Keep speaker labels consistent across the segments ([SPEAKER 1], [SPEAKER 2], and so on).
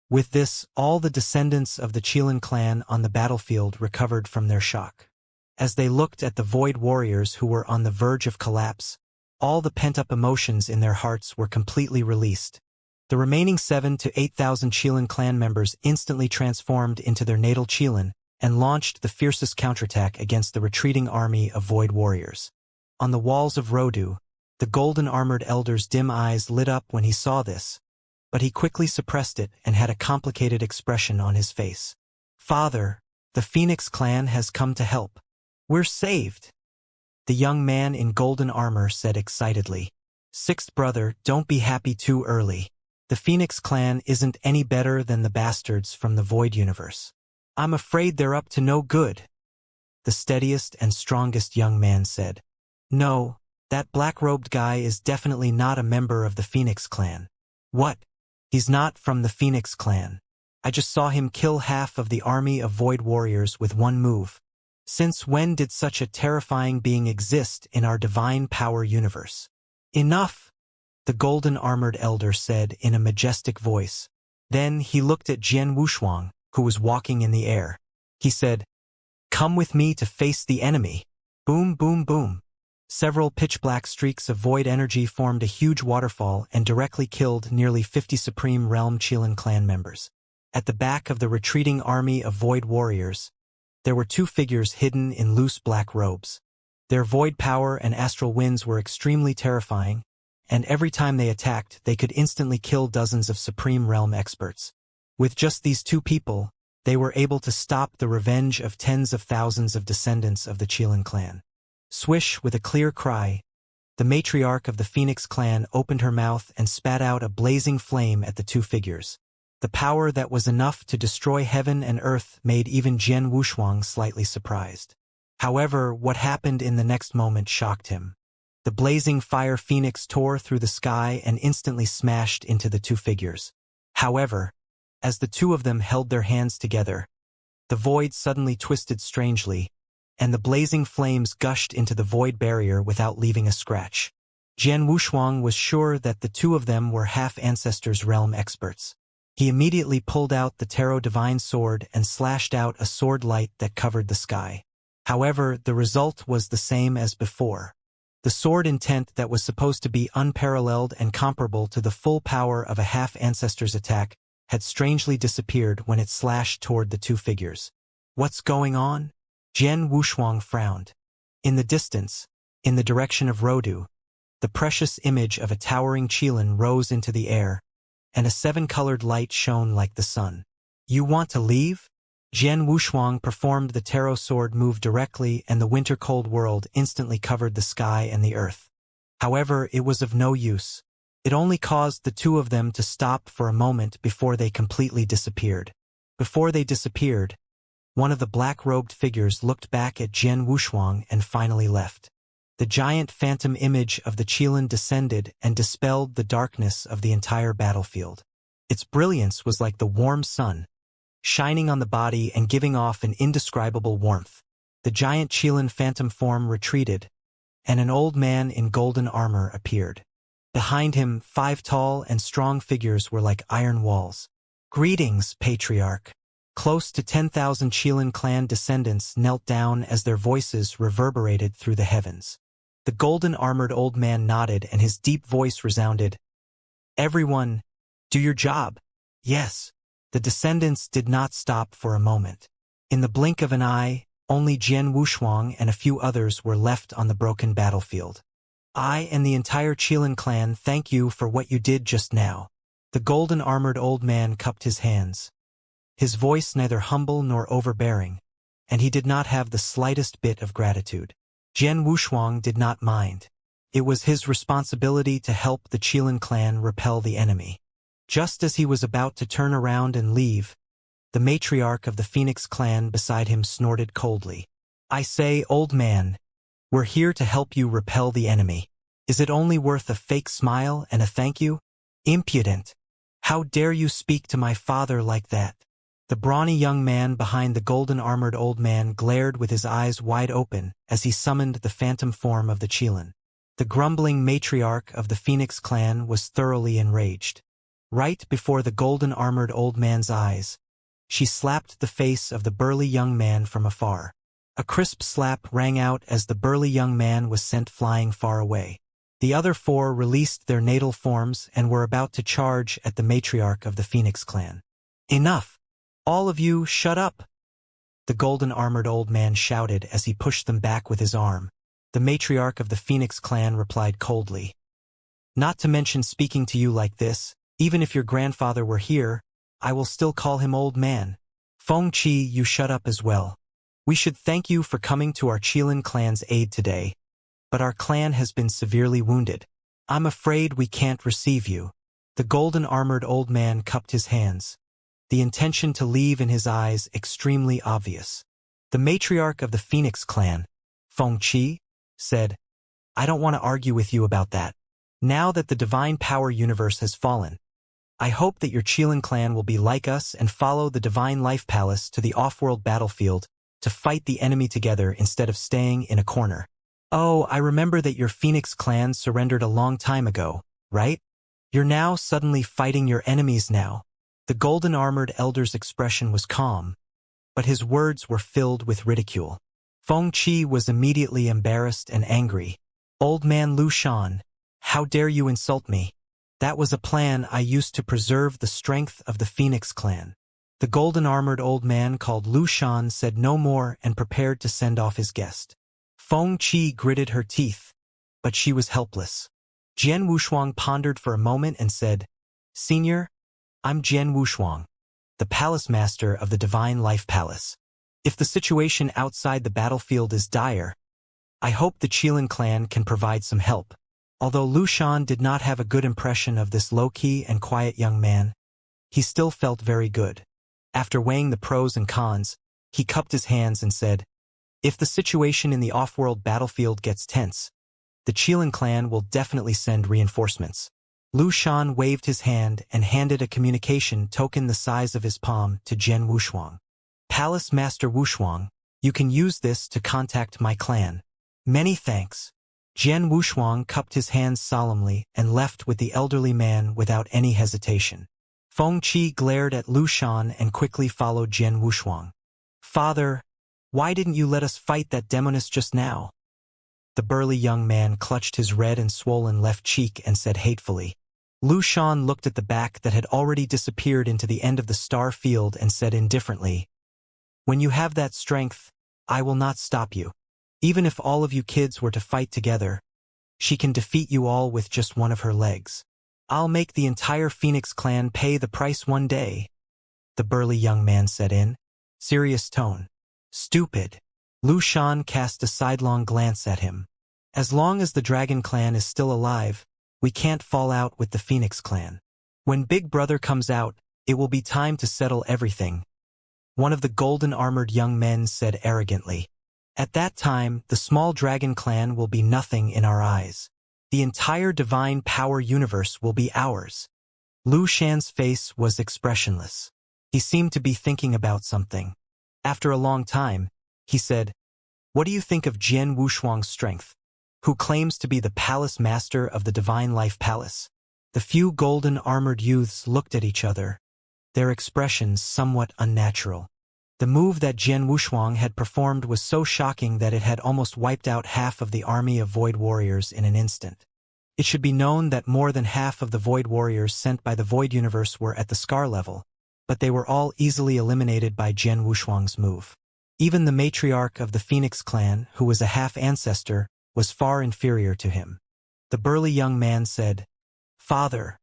[SPEAKER 1] With this, all the descendants of the Qilin clan on the battlefield recovered from their shock. As they looked at the Void Warriors who were on the verge of collapse, all the pent-up emotions in their hearts were completely released. The remaining 7,000 to 8,000 Qilin clan members instantly transformed into their natal Qilin and launched the fiercest counterattack against the retreating army of Void Warriors. On the walls of Rodu, the golden-armored elder's dim eyes lit up when he saw this, but he quickly suppressed it and had a complicated expression on his face. "Father, the Phoenix clan has come to help. We're saved," the young man in golden armor said excitedly. "Sixth brother, don't be happy too early. The Phoenix clan isn't any better than the bastards from the Void universe. I'm afraid they're up to no good," the steadiest and strongest young man said. "No, that black-robed guy is definitely not a member of the Phoenix clan." "What? He's not from the Phoenix clan. I just saw him kill half of the army of Void Warriors with one move. Since when did such a terrifying being exist in our divine power universe?" "Enough," the golden-armored elder said in a majestic voice. Then he looked at Jian Wushuang, who was walking in the air. He said, "Come with me to face the enemy." Boom, boom, boom. Several pitch-black streaks of void energy formed a huge waterfall and directly killed nearly 50 Supreme Realm Qilin clan members. At the back of the retreating army of Void Warriors, there were two figures hidden in loose black robes. Their void power and astral winds were extremely terrifying, and every time they attacked, they could instantly kill dozens of Supreme Realm experts. With just these two people, they were able to stop the revenge of tens of thousands of descendants of the Qilin clan. Swish, with a clear cry, the matriarch of the Phoenix clan opened her mouth and spat out a blazing flame at the two figures. The power that was enough to destroy heaven and earth made even Jian Wushuang slightly surprised. However, what happened in the next moment shocked him. The blazing fire phoenix tore through the sky and instantly smashed into the two figures. However, as the two of them held their hands together, the void suddenly twisted strangely, and the blazing flames gushed into the void barrier without leaving a scratch. Jian Wushuang was sure that the two of them were half-ancestors realm experts. He immediately pulled out the Tarot Divine Sword and slashed out a sword light that covered the sky. However, the result was the same as before. The sword intent that was supposed to be unparalleled and comparable to the full power of a half-ancestor's attack had strangely disappeared when it slashed toward the two figures. "What's going on?" Jian Wushuang frowned. In the distance, in the direction of Rodu, the precious image of a towering Qilin rose into the air, and a seven-colored light shone like the sun. "You want to leave?" Jian Wushuang performed the tarot sword move directly, and the winter-cold world instantly covered the sky and the earth. However, it was of no use. It only caused the two of them to stop for a moment before they completely disappeared. Before they disappeared, one of the black-robed figures looked back at Jian Wushuang and finally left. The giant phantom image of the Qilin descended and dispelled the darkness of the entire battlefield. Its brilliance was like the warm sun, shining on the body and giving off an indescribable warmth. The giant Qilin phantom form retreated, and an old man in golden armor appeared. Behind him, 5 tall and strong figures were like iron walls. "Greetings, Patriarch." Close to 10,000 Qilin clan descendants knelt down as their voices reverberated through the heavens. The golden-armored old man nodded and his deep voice resounded. "Everyone, do your job." "Yes." The descendants did not stop for a moment. In the blink of an eye, only Jian Wushuang and a few others were left on the broken battlefield. "I and the entire Qilin clan thank you for what you did just now." The golden-armored old man cupped his hands. His voice neither humble nor overbearing, and he did not have the slightest bit of gratitude. Jian Wushuang did not mind. It was his responsibility to help the Qilin clan repel the enemy. Just as he was about to turn around and leave, the matriarch of the Phoenix clan beside him snorted coldly. "I say, old man, we're here to help you repel the enemy. Is it only worth a fake smile and a thank you? Impudent! How dare you speak to my father like that?" The brawny young man behind the golden-armored old man glared with his eyes wide open as he summoned the phantom form of the Qilin. The grumbling matriarch of the Phoenix clan was thoroughly enraged. Right before the golden-armored old man's eyes, she slapped the face of the burly young man from afar. A crisp slap rang out as the burly young man was sent flying far away. The other four released their natal forms and were about to charge at the matriarch of the Phoenix clan. "Enough! All of you, shut up!" the golden-armored old man shouted as he pushed them back with his arm. The matriarch of the Phoenix clan replied coldly, "Not to mention speaking to you like this, even if your grandfather were here, I will still call him old man. Feng Qi, you shut up as well. We should thank you for coming to our Qilin clan's aid today, but our clan has been severely wounded. I'm afraid we can't receive you." The golden-armored old man cupped his hands, the intention to leave in his eyes extremely obvious. The matriarch of the Phoenix clan, Feng Qi, said, "I don't want to argue with you about that. Now that the divine power universe has fallen, I hope that your Qilin clan will be like us and follow the divine life palace to the off-world battlefield to fight the enemy together instead of staying in a corner. Oh, I remember that your Phoenix clan surrendered a long time ago, right? You're now suddenly fighting your enemies now." The golden-armored elder's expression was calm, but his words were filled with ridicule. Feng Qi was immediately embarrassed and angry. "Old man Lu Shan, how dare you insult me? That was a plan I used to preserve the strength of the Phoenix clan." The golden-armored old man called Lu Shan said no more and prepared to send off his guest. Feng Qi gritted her teeth, but she was helpless. Jian Wushuang pondered for a moment and said, "Senior, I'm Jian Wushuang, the palace master of the Divine Life Palace. If the situation outside the battlefield is dire, I hope the Qilin clan can provide some help." Although Lu Shan did not have a good impression of this low-key and quiet young man, he still felt very good. After weighing the pros and cons, he cupped his hands and said, "If the situation in the off-world battlefield gets tense, the Qilin clan will definitely send reinforcements." Lu Shan waved his hand and handed a communication token the size of his palm to Jian Wushuang. "Palace Master Wushuang, you can use this to contact my clan. Many thanks." Jian Wushuang cupped his hands solemnly and left with the elderly man without any hesitation. Feng Qi glared at Lu Shan and quickly followed Jian Wushuang. "Father, why didn't you let us fight that demoness just now?" The burly young man clutched his red and swollen left cheek and said hatefully. Lu Shan looked at the back that had already disappeared into the end of the star field and said indifferently, "When you have that strength, I will not stop you. Even if all of you kids were to fight together, she can defeat you all with just one of her legs. I'll make the entire Phoenix clan pay the price one day." The burly young man said in serious tone. "Stupid." Lu Shan cast a sidelong glance at him. "As long as the Dragon clan is still alive, we can't fall out with the Phoenix clan. When Big Brother comes out, it will be time to settle everything," one of the golden-armored young men said arrogantly. "At that time, the small Dragon clan will be nothing in our eyes. The entire divine power universe will be ours." Lu Shan's face was expressionless. He seemed to be thinking about something. After a long time, he said, "What do you think of Jian Wushuang's strength, who claims to be the palace master of the Divine Life Palace?" The few golden-armored youths looked at each other, their expressions somewhat unnatural. The move that Jian Wushuang had performed was so shocking that it had almost wiped out half of the army of Void Warriors in an instant. It should be known that more than half of the Void Warriors sent by the Void Universe were at the Scar level, but they were all easily eliminated by Jian Wushuang's move. Even the matriarch of the Phoenix clan, who was a half-ancestor, was far inferior to him. The burly young man said, "Father,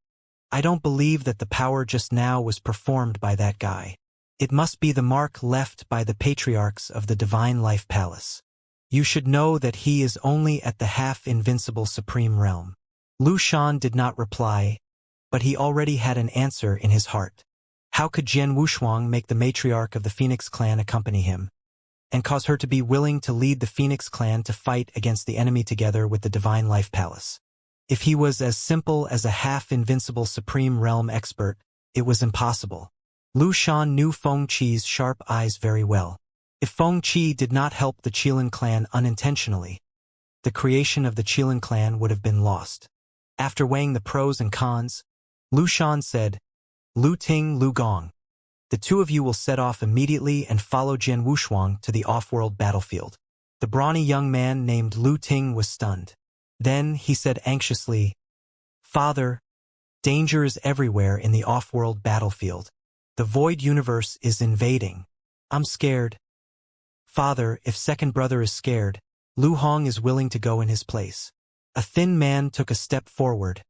[SPEAKER 1] I don't believe that the power just now was performed by that guy. It must be the mark left by the patriarchs of the Divine Life Palace. You should know that he is only at the half-invincible supreme realm." Lu Shan did not reply, but he already had an answer in his heart. How could Jian Wushuang make the matriarch of the Phoenix clan accompany him, and cause her to be willing to lead the Phoenix clan to fight against the enemy together with the Divine Life Palace? If he was as simple as a half-invincible supreme realm expert, it was impossible. Lu Shan knew Feng Qi's sharp eyes very well. If Feng Qi did not help the Qilin clan unintentionally, the creation of the Qilin clan would have been lost. After weighing the pros and cons, Lu Shan said, Lu Ting, Lu Gong. The two of you will set off immediately and follow Jian Wushuang to the off-world battlefield. The brawny young man named Lu Ting was stunned. Then he said anxiously, Father, danger is everywhere in the off-world battlefield. The void universe is invading. I'm scared. Father, if second brother is scared, Lu Hong is willing to go in his place. A thin man took a step forward,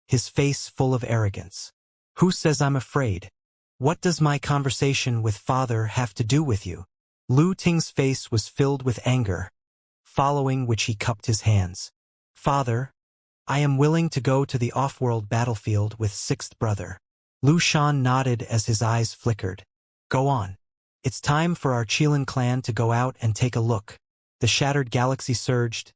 [SPEAKER 1] his face full of arrogance. Who says I'm afraid? What does my conversation with father have to do with you? Lu Ting's face was filled with anger, following which he cupped his hands. Father, I am willing to go to the off-world battlefield with sixth brother. Lu Shan nodded as his eyes flickered. Go on. It's time for our Qilin clan to go out and take a look. The shattered galaxy surged,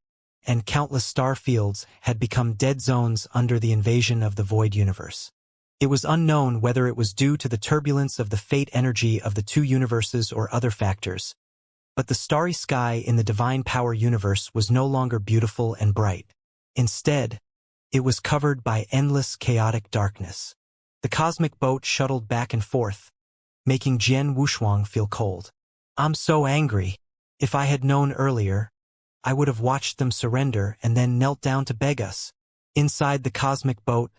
[SPEAKER 1] and countless star fields had become dead zones under the invasion of the void universe. It was unknown whether it was due to the turbulence of the fate energy of the two universes or other factors, but the starry sky in the divine power universe was no longer beautiful and bright. Instead, it was covered by endless chaotic darkness. The cosmic boat shuttled back and forth, making Jian Wushuang feel cold. I'm so angry. If I had known earlier, I would have watched them surrender and then knelt down to beg us. Inside the cosmic boat,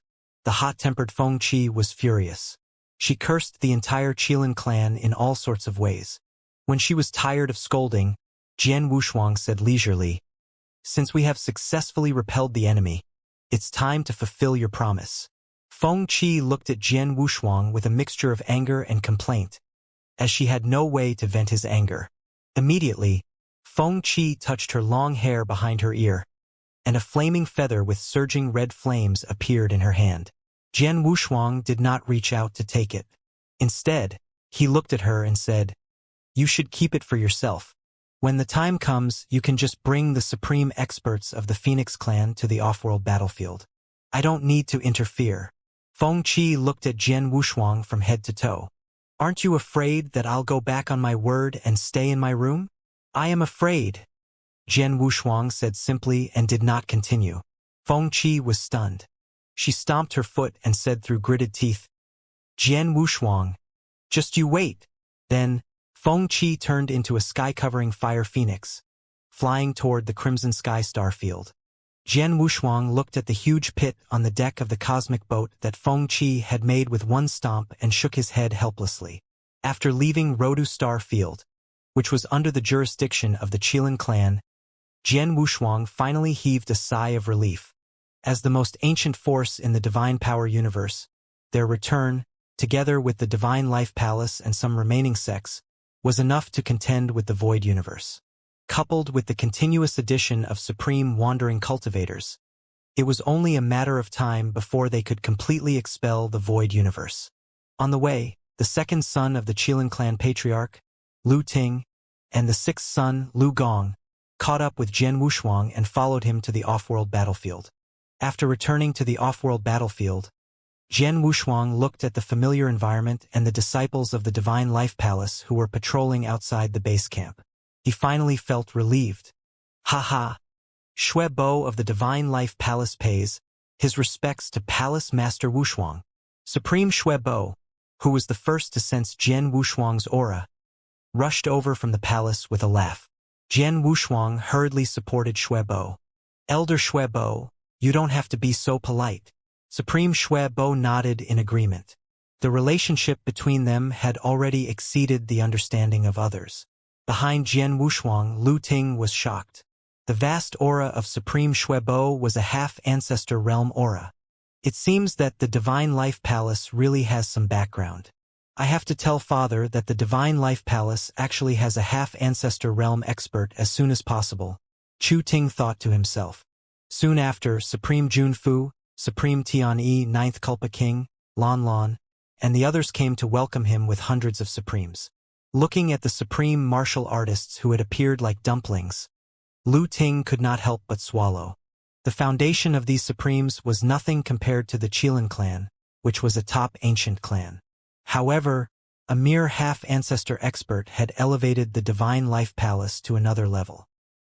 [SPEAKER 1] the hot-tempered Feng Qi was furious. She cursed the entire Qilin clan in all sorts of ways. When she was tired of scolding, Jian Wushuang said leisurely, Since we have successfully repelled the enemy, it's time to fulfill your promise. Feng Qi looked at Jian Wushuang with a mixture of anger and complaint, as she had no way to vent his anger. Immediately, Feng Qi touched her long hair behind her ear, and a flaming feather with surging red flames appeared in her hand. Jian Wushuang did not reach out to take it. Instead, he looked at her and said, You should keep it for yourself. When the time comes, you can just bring the supreme experts of the Phoenix clan to the off-world battlefield. I don't need to interfere. Feng Qi looked at Jian Wushuang from head to toe. Aren't you afraid that I'll go back on my word and stay in my room? I am afraid, Jian Wushuang said simply and did not continue. Feng Qi was stunned. She stomped her foot and said through gritted teeth, Jian Wushuang, just you wait. Then, Feng Qi turned into a sky-covering fire phoenix, flying toward the crimson sky star field. Jian Wushuang looked at the huge pit on the deck of the cosmic boat that Feng Qi had made with one stomp and shook his head helplessly. After leaving Rodu Star Field, which was under the jurisdiction of the Qilin clan, Jian Wushuang finally heaved a sigh of relief. As the most ancient force in the divine power universe, their return, together with the divine life palace and some remaining sects, was enough to contend with the void universe. Coupled with the continuous addition of supreme wandering cultivators, it was only a matter of time before they could completely expel the void universe. On the way, the second son of the Qilin clan patriarch, Lu Ting, and the sixth son, Lu Gong, caught up with Jian Wushuang and followed him to the off-world battlefield. After returning to the off-world battlefield, Jian Wushuang looked at the familiar environment and the disciples of the Divine Life Palace who were patrolling outside the base camp. He finally felt relieved. Ha! Shui Bo of the Divine Life Palace pays his respects to Palace Master Wushuang. Supreme Shui Bo, who was the first to sense Jian Wushuang's aura, rushed over from the palace with a laugh. Jian Wushuang hurriedly supported Shui Bo. Elder Shui Bo, you don't have to be so polite. Supreme Shui Bo nodded in agreement. The relationship between them had already exceeded the understanding of others. Behind Jian Wushuang, Lu Ting was shocked. The vast aura of Supreme Shui Bo was a half-ancestor realm aura. It seems that the Divine Life Palace really has some background. I have to tell Father that the Divine Life Palace actually has a half-ancestor realm expert as soon as possible, Chu Ting thought to himself. Soon after, Supreme Junfu, Supreme Tianyi, Ninth Culpa King, Lon Lon, and the others came to welcome him with hundreds of Supremes. Looking at the supreme martial artists who had appeared like dumplings, Lu Ting could not help but swallow. The foundation of these Supremes was nothing compared to the Qilin clan, which was a top ancient clan. However, a mere half-ancestor expert had elevated the Divine Life Palace to another level.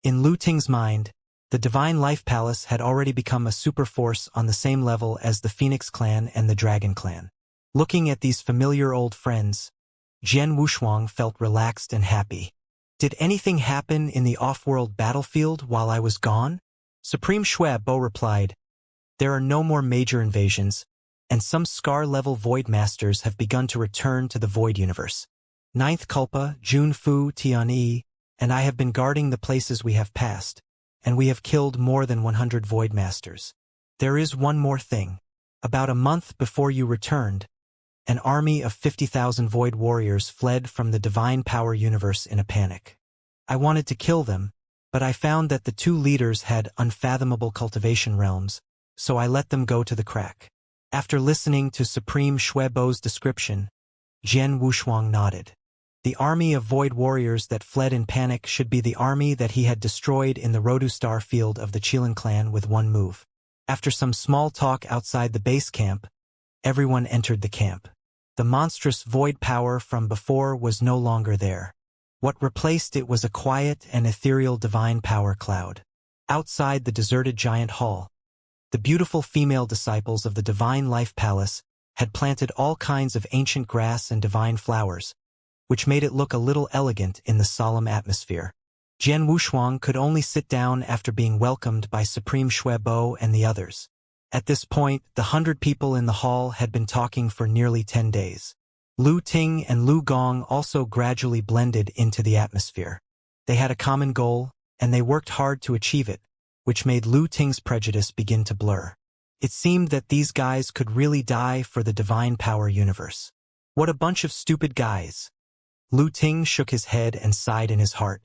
[SPEAKER 1] In Lu Ting's mind, The Divine Life Palace had already become a superforce on the same level as the Phoenix Clan and the Dragon Clan. Looking at these familiar old friends, Jian Wushuang felt relaxed and happy. Did anything happen in the off-world battlefield while I was gone? Supreme Shui Bo replied, there are no more major invasions, and some Scar-level Void Masters have begun to return to the Void Universe. Ninth Culpa, Jun Fu, Tianyi, and I have been guarding the places we have passed, and we have killed more than 100 Void Masters. There is one more thing. About a month before you returned, an army of 50,000 Void Warriors fled from the Divine Power Universe in a panic. I wanted to kill them, but I found that the two leaders had unfathomable cultivation realms, so I let them go to the crack. After listening to Supreme Shui Bo's description, Jian Wushuang nodded. The army of Void Warriors that fled in panic should be the army that he had destroyed in the Rodu Star field of the Qilin clan with one move. After some small talk outside the base camp, everyone entered the camp. The monstrous void power from before was no longer there. What replaced it was a quiet and ethereal divine power cloud. Outside the deserted giant hall, the beautiful female disciples of the Divine Life Palace had planted all kinds of ancient grass and divine flowers, which made it look a little elegant in the solemn atmosphere. Jian Wushuang could only sit down after being welcomed by Supreme Shui Bo and the others. At this point, the 100 people in the hall had been talking for nearly 10 days. Lu Ting and Lu Gong also gradually blended into the atmosphere. They had a common goal, and they worked hard to achieve it, which made Lu Ting's prejudice begin to blur. It seemed that these guys could really die for the Divine Power Universe. What a bunch of stupid guys. Lu Ting shook his head and sighed in his heart.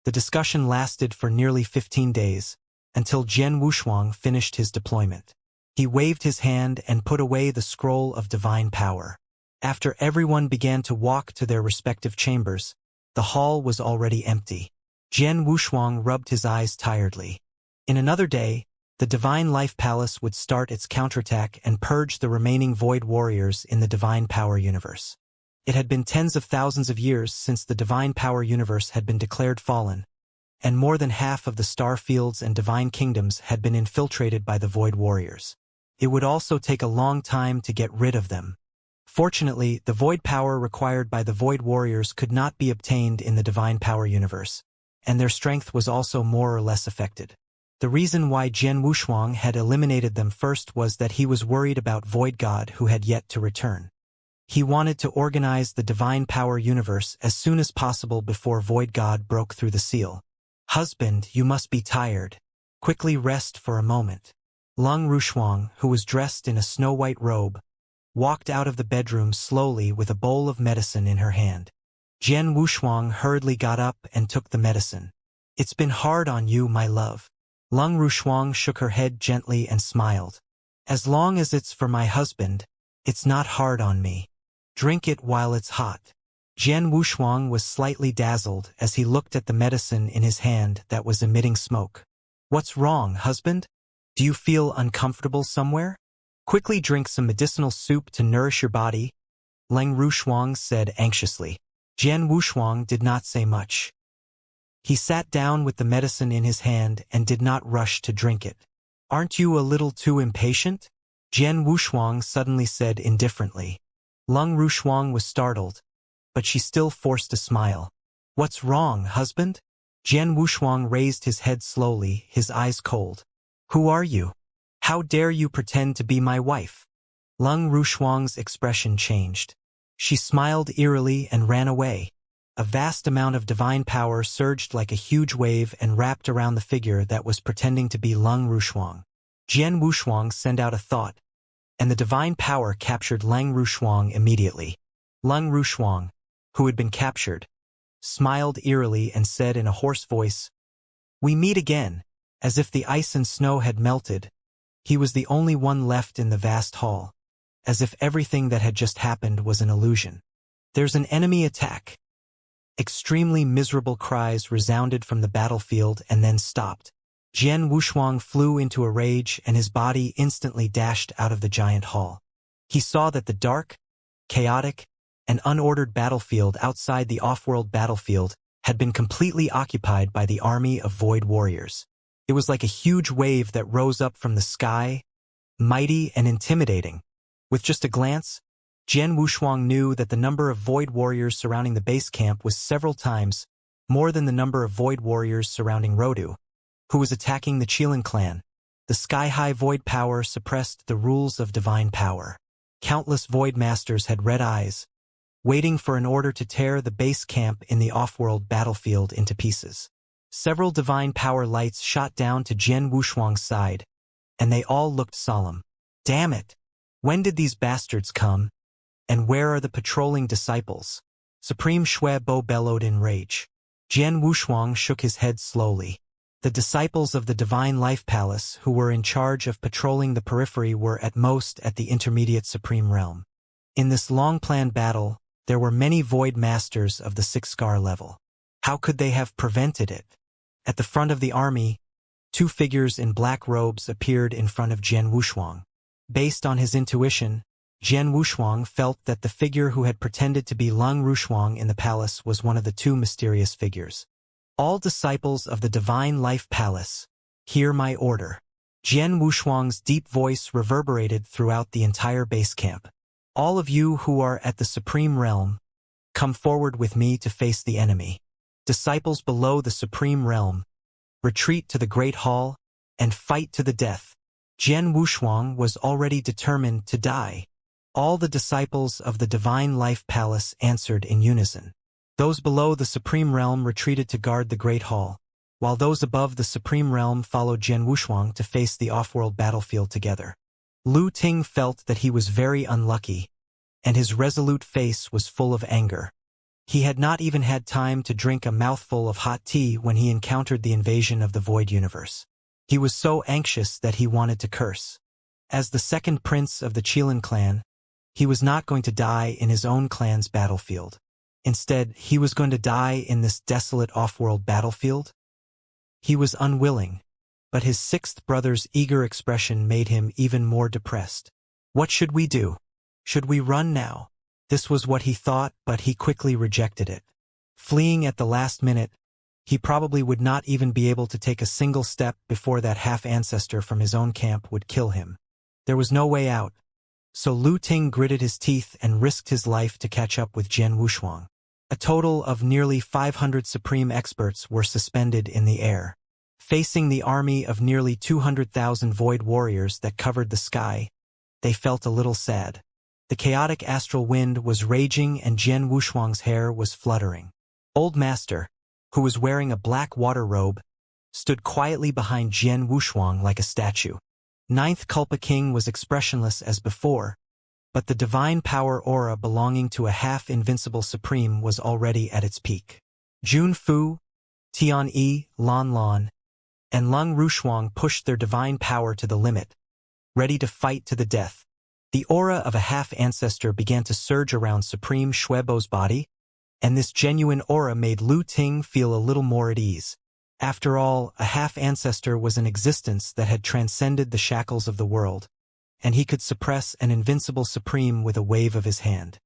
[SPEAKER 1] The discussion lasted for nearly 15 days, until Jian Wushuang finished his deployment. He waved his hand and put away the scroll of divine power. After everyone began to walk to their respective chambers, the hall was already empty. Jian Wushuang rubbed his eyes tiredly. In another day, the Divine Life Palace would start its counterattack and purge the remaining Void Warriors in the Divine Power Universe. It had been tens of thousands of years since the Divine Power Universe had been declared fallen, and more than half of the star fields and divine kingdoms had been infiltrated by the Void Warriors. It would also take a long time to get rid of them. Fortunately, the void power required by the Void Warriors could not be obtained in the Divine Power Universe, and their strength was also more or less affected. The reason why Jian Wushuang had eliminated them first was that he was worried about Void God who had yet to return. He wanted to organize the Divine Power Universe as soon as possible before Void God broke through the seal. Husband, you must be tired. Quickly rest for a moment. Lung Rushuang, who was dressed in a snow-white robe, walked out of the bedroom slowly with a bowl of medicine in her hand. Jian Wushuang hurriedly got up and took the medicine. It's been hard on you, my love. Lung Rushuang shook her head gently and smiled. As long as it's for my husband, it's not hard on me. Drink it while it's hot. Jian Wushuang was slightly dazzled as he looked at the medicine in his hand that was emitting smoke. What's wrong, husband? Do you feel uncomfortable somewhere? Quickly drink some medicinal soup to nourish your body, Leng Rushuang said anxiously. Jian Wushuang did not say much. He sat down with the medicine in his hand and did not rush to drink it. Aren't you a little too impatient? Jian Wushuang suddenly said indifferently. Lung Rushuang was startled, but she still forced a smile. What's wrong, husband? Jian Wushuang raised his head slowly, his eyes cold. Who are you? How dare you pretend to be my wife? Lung Rushuang's expression changed. She smiled eerily and ran away. A vast amount of divine power surged like a huge wave and wrapped around the figure that was pretending to be Lung Rushuang. Jian Wushuang sent out a thought, and the divine power captured Leng Rushuang immediately. Lung Rushuang, who had been captured, smiled eerily and said in a hoarse voice, "We meet again," as if the ice and snow had melted. He was the only one left in the vast hall, as if everything that had just happened was an illusion. There's an enemy attack. Extremely miserable cries resounded from the battlefield and then stopped. Jian Wushuang flew into a rage and his body instantly dashed out of the giant hall. He saw that the dark, chaotic, and unordered battlefield outside the off-world battlefield had been completely occupied by the army of Void Warriors. It was like a huge wave that rose up from the sky, mighty and intimidating. With just a glance, Jian Wushuang knew that the number of void warriors surrounding the base camp was several times more than the number of void warriors surrounding Rodu, who was attacking the Qilin clan. The sky-high void power suppressed the rules of divine power. Countless void masters had red eyes, waiting for an order to tear the base camp in the off-world battlefield into pieces. Several divine power lights shot down to Jian Wushuang's side, and they all looked solemn. Damn it! When did these bastards come? And where are the patrolling disciples? Supreme Shui Bo bellowed in rage. Jian Wushuang shook his head slowly. The disciples of the Divine Life Palace who were in charge of patrolling the periphery were at most at the intermediate supreme realm. In this long-planned battle, there were many void masters of the 6-star level. How could they have prevented it? At the front of the army, 2 figures in black robes appeared in front of Jian Wushuang. Based on his intuition, Jian Wushuang felt that the figure who had pretended to be Lung Rushuang in the palace was one of the 2 mysterious figures. All disciples of the Divine Life Palace, hear my order. Jian Wushuang's deep voice reverberated throughout the entire base camp. All of you who are at the Supreme Realm, come forward with me to face the enemy. Disciples below the Supreme Realm, retreat to the Great Hall, and fight to the death. Jian Wushuang was already determined to die. All the disciples of the Divine Life Palace answered in unison. Those below the Supreme Realm retreated to guard the Great Hall, while those above the Supreme Realm followed Jian Wushuang to face the off-world battlefield together. Lu Ting felt that he was very unlucky, and his resolute face was full of anger. He had not even had time to drink a mouthful of hot tea when he encountered the invasion of the Void Universe. He was so anxious that he wanted to curse. As the second prince of the Qilin clan, he was not going to die in his own clan's battlefield. Instead, he was going to die in this desolate off-world battlefield. He was unwilling, but his 6th brother's eager expression made him even more depressed. What should we do? Should we run now? This was what he thought, but he quickly rejected it. Fleeing at the last minute, he probably would not even be able to take a single step before that half-ancestor from his own camp would kill him. There was no way out, so Lu Ting gritted his teeth and risked his life to catch up with Jian Wushuang. A total of nearly 500 supreme experts were suspended in the air. Facing the army of nearly 200,000 void warriors that covered the sky, they felt a little sad. The chaotic astral wind was raging and Jian Wushuang's hair was fluttering. Old Master, who was wearing a black water robe, stood quietly behind Jian Wushuang like a statue. 9th Culpa King was expressionless as before, but the divine power aura belonging to a half-invincible supreme was already at its peak. Jun Fu, Tian Yi, Lan Lan, and Lung Rushuang pushed their divine power to the limit, ready to fight to the death. The aura of a half-ancestor began to surge around Supreme Shuebo's body, and this genuine aura made Lu Ting feel a little more at ease. After all, a half-ancestor was an existence that had transcended the shackles of the world, and he could suppress an invincible supreme with a wave of his hand.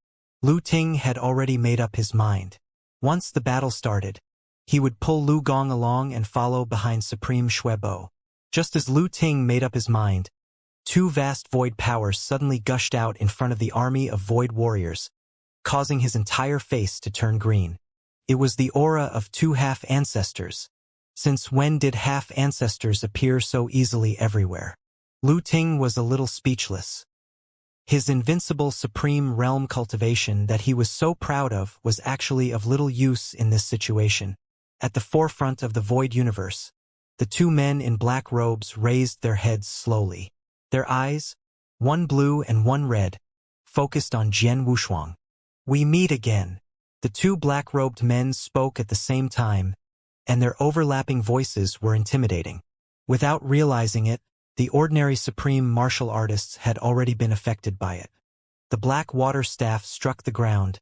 [SPEAKER 1] Lu Ting had already made up his mind. Once the battle started, he would pull Lu Gong along and follow behind Supreme Shuebo. Just as Lu Ting made up his mind, 2 vast void powers suddenly gushed out in front of the army of void warriors, causing his entire face to turn green. It was the aura of 2 half-ancestors. Since when did half-ancestors appear so easily everywhere? Lu Ting was a little speechless. His invincible supreme realm cultivation that he was so proud of was actually of little use in this situation. At the forefront of the void universe, the 2 men in black robes raised their heads slowly. Their eyes, one blue and one red, focused on Jian Wushuang. We meet again. The 2 black-robed men spoke at the same time, and their overlapping voices were intimidating. Without realizing it, the ordinary supreme martial artists had already been affected by it. The black water staff struck the ground,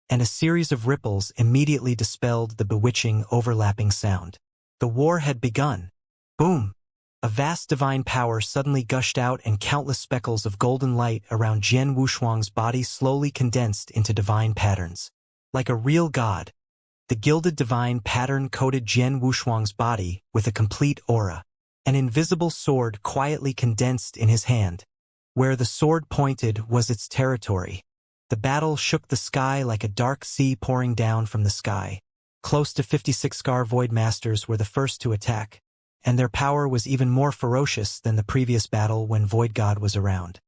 [SPEAKER 1] and a series of ripples immediately dispelled the bewitching overlapping sound. The war had begun. Boom! A vast divine power suddenly gushed out and countless speckles of golden light around Jian Wushuang's body slowly condensed into divine patterns. Like a real god, the gilded divine pattern coated Jian Wushuang's body with a complete aura. An invisible sword quietly condensed in his hand. Where the sword pointed was its territory. The battle shook the sky like a dark sea pouring down from the sky. Close to 56 Scar Void Masters were the first to attack, and their power was even more ferocious than the previous battle when Void God was around.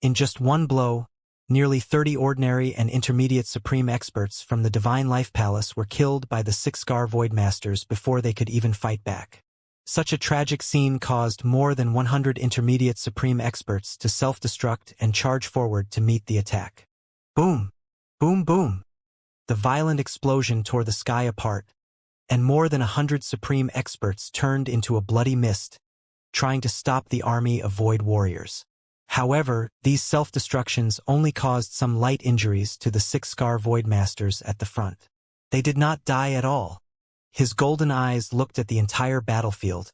[SPEAKER 1] In just one blow, nearly 30 ordinary and intermediate supreme experts from the Divine Life Palace were killed by the 6 Scar Void Masters before they could even fight back. Such a tragic scene caused more than 100 intermediate supreme experts to self-destruct and charge forward to meet the attack. Boom! Boom boom! The violent explosion tore the sky apart, and more than 100 supreme experts turned into a bloody mist, trying to stop the army of Void Warriors. However, these self-destructions only caused some light injuries to the 6 Scar Void Masters at the front. They did not die at all. His golden eyes looked at the entire battlefield,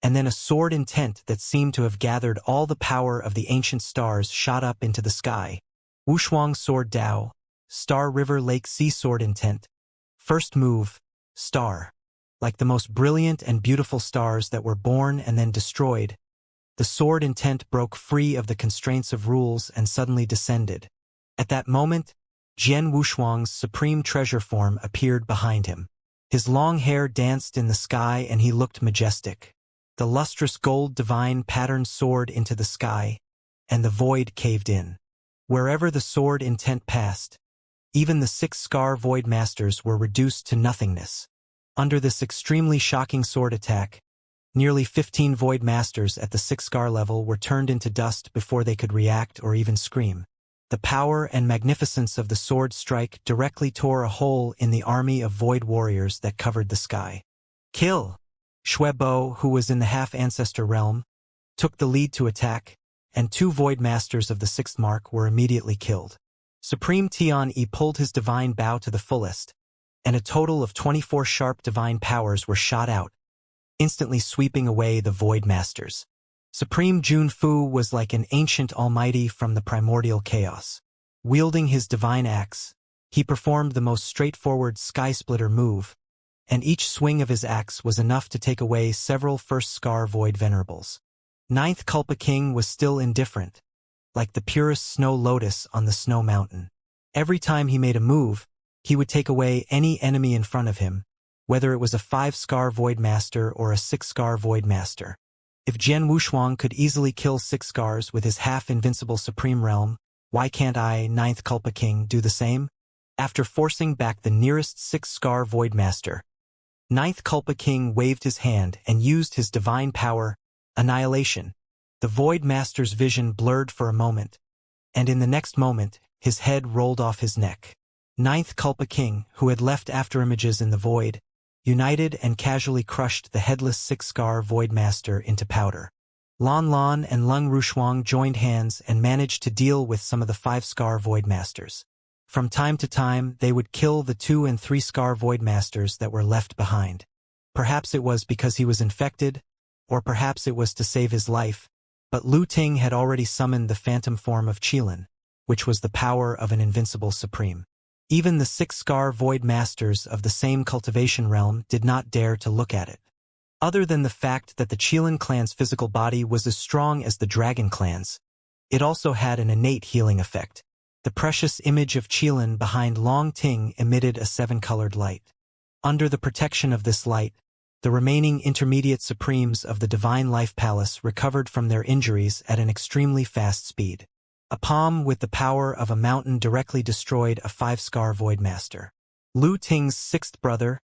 [SPEAKER 1] and then a sword intent that seemed to have gathered all the power of the ancient stars shot up into the sky. Wushuang Sword Dao, Star River Lake Sea Sword Intent. First move, Star. Like the most brilliant and beautiful stars that were born and then destroyed, the sword intent broke free of the constraints of rules and suddenly descended. At that moment, Jian Wushuang's supreme treasure form appeared behind him. His long hair danced in the sky and he looked majestic. The lustrous gold divine patterned soared into the sky, and the void caved in. Wherever the sword intent passed, even the 6 Scar Void Masters were reduced to nothingness. Under this extremely shocking sword attack, nearly 15 Void Masters at the 6 Scar level were turned into dust before they could react or even scream. The power and magnificence of the sword strike directly tore a hole in the army of Void Warriors that covered the sky. Kill! Shuebo, who was in the Half-Ancestor realm, took the lead to attack, and 2 Void Masters of the 6th mark were immediately killed. Supreme Tian-E pulled his divine bow to the fullest, and a total of 24 sharp divine powers were shot out, instantly sweeping away the Void Masters. Supreme Jun Fu was like an ancient almighty from the primordial chaos. Wielding his divine axe, he performed the most straightforward sky-splitter move, and each swing of his axe was enough to take away several First Scar Void Venerables. 9th Culpa King was still indifferent, like the purest snow lotus on the snow mountain. Every time he made a move, he would take away any enemy in front of him, whether it was a 5 Scar Void Master or a 6 Scar Void Master. If Jian Wushuang could easily kill 6 Scars with his half-invincible Supreme Realm, why can't I, 9th Culpa King, do the same? After forcing back the nearest 6 Scar Void Master, 9th Culpa King waved his hand and used his divine power, Annihilation. The Void Master's vision blurred for a moment, and in the next moment, his head rolled off his neck. 9th Culpa King, who had left afterimages in the void, united and casually crushed the headless 6 Scar Void Master into powder. Lan Lan and Lung Rushuang joined hands and managed to deal with some of the 5 Scar Void Masters. From time to time, they would kill the 2 and 3 Scar Void Masters that were left behind. Perhaps it was because he was infected, or perhaps it was to save his life, but Lu Ting had already summoned the phantom form of Qilin, which was the power of an invincible supreme. Even the 6 Scar Void Masters of the same Cultivation realm did not dare to look at it. Other than the fact that the Qilin clan's physical body was as strong as the Dragon clan's, it also had an innate healing effect. The precious image of Qilin behind Long Ting emitted a 7-colored light. Under the protection of this light, the remaining intermediate supremes of the Divine Life Palace recovered from their injuries at an extremely fast speed. A palm with the power of a mountain directly destroyed a 5 Scar Void Master. Lu Ting's 6th brother,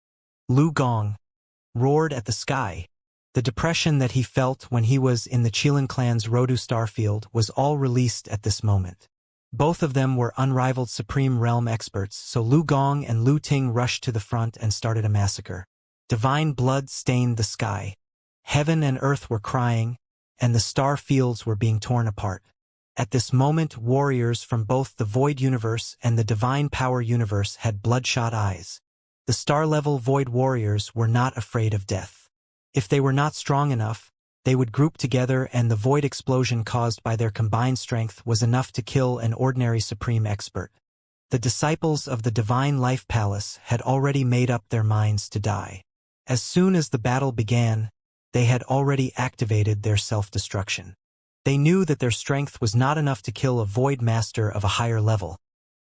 [SPEAKER 1] Lu Gong, roared at the sky. The depression that he felt when he was in the Qilin clan's Rodu Starfield was all released at this moment. Both of them were unrivaled Supreme Realm experts, so Lu Gong and Lu Ting rushed to the front and started a massacre. Divine blood stained the sky. Heaven and earth were crying, and the star fields were being torn apart. At this moment, warriors from both the Void Universe and the Divine Power Universe had bloodshot eyes. The star-level Void Warriors were not afraid of death. If they were not strong enough, they would group together and the void explosion caused by their combined strength was enough to kill an ordinary Supreme Expert. The disciples of the Divine Life Palace had already made up their minds to die. As soon as the battle began, they had already activated their self-destruction. They knew that their strength was not enough to kill a Void Master of a higher level,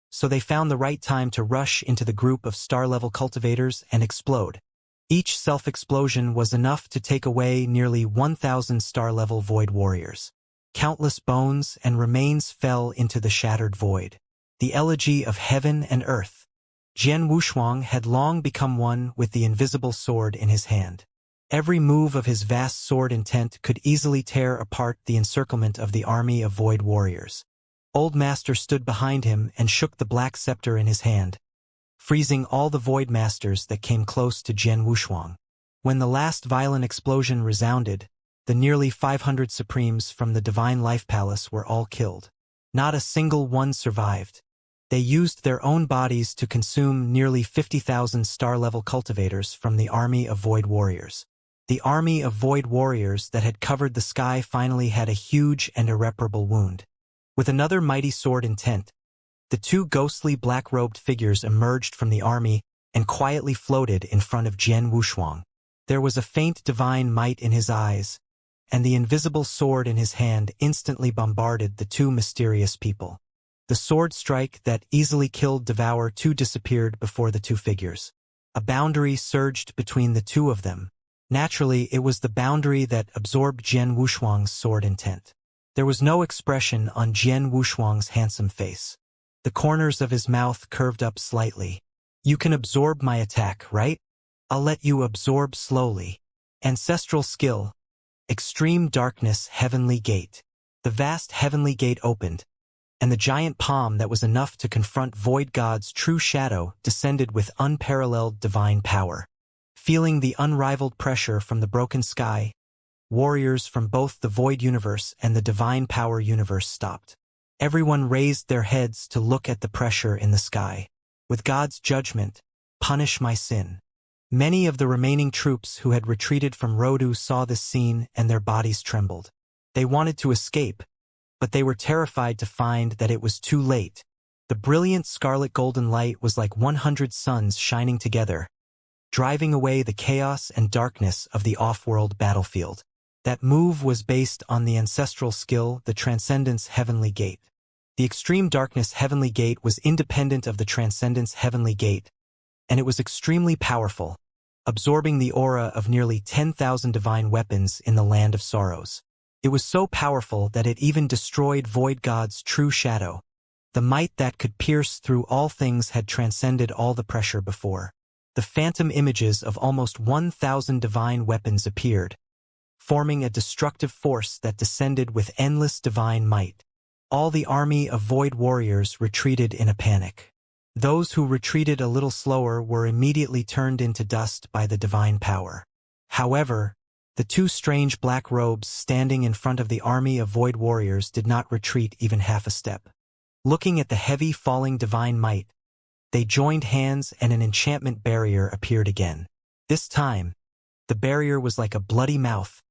[SPEAKER 1] so they found the right time to rush into the group of star-level cultivators and explode. Each self-explosion was enough to take away nearly 1,000 star-level Void Warriors. Countless bones and remains fell into the shattered void. The elegy of heaven and earth. Jian Wushuang had long become one with the invisible sword in his hand. Every move of his vast sword intent could easily tear apart the encirclement of the army of Void Warriors. Old Master stood behind him and shook the black scepter in his hand, freezing all the Void Masters that came close to Jian Wushuang. When the last violent explosion resounded, the nearly 500 Supremes from the Divine Life Palace were all killed. Not a single one survived. They used their own bodies to consume nearly 50,000 star-level cultivators from the army of Void Warriors. The army of Void Warriors that had covered the sky finally had a huge and irreparable wound. With another mighty sword intent, the two ghostly black-robed figures emerged from the army and quietly floated in front of Jian Wushuang. There was a faint divine might in his eyes, and the invisible sword in his hand instantly bombarded the two mysterious people. The sword strike that easily killed Devour 2 disappeared before the two figures. A boundary surged between the two of them. Naturally, it was the boundary that absorbed Jian Wushuang's sword intent. There was no expression on Jian Wushuang's handsome face. The corners of his mouth curved up slightly. You can absorb my attack, right? I'll let you absorb slowly. Ancestral skill. Extreme darkness heavenly gate. The vast heavenly gate opened, and the giant palm that was enough to confront Void God's true shadow descended with unparalleled divine power. Feeling the unrivaled pressure from the broken sky, warriors from both the Void Universe and the Divine Power Universe stopped. Everyone raised their heads to look at the pressure in the sky. With God's judgment, punish my sin. Many of the remaining troops who had retreated from Rodu saw this scene and their bodies trembled. They wanted to escape, but they were terrified to find that it was too late. The brilliant scarlet golden light was like 100 suns shining together, driving away the chaos and darkness of the off-world battlefield. That move was based on the ancestral skill, the Transcendence Heavenly Gate. The Extreme Darkness Heavenly Gate was independent of the Transcendence Heavenly Gate, and it was extremely powerful, absorbing the aura of nearly 10,000 divine weapons in the Land of Sorrows. It was so powerful that it even destroyed Void God's true shadow. The might that could pierce through all things had transcended all the pressure before. The phantom images of almost 1,000 divine weapons appeared, forming a destructive force that descended with endless divine might. All the army of Void Warriors retreated in a panic. Those who retreated a little slower were immediately turned into dust by the divine power. However, the two strange black robes standing in front of the army of Void Warriors did not retreat even half a step. Looking at the heavy falling divine might, they joined hands and an enchantment barrier appeared again. This time, the barrier was like a bloody mouth,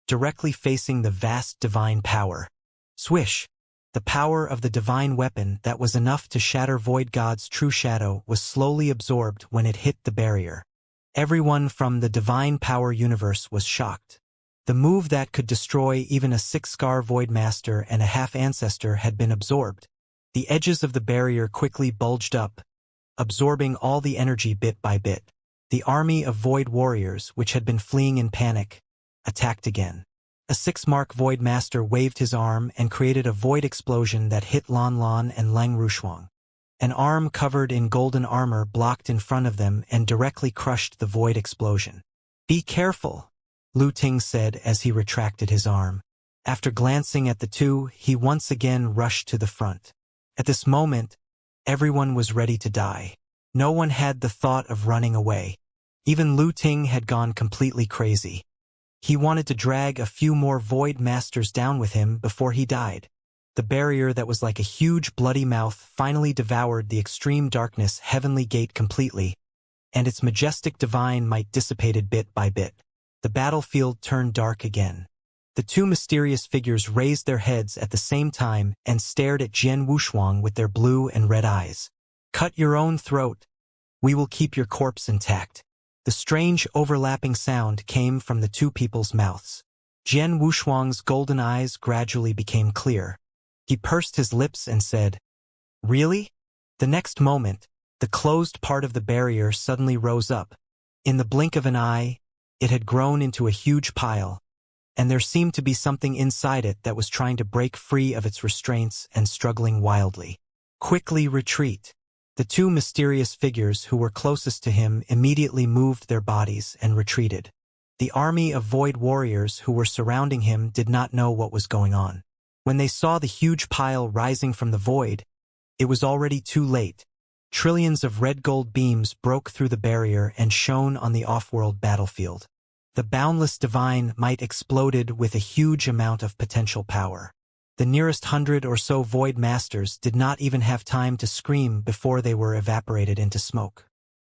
[SPEAKER 1] directly facing the vast divine power. Swish! The power of the divine weapon that was enough to shatter Void God's true shadow was slowly absorbed when it hit the barrier. Everyone from the Divine Power Universe was shocked. The move that could destroy even a 6-scar Void Master and a half-ancestor had been absorbed. The edges of the barrier quickly bulged up, absorbing all the energy bit by bit. The army of Void Warriors, which had been fleeing in panic, attacked again. A 6-mark Void Master waved his arm and created a void explosion that hit Lan Lan and Lang Rushuang. An arm covered in golden armor blocked in front of them and directly crushed the void explosion. "Be careful," Lu Ting said as he retracted his arm. After glancing at the two, he once again rushed to the front. At this moment, everyone was ready to die. No one had the thought of running away. Even Lu Ting had gone completely crazy. He wanted to drag a few more Void Masters down with him before he died. The barrier that was like a huge bloody mouth finally devoured the Extreme Darkness Heavenly Gate completely, and its majestic divine might dissipated bit by bit. The battlefield turned dark again. The two mysterious figures raised their heads at the same time and stared at Jian Wushuang with their blue and red eyes. "Cut your own throat. We will keep your corpse intact." The strange overlapping sound came from the two people's mouths. Jian Wushuang's golden eyes gradually became clear. He pursed his lips and said, "Really?" The next moment, the closed part of the barrier suddenly rose up. In the blink of an eye, it had grown into a huge pile, and there seemed to be something inside it that was trying to break free of its restraints and struggling wildly. "Quickly retreat." The two mysterious figures who were closest to him immediately moved their bodies and retreated. The army of void warriors who were surrounding him did not know what was going on. When they saw the huge pile rising from the void, it was already too late. Trillions of red gold beams broke through the barrier and shone on the off-world battlefield. The boundless divine might exploded with a huge amount of potential power. The nearest 100 or so void masters did not even have time to scream before they were evaporated into smoke.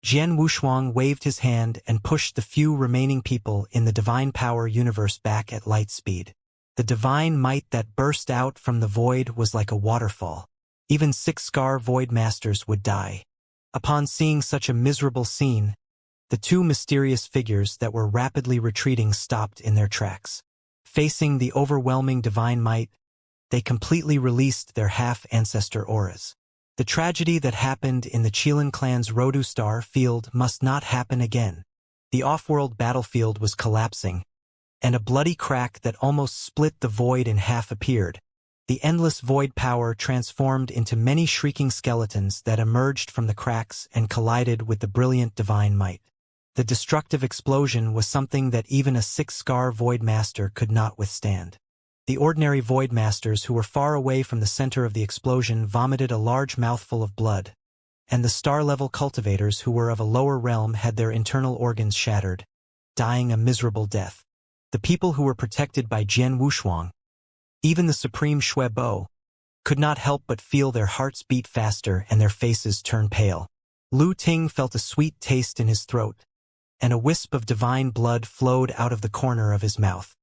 [SPEAKER 1] Jian Wushuang waved his hand and pushed the few remaining people in the divine power universe back at light speed. The divine might that burst out from the void was like a waterfall. Even 6 scar void masters would die. Upon seeing such a miserable scene, the two mysterious figures that were rapidly retreating stopped in their tracks. Facing the overwhelming divine might, they completely released their half-ancestor auras. The tragedy that happened in the Qilin clan's Rodu Star field must not happen again. The off-world battlefield was collapsing, and a bloody crack that almost split the void in half appeared. The endless void power transformed into many shrieking skeletons that emerged from the cracks and collided with the brilliant divine might. The destructive explosion was something that even a 6-scar void master could not withstand. The ordinary void masters who were far away from the center of the explosion vomited a large mouthful of blood, and the star-level cultivators who were of a lower realm had their internal organs shattered, dying a miserable death. The people who were protected by Jian Wushuang, even the supreme Shui Bo, could not help but feel their hearts beat faster and their faces turn pale. Lu Ting felt a sweet taste in his throat, and a wisp of divine blood flowed out of the corner of his mouth.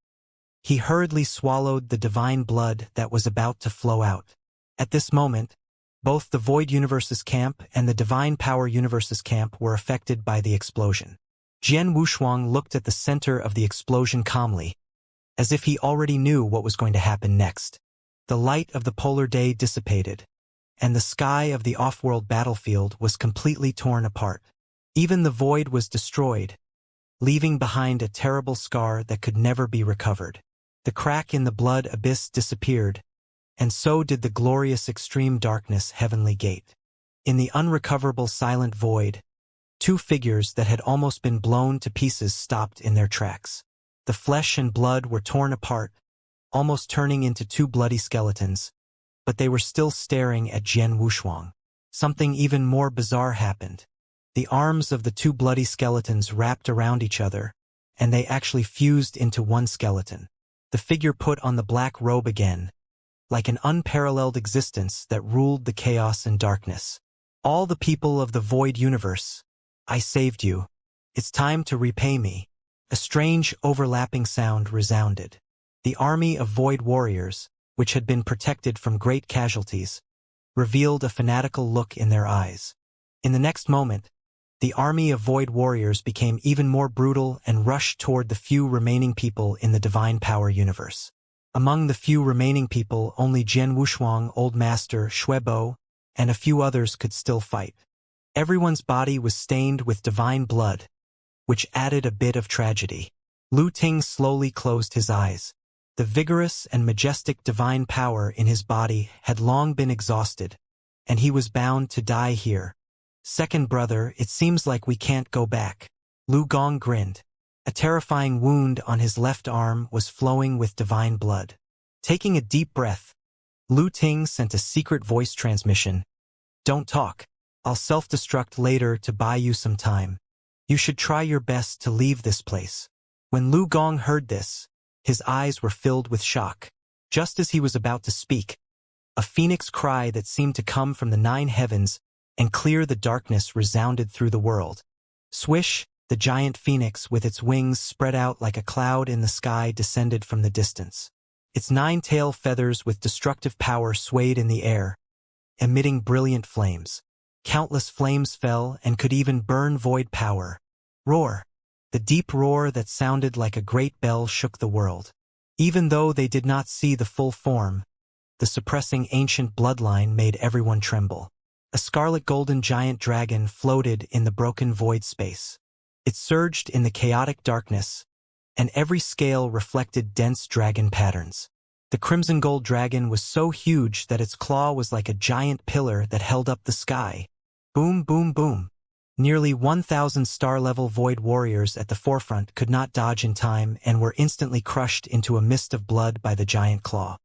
[SPEAKER 1] He hurriedly swallowed the divine blood that was about to flow out. At this moment, both the Void Universe's camp and the Divine Power Universe's camp were affected by the explosion. Jian Wushuang looked at the center of the explosion calmly, as if he already knew what was going to happen next. The light of the polar day dissipated, and the sky of the off-world battlefield was completely torn apart. Even the void was destroyed, leaving behind a terrible scar that could never be recovered. The crack in the blood abyss disappeared, and so did the glorious extreme darkness heavenly gate. In the unrecoverable silent void, 2 figures that had almost been blown to pieces stopped in their tracks. The flesh and blood were torn apart, almost turning into 2 bloody skeletons, but they were still staring at Jian Wushuang. Something even more bizarre happened. The arms of the 2 bloody skeletons wrapped around each other, and they actually fused into one skeleton. The figure put on the black robe again, like an unparalleled existence that ruled the chaos and darkness. "All the people of the void universe, I saved you. It's time to repay me." A strange overlapping sound resounded. The army of void warriors, which had been protected from great casualties, revealed a fanatical look in their eyes. In the next moment, the army of void warriors became even more brutal and rushed toward the few remaining people in the divine power universe. Among the few remaining people, only Jian Wushuang, Old Master, Shui Bo, and a few others could still fight. Everyone's body was stained with divine blood, which added a bit of tragedy. Lu Ting slowly closed his eyes. The vigorous and majestic divine power in his body had long been exhausted, and he was bound to die here. "Second brother, it seems like we can't go back." Lu Gong grinned. A terrifying wound on his left arm was flowing with divine blood. Taking a deep breath, Lu Ting sent a secret voice transmission. "Don't talk. I'll self-destruct later to buy you some time. You should try your best to leave this place." When Lu Gong heard this, his eyes were filled with shock. Just as he was about to speak, a phoenix cry that seemed to come from the 9 heavens and clear the darkness resounded through the world. Swish, the giant phoenix with its wings spread out like a cloud in the sky descended from the distance. Its 9 tail feathers with destructive power swayed in the air, emitting brilliant flames. Countless flames fell and could even burn void power, Roar. The deep roar that sounded like a great bell shook the world. Even though they did not see the full form, the suppressing ancient bloodline made everyone tremble. A scarlet golden giant dragon floated in the broken void space. It surged in the chaotic darkness, and every scale reflected dense dragon patterns. The crimson gold dragon was so huge that its claw was like a giant pillar that held up the sky. Boom, boom, boom. Nearly 1,000 star-level void warriors at the forefront could not dodge in time and were instantly crushed into a mist of blood by the giant claw.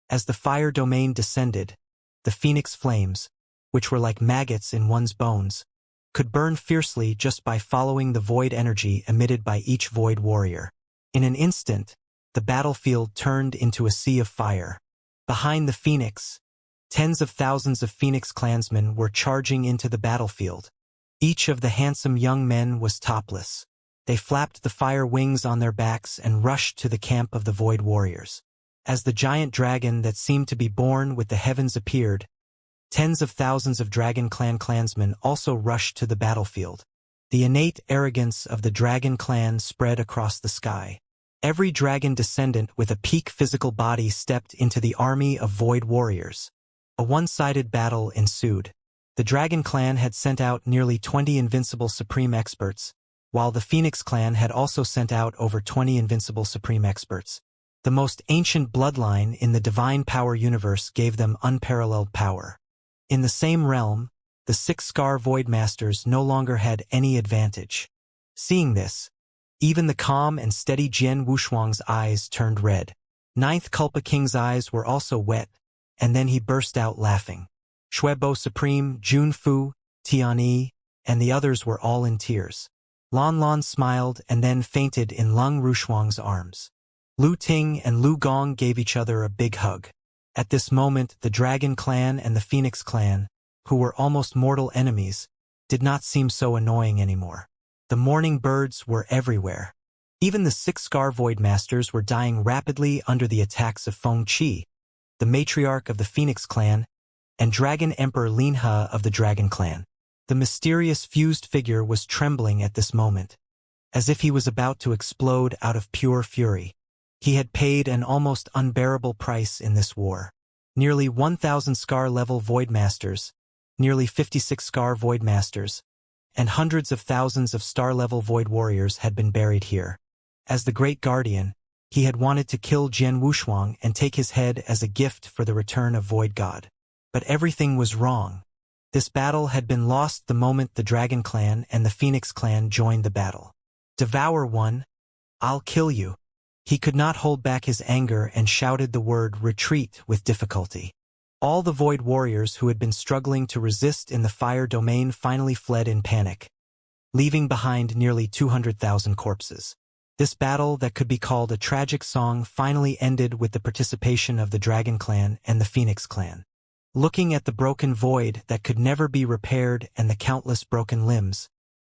[SPEAKER 1] As the fire domain descended, the phoenix flames, which were like maggots in one's bones, could burn fiercely just by following the void energy emitted by each void warrior. In an instant, the battlefield turned into a sea of fire. Behind the phoenix, tens of thousands of phoenix clansmen were charging into the battlefield. Each of the handsome young men was topless. They flapped the fire wings on their backs and rushed to the camp of the void warriors. As the giant dragon that seemed to be born with the heavens appeared, tens of thousands of Dragon Clan clansmen also rushed to the battlefield. The innate arrogance of the Dragon Clan spread across the sky. Every dragon descendant with a peak physical body stepped into the army of void warriors. A one-sided battle ensued. The Dragon Clan had sent out nearly 20 invincible supreme experts, while the Phoenix Clan had also sent out over 20 invincible supreme experts. The most ancient bloodline in the divine power universe gave them unparalleled power. In the same realm, the 6 Scar Void Masters no longer had any advantage. Seeing this, even the calm and steady Jian Wushuang's eyes turned red. Ninth Culpa King's eyes were also wet, and then he burst out laughing. Shuebo Supreme, Jun Fu, Tianyi, and the others were all in tears. Lan Lan smiled and then fainted in Lung Rushuang's arms. Lu Ting and Lu Gong gave each other a big hug. At this moment, the Dragon Clan and the Phoenix Clan, who were almost mortal enemies, did not seem so annoying anymore. The morning birds were everywhere. Even the 6 Scar Void Masters were dying rapidly under the attacks of Feng Qi, the matriarch of the Phoenix Clan, and Dragon Emperor Lin He of the Dragon Clan. The mysterious fused figure was trembling at this moment, as if he was about to explode out of pure fury. He had paid an almost unbearable price in this war. Nearly 1,000 Scar-level Void Masters, nearly 56 Scar Void Masters, and hundreds of thousands of star-level Void Warriors had been buried here. As the Great Guardian, he had wanted to kill Jian Wushuang and take his head as a gift for the return of Void God. But everything was wrong. This battle had been lost the moment the Dragon Clan and the Phoenix Clan joined the battle. Devour one, I'll kill you. He could not hold back his anger and shouted the word retreat with difficulty. All the Void Warriors who had been struggling to resist in the fire domain finally fled in panic, leaving behind nearly 200,000 corpses. This battle that could be called a tragic song finally ended with the participation of the Dragon Clan and the Phoenix Clan. Looking at the broken void that could never be repaired and the countless broken limbs,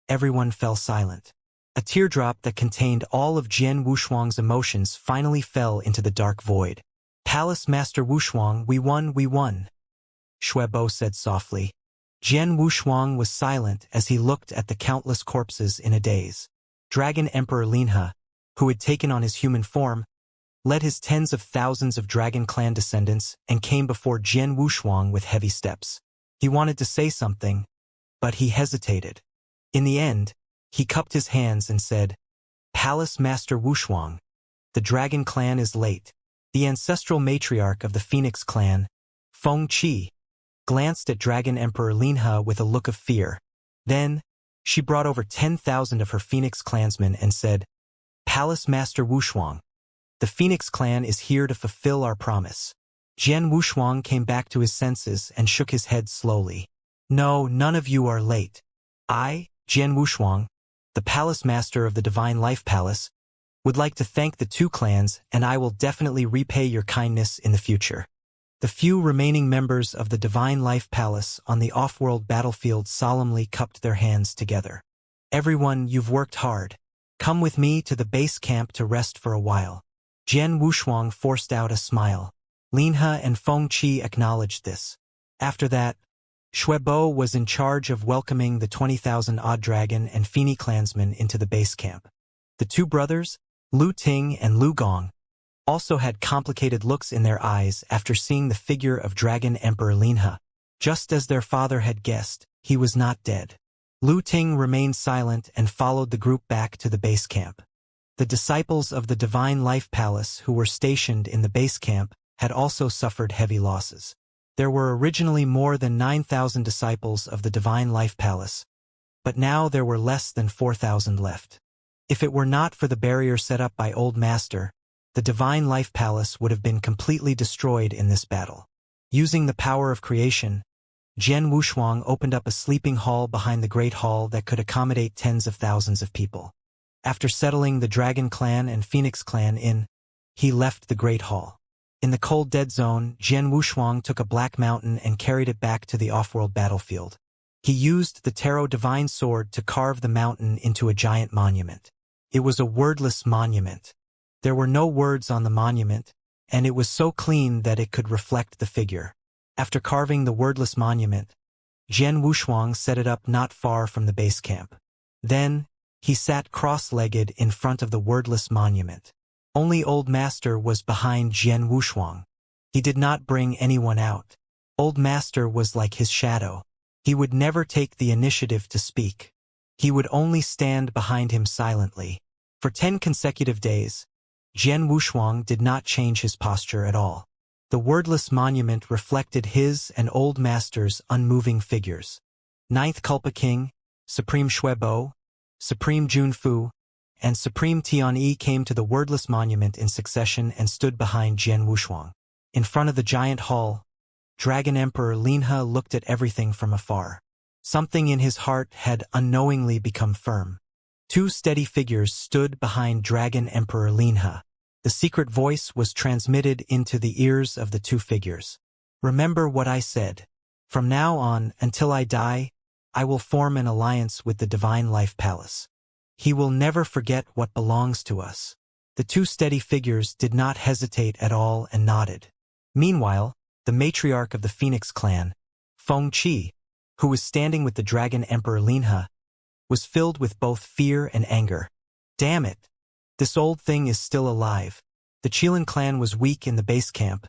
[SPEAKER 1] everyone fell silent. A teardrop that contained all of Jian Wushuang's emotions finally fell into the dark void. Palace Master Wushuang, we won, Shuebo said softly. Jian Wushuang was silent as he looked at the countless corpses in a daze. Dragon Emperor Lin He, who had taken on his human form, led his tens of thousands of Dragon Clan descendants and came before Jian Wushuang with heavy steps. He wanted to say something, but he hesitated. In the end, he cupped his hands and said, Palace Master Wushuang, the Dragon Clan is late. The ancestral matriarch of the Phoenix Clan, Feng Qi, glanced at Dragon Emperor Lin He with a look of fear. Then, she brought over 10,000 of her Phoenix clansmen and said, Palace Master Wushuang, the Phoenix Clan is here to fulfill our promise. Jian Wushuang came back to his senses and shook his head slowly. No, none of you are late. I, Jian Wushuang, the Palace Master of the Divine Life Palace, would like to thank the 2 clans, and I will definitely repay your kindness in the future. The few remaining members of the Divine Life Palace on the off-world battlefield solemnly cupped their hands together. Everyone, you've worked hard. Come with me to the base camp to rest for a while. Jian Wushuang forced out a smile. Lin He and Feng Qi acknowledged this. After that, Shuebo was in charge of welcoming the 20,000 odd dragon and Fini clansmen into the base camp. The two brothers, Lu Ting and Lu Gong, also had complicated looks in their eyes after seeing the figure of Dragon Emperor Linhe. Just as their father had guessed, he was not dead. Lu Ting remained silent and followed the group back to the base camp. The disciples of the Divine Life Palace who were stationed in the base camp had also suffered heavy losses. There were originally more than 9,000 disciples of the Divine Life Palace, but now there were less than 4,000 left. If it were not for the barrier set up by Old Master, the Divine Life Palace would have been completely destroyed in this battle. Using the power of creation, Jian Wushuang opened up a sleeping hall behind the Great Hall that could accommodate tens of thousands of people. After settling the Dragon Clan and Phoenix Clan in, he left the Great Hall. In the cold dead zone, Jian Wushuang took a black mountain and carried it back to the off-world battlefield. He used the Tarot Divine Sword to carve the mountain into a giant monument. It was a wordless monument. There were no words on the monument, and it was so clean that it could reflect the figure. After carving the wordless monument, Jian Wushuang set it up not far from the base camp. Then, he sat cross-legged in front of the wordless monument. Only Old Master was behind Jian Wushuang. He did not bring anyone out. Old Master was like his shadow. He would never take the initiative to speak. He would only stand behind him silently. For 10 consecutive days, Jian Wushuang did not change his posture at all. The wordless monument reflected his and Old Master's unmoving figures. Ninth Culpa King, Supreme Shuebo, Supreme Junfu, and Supreme Tianyi came to the wordless monument in succession and stood behind Jian Wushuang. In front of the giant hall, Dragon Emperor Linhe looked at everything from afar. Something in his heart had unknowingly become firm. Two steady figures stood behind Dragon Emperor Linhe. The secret voice was transmitted into the ears of the two figures. Remember what I said. From now on, until I die, I will form an alliance with the Divine Life Palace. He will never forget what belongs to us. The two steady figures did not hesitate at all and nodded. Meanwhile, the matriarch of the Phoenix clan, Feng Qi, who was standing with the Dragon Emperor Linhe, was filled with both fear and anger. Damn it! This old thing is still alive. The Qilin clan was weak in the base camp,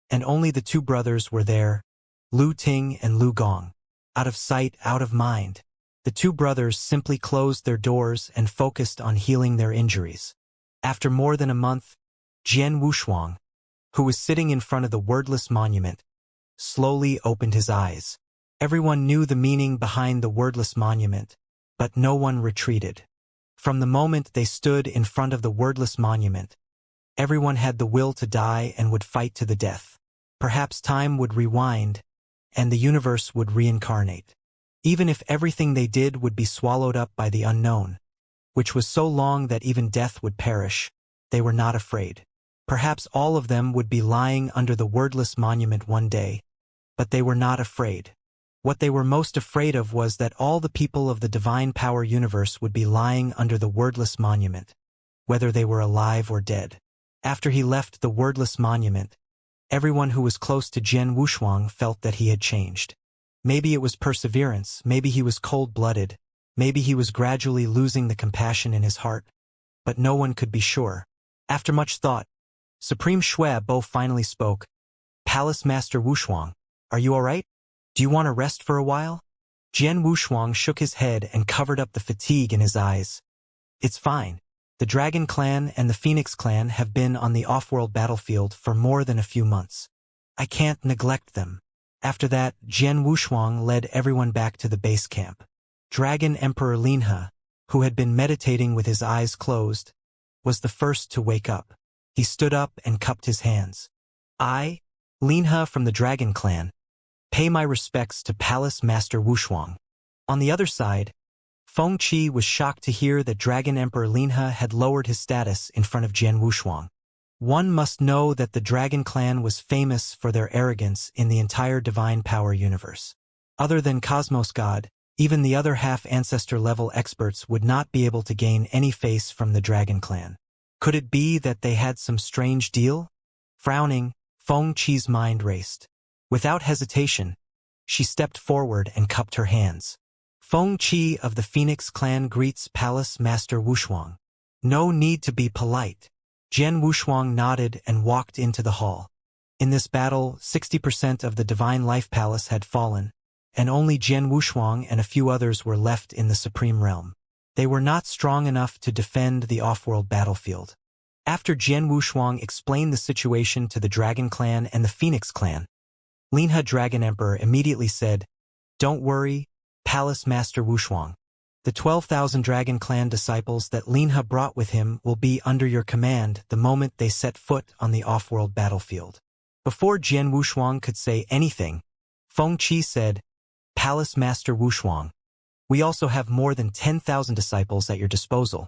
[SPEAKER 1] and only the two brothers were there, Lu Ting and Lu Gong. Out of sight, out of mind. The two brothers simply closed their doors and focused on healing their injuries. After more than a month, Jian Wushuang, who was sitting in front of the wordless monument, slowly opened his eyes. Everyone knew the meaning behind the wordless monument, but no one retreated. From the moment they stood in front of the wordless monument, everyone had the will to die and would fight to the death. Perhaps time would rewind, and the universe would reincarnate. Even if everything they did would be swallowed up by the unknown, which was so long that even death would perish, they were not afraid. Perhaps all of them would be lying under the wordless monument one day, but they were not afraid. What they were most afraid of was that all the people of the Divine Power universe would be lying under the wordless monument, whether they were alive or dead. After he left the wordless monument, everyone who was close to Jian Wushuang felt that he had changed. Maybe it was perseverance, maybe he was cold-blooded, maybe he was gradually losing the compassion in his heart, but no one could be sure. After much thought, Supreme Shuebo finally spoke. Palace Master Wushuang, are you all right? Do you want to rest for a while? Jian Wushuang shook his head and covered up the fatigue in his eyes. It's fine. The Dragon Clan and the Phoenix Clan have been on the off-world battlefield for more than a few months. I can't neglect them. After that, Jian Wushuang led everyone back to the base camp. Dragon Emperor Linhe, who had been meditating with his eyes closed, was the first to wake up. He stood up and cupped his hands. I, Linhe from the Dragon Clan, pay my respects to Palace Master Wushuang. On the other side, Feng Qi was shocked to hear that Dragon Emperor Linhe had lowered his status in front of Jian Wushuang. One must know that the Dragon Clan was famous for their arrogance in the entire Divine Power universe. Other than Cosmos God, even the other half-ancestor-level experts would not be able to gain any face from the Dragon Clan. Could it be that they had some strange deal? Frowning, Feng Qi's mind raced. Without hesitation, She stepped forward and cupped her hands. Feng Qi of the Phoenix clan greets Palace Master Wushuang. No need to be polite. Jian Wushuang nodded and walked into the hall. In this battle, 60% of the Divine Life Palace had fallen, and only Jian Wushuang and a few others were left in the Supreme Realm. They were not strong enough to defend the off-world battlefield. After Jian Wushuang explained the situation to the Dragon Clan and the Phoenix Clan, Linha Dragon Emperor immediately said, "Don't worry, Palace Master Wushuang. The 12,000 Dragon Clan disciples that Linha brought with him will be under your command the moment they set foot on the off-world battlefield." Before Jian Wushuang could say anything, Feng Qi said, "Palace Master Wushuang, we also have more than 10,000 disciples at your disposal.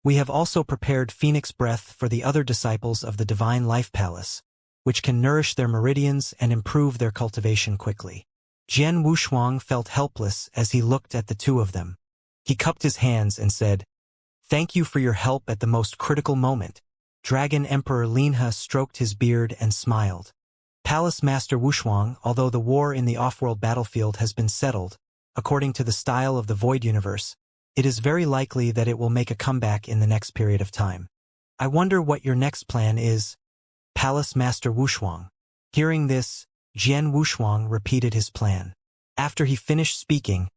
[SPEAKER 1] We have also prepared Phoenix Breath for the other disciples of the Divine Life Palace, which can nourish their meridians and improve their cultivation quickly." Jian Wushuang felt helpless as he looked at the two of them. He cupped his hands and said, "Thank you for your help at the most critical moment." Dragon Emperor Linha stroked his beard and smiled. "Palace Master Wushuang, although the war in the off-world battlefield has been settled, according to the style of the Void Universe, it is very likely that it will make a comeback in the next period of time. I wonder what your next plan is, Palace Master Wushuang." Hearing this, Jian Wushuang repeated his plan. After he finished speaking,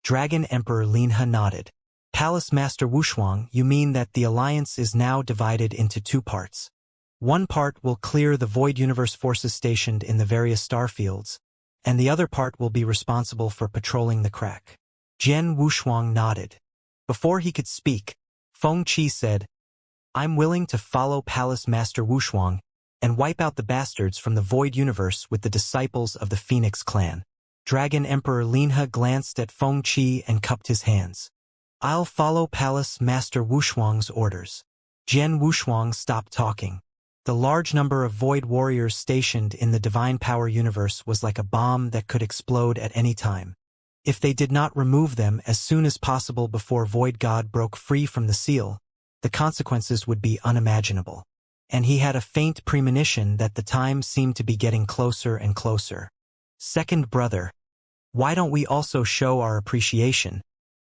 [SPEAKER 1] Dragon Emperor Linha nodded. "Palace Master Wushuang, you mean that the alliance is now divided into two parts. One part will clear the Void Universe forces stationed in the various star fields, and the other part will be responsible for patrolling the crack." Jian Wushuang nodded. Before he could speak, Feng Qi said, "I'm willing to follow Palace Master Wushuang and wipe out the bastards from the Void Universe with the disciples of the Phoenix Clan." Dragon Emperor Linha glanced at Feng Qi and cupped his hands. "I'll follow Palace Master Wushuang's orders." Jian Wushuang stopped talking. The large number of Void Warriors stationed in the Divine Power Universe was like a bomb that could explode at any time. If they did not remove them as soon as possible before Void God broke free from the seal, the consequences would be unimaginable. And he had a faint premonition that the time seemed to be getting closer and closer. "Second brother, why don't we also show our appreciation?"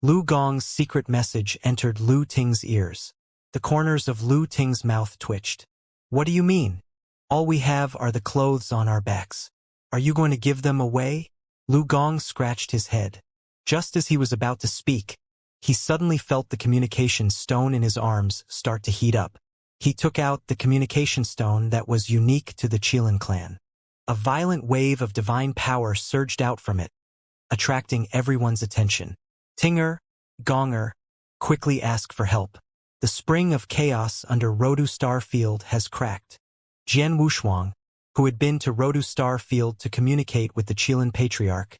[SPEAKER 1] Lu Gong's secret message entered Lu Ting's ears. The corners of Lu Ting's mouth twitched. "What do you mean? All we have are the clothes on our backs. Are you going to give them away?" Lu Gong scratched his head. Just as he was about to speak, he suddenly felt the communication stone in his arms start to heat up. He took out the communication stone that was unique to the Qilin clan. A violent wave of divine power surged out from it, attracting everyone's attention. Tinger, Gonger, quickly ask for help. The spring of chaos under Rodu Star Field has cracked. Jian Wushuang, who had been to Rodu Star Field to communicate with the Qilin Patriarch,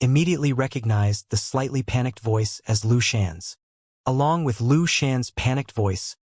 [SPEAKER 1] immediately recognized the slightly panicked voice as Lu Shan's. Along with Lu Shan's panicked voice,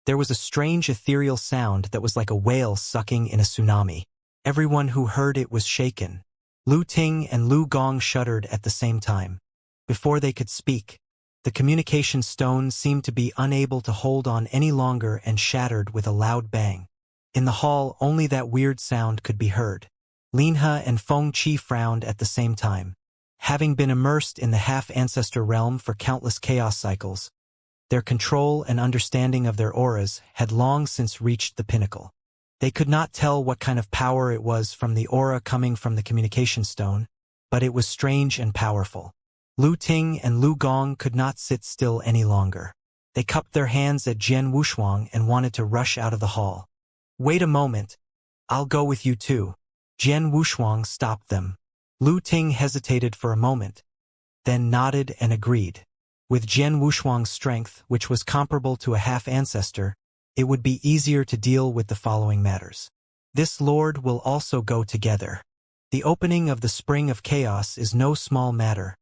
[SPEAKER 1] there was a strange ethereal sound that was like a whale sucking in a tsunami. Everyone who heard it was shaken. Lu Ting and Lu Gong shuddered at the same time. Before they could speak, the communication stone seemed to be unable to hold on any longer and shattered with a loud bang. In the hall, only that weird sound could be heard. Linha and Feng Qi frowned at the same time. Having been immersed in the half-ancestor realm for countless chaos cycles, their control and understanding of their auras had long since reached the pinnacle. They could not tell what kind of power it was from the aura coming from the communication stone, but it was strange and powerful. Lu Ting and Lu Gong could not sit still any longer. They cupped their hands at Jian Wushuang and wanted to rush out of the hall. "Wait a moment. I'll go with you too." Jian Wushuang stopped them. Lu Ting hesitated for a moment, then nodded and agreed. With Jian Wushuang's strength, which was comparable to a half-ancestor, it would be easier to deal with the following matters. This lord will also go together. The opening of the Spring of Chaos is no small matter.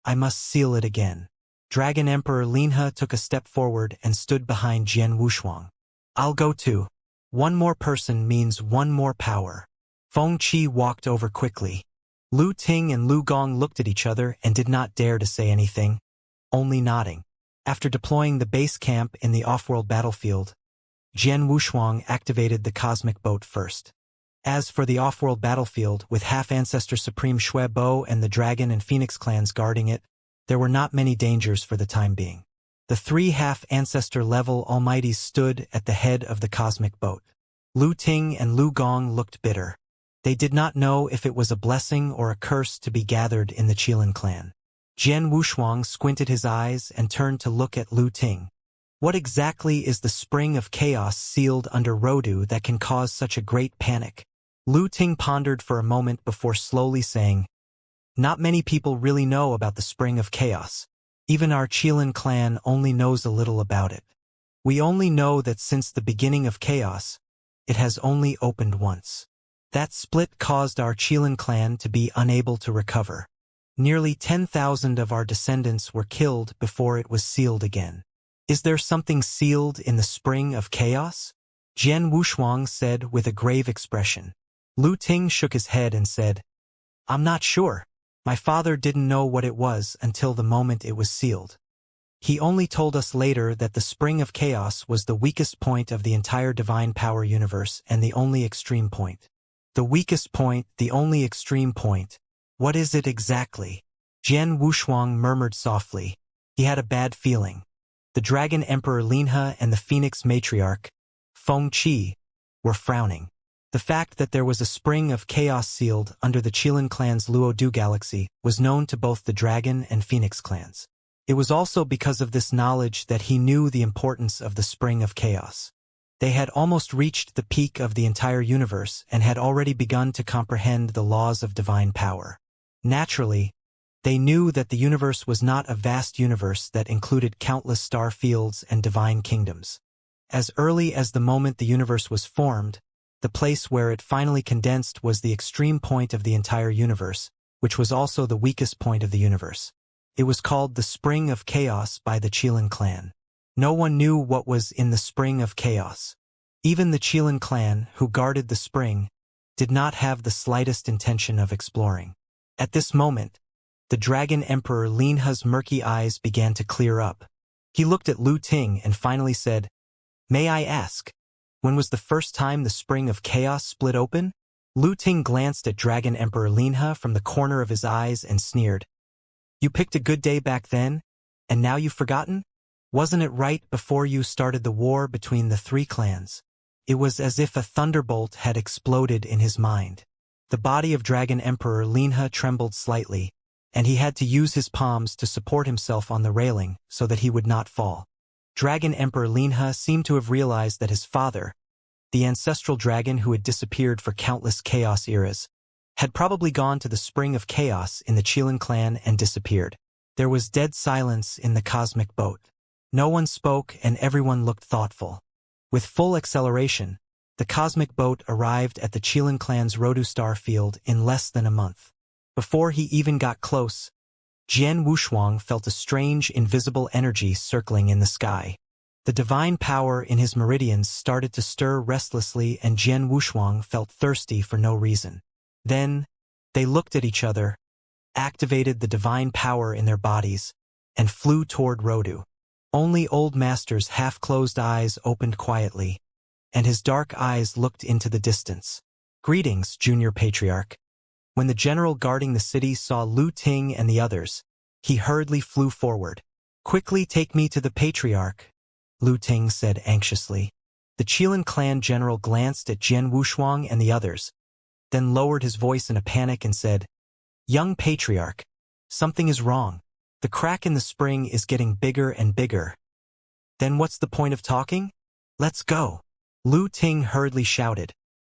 [SPEAKER 1] I must seal it again. Dragon Emperor Linha took a step forward and stood behind Jian Wushuang. "I'll go too. One more person means one more power." Feng Qi walked over quickly. Lu Ting and Lu Gong looked at each other and did not dare to say anything, only nodding. After deploying the base camp in the off-world battlefield, Jian Wushuang activated the cosmic boat first. As for the off-world battlefield, with half-ancestor Supreme Shui Bo and the Dragon and Phoenix clans guarding it, there were not many dangers for the time being. The three half-ancestor level almighties stood at the head of the cosmic boat. Lu Ting and Lu Gong looked bitter. They did not know if it was a blessing or a curse to be gathered in the Qilin clan. Jian Wushuang squinted his eyes and turned to look at Lu Ting. What exactly is the spring of chaos sealed under Rodu that can cause such a great panic? Lu Ting pondered for a moment before slowly saying, "Not many people really know about the spring of chaos. Even our Qilin clan only knows a little about it. We only know that since the beginning of chaos, it has only opened once. That split caused our Qilin clan to be unable to recover. Nearly 10,000 of our descendants were killed before it was sealed again. Is there something sealed in the spring of chaos?" Jian Wushuang said with a grave expression. Lu Ting shook his head and said, "I'm not sure. My father didn't know what it was until the moment it was sealed. He only told us later that the spring of chaos was the weakest point of the entire divine power universe and the only extreme point." The weakest point, the only extreme point. What is it exactly? Jian Wushuang murmured softly. He had a bad feeling. The Dragon Emperor Linhe and the Phoenix Matriarch, Feng Qi, were frowning. The fact that there was a spring of chaos sealed under the Qilin clan's Luodu galaxy was known to both the Dragon and Phoenix clans. It was also because of this knowledge that he knew the importance of the spring of chaos. They had almost reached the peak of the entire universe and had already begun to comprehend the laws of divine power. Naturally, they knew that the universe was not a vast universe that included countless star fields and divine kingdoms. As early as the moment the universe was formed, the place where it finally condensed was the extreme point of the entire universe, which was also the weakest point of the universe. It was called the Spring of Chaos by the Qilin clan. No one knew what was in the Spring of Chaos. Even the Qilin clan, who guarded the spring, did not have the slightest intention of exploring. At this moment, the Dragon Emperor Linhe's murky eyes began to clear up. He looked at Lu Ting and finally said, "May I ask, when was the first time the spring of chaos split open?" Lu Ting glanced at Dragon Emperor Linhe from the corner of his eyes and sneered. "You picked a good day back then, and now you've forgotten? Wasn't it right before you started the war between the three clans?" It was as if a thunderbolt had exploded in his mind. The body of Dragon Emperor Linhe trembled slightly, and he had to use his palms to support himself on the railing so that he would not fall. Dragon Emperor Linhe seemed to have realized that his father, the ancestral dragon who had disappeared for countless chaos eras, had probably gone to the spring of chaos in the Qilin clan and disappeared. There was dead silence in the cosmic boat. No one spoke and everyone looked thoughtful. With full acceleration, the cosmic boat arrived at the Qilin clan's Rodu star field in less than a month. Before he even got close, Jian Wushuang felt a strange, invisible energy circling in the sky. The divine power in his meridians started to stir restlessly and Jian Wushuang felt thirsty for no reason. Then, they looked at each other, activated the divine power in their bodies, and flew toward Rodu. Only Old Master's half-closed eyes opened quietly, and his dark eyes looked into the distance. "Greetings, Junior Patriarch." When the general guarding the city saw Lu Ting and the others, he hurriedly flew forward. "Quickly take me to the Patriarch," Lu Ting said anxiously. The Qilin clan general glanced at Jian Wushuang and the others, then lowered his voice in a panic and said, "Young Patriarch, something is wrong. The crack in the spring is getting bigger and bigger." "Then what's the point of talking? Let's go," Lu Ting hurriedly shouted,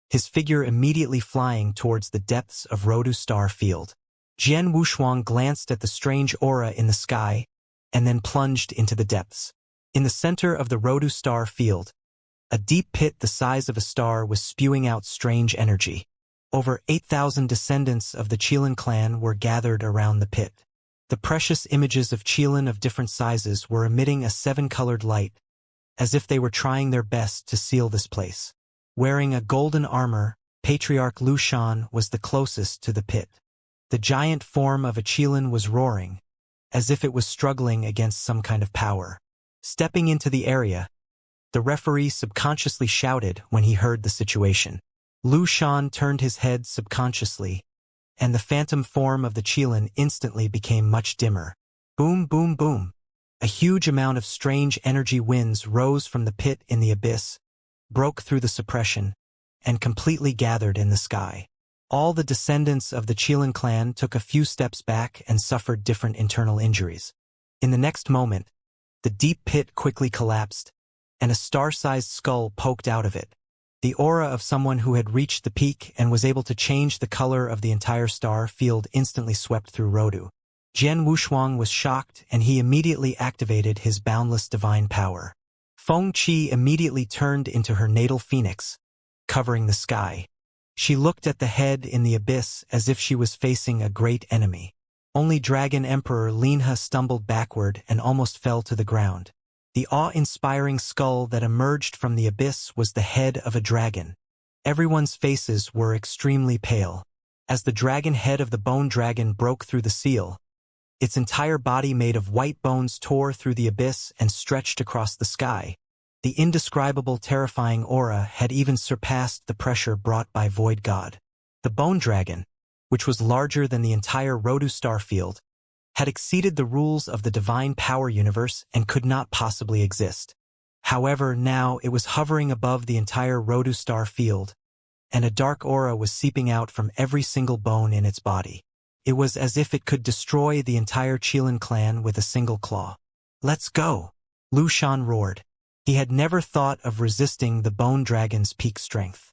[SPEAKER 1] his figure immediately flying towards the depths of Rodu star field. Jian Wushuang glanced at the strange aura in the sky and then plunged into the depths. In the center of the Rodu star field, a deep pit the size of a star was spewing out strange energy. Over 8,000 descendants of the Qilin clan were gathered around the pit. The precious images of Qilin of different sizes were emitting a seven-colored light, as if they were trying their best to seal this place. Wearing a golden armor, Patriarch Lu Shan was the closest to the pit. The giant form of a Qilin was roaring, as if it was struggling against some kind of power. Stepping into the area, the referee subconsciously shouted when he heard the situation. Lu Shan turned his head subconsciously, and the phantom form of the Qilin instantly became much dimmer. Boom, boom, boom. A huge amount of strange energy winds rose from the pit in the abyss, broke through the suppression, and completely gathered in the sky. All the descendants of the Qilin clan took a few steps back and suffered different internal injuries. In the next moment, the deep pit quickly collapsed, and a star-sized skull poked out of it. The aura of someone who had reached the peak and was able to change the color of the entire star field instantly swept through Rodu. Jian Wushuang was shocked, and he immediately activated his boundless divine power. Feng Qi immediately turned into her natal phoenix, covering the sky. She looked at the head in the abyss as if she was facing a great enemy. Only Dragon Emperor Linha stumbled backward and almost fell to the ground. The awe-inspiring skull that emerged from the abyss was the head of a dragon. Everyone's faces were extremely pale. As the dragon head of the bone dragon broke through the seal, its entire body made of white bones tore through the abyss and stretched across the sky. The indescribable terrifying aura had even surpassed the pressure brought by Void God. The bone dragon, which was larger than the entire Rodu star field, had exceeded the rules of the divine power universe and could not possibly exist. However, now it was hovering above the entire Rodu star field, and a dark aura was seeping out from every single bone in its body. It was as if it could destroy the entire Qilin clan with a single claw. "Let's go!" Lu Shan roared. He had never thought of resisting the bone dragon's peak strength.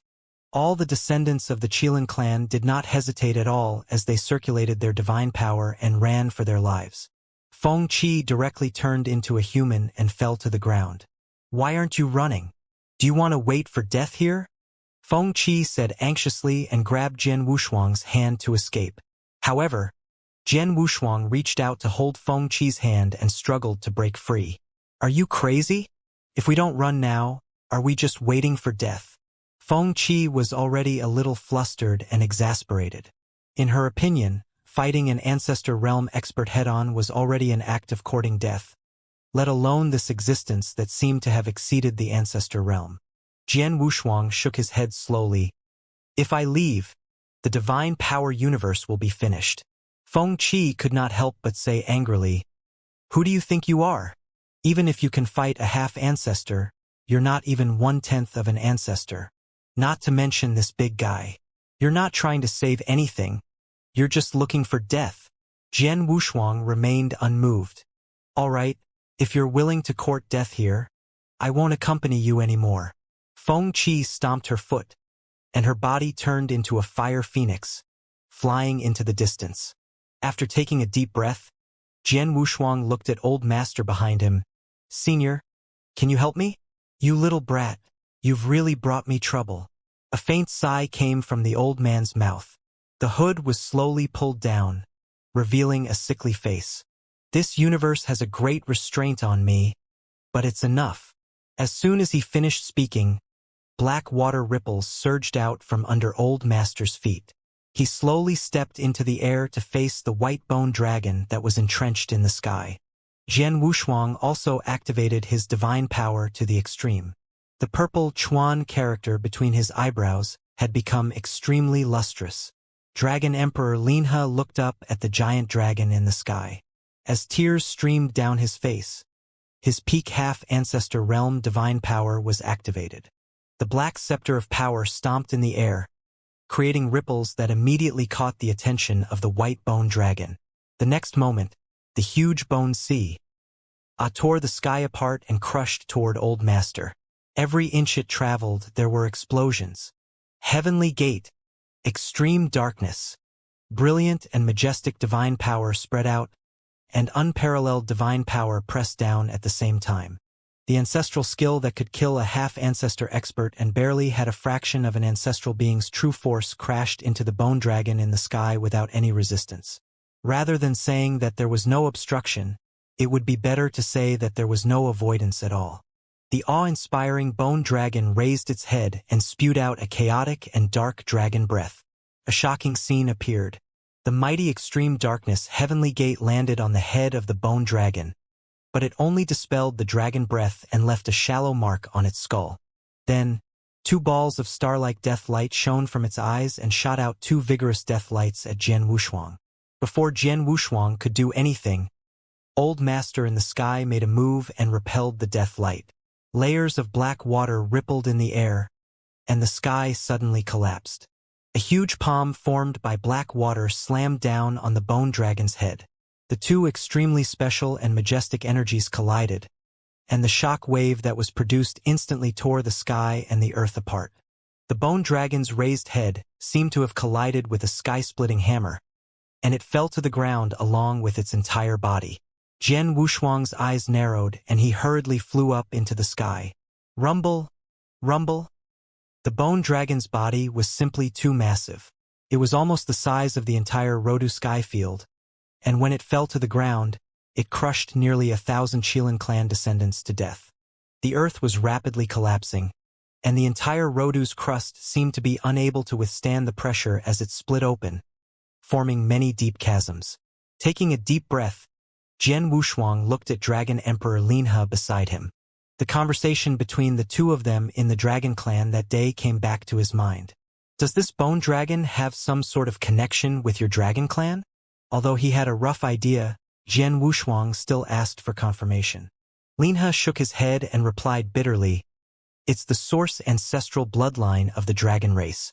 [SPEAKER 1] All the descendants of the Qilin clan did not hesitate at all as they circulated their divine power and ran for their lives. Feng Qi directly turned into a human and fell to the ground. "Why aren't you running? Do you want to wait for death here?" Feng Qi said anxiously and grabbed Jian Wushuang's hand to escape. However, Jian Wushuang reached out to hold Feng Qi's hand and struggled to break free. "Are you crazy? If we don't run now, are we just waiting for death?" Feng Qi was already a little flustered and exasperated. In her opinion, fighting an Ancestor Realm expert head-on was already an act of courting death, let alone this existence that seemed to have exceeded the Ancestor Realm. Jian Wushuang shook his head slowly. "If I leave, the divine power universe will be finished." Feng Qi could not help but say angrily, "Who do you think you are? Even if you can fight a half-ancestor, you're not even 1/10 of an ancestor. Not to mention this big guy. You're not trying to save anything. You're just looking for death." Jian Wushuang remained unmoved. "All right, if you're willing to court death here, I won't accompany you anymore." Feng Qi stomped her foot, and her body turned into a fire phoenix, flying into the distance. After taking a deep breath, Jian Wushuang looked at Old Master behind him. "Senior, can you help me?" "You little brat, you've really brought me trouble." A faint sigh came from the old man's mouth. The hood was slowly pulled down, revealing a sickly face. "This universe has a great restraint on me, but it's enough." As soon as he finished speaking, black water ripples surged out from under Old Master's feet. He slowly stepped into the air to face the white bone dragon that was entrenched in the sky. Jian Wushuang also activated his divine power to the extreme. The purple Chuan character between his eyebrows had become extremely lustrous. Dragon Emperor Linha looked up at the giant dragon in the sky. As tears streamed down his face, his peak half-ancestor realm divine power was activated. The black scepter of power stomped in the air, creating ripples that immediately caught the attention of the white bone dragon. The next moment, the huge bone sea tore the sky apart and crushed toward Old Master. Every inch it traveled, there were explosions. Heavenly gate, extreme darkness, brilliant and majestic divine power spread out, and unparalleled divine power pressed down at the same time. The ancestral skill that could kill a half-ancestor expert and barely had a fraction of an ancestral being's true force crashed into the bone dragon in the sky without any resistance. Rather than saying that there was no obstruction, it would be better to say that there was no avoidance at all. The awe-inspiring bone dragon raised its head and spewed out a chaotic and dark dragon breath. A shocking scene appeared. The mighty extreme darkness heavenly gate landed on the head of the bone dragon, but it only dispelled the dragon breath and left a shallow mark on its skull. Then, 2 balls of star-like death light shone from its eyes and shot out 2 vigorous death lights at Jian Wushuang. Before Jian Wushuang could do anything, Old Master in the sky made a move and repelled the death light. Layers of black water rippled in the air, and the sky suddenly collapsed. A huge palm formed by black water slammed down on the bone dragon's head. The 2 extremely special and majestic energies collided, and the shock wave that was produced instantly tore the sky and the earth apart. The bone dragon's raised head seemed to have collided with a sky-splitting hammer, and it fell to the ground along with its entire body. Jian Wushuang's eyes narrowed, and he hurriedly flew up into the sky. Rumble, rumble. The bone dragon's body was simply too massive. It was almost the size of the entire Rodu sky field, and when it fell to the ground, it crushed nearly 1,000 Qilin clan descendants to death. The earth was rapidly collapsing, and the entire Rodu's crust seemed to be unable to withstand the pressure as it split open, forming many deep chasms. Taking a deep breath, Jian Wushuang looked at Dragon Emperor Linhe beside him. The conversation between the 2 of them in the Dragon Clan that day came back to his mind. Does this bone dragon have some sort of connection with your Dragon Clan? Although he had a rough idea, Jian Wushuang still asked for confirmation. Linhe shook his head and replied bitterly, "It's the source ancestral bloodline of the dragon race.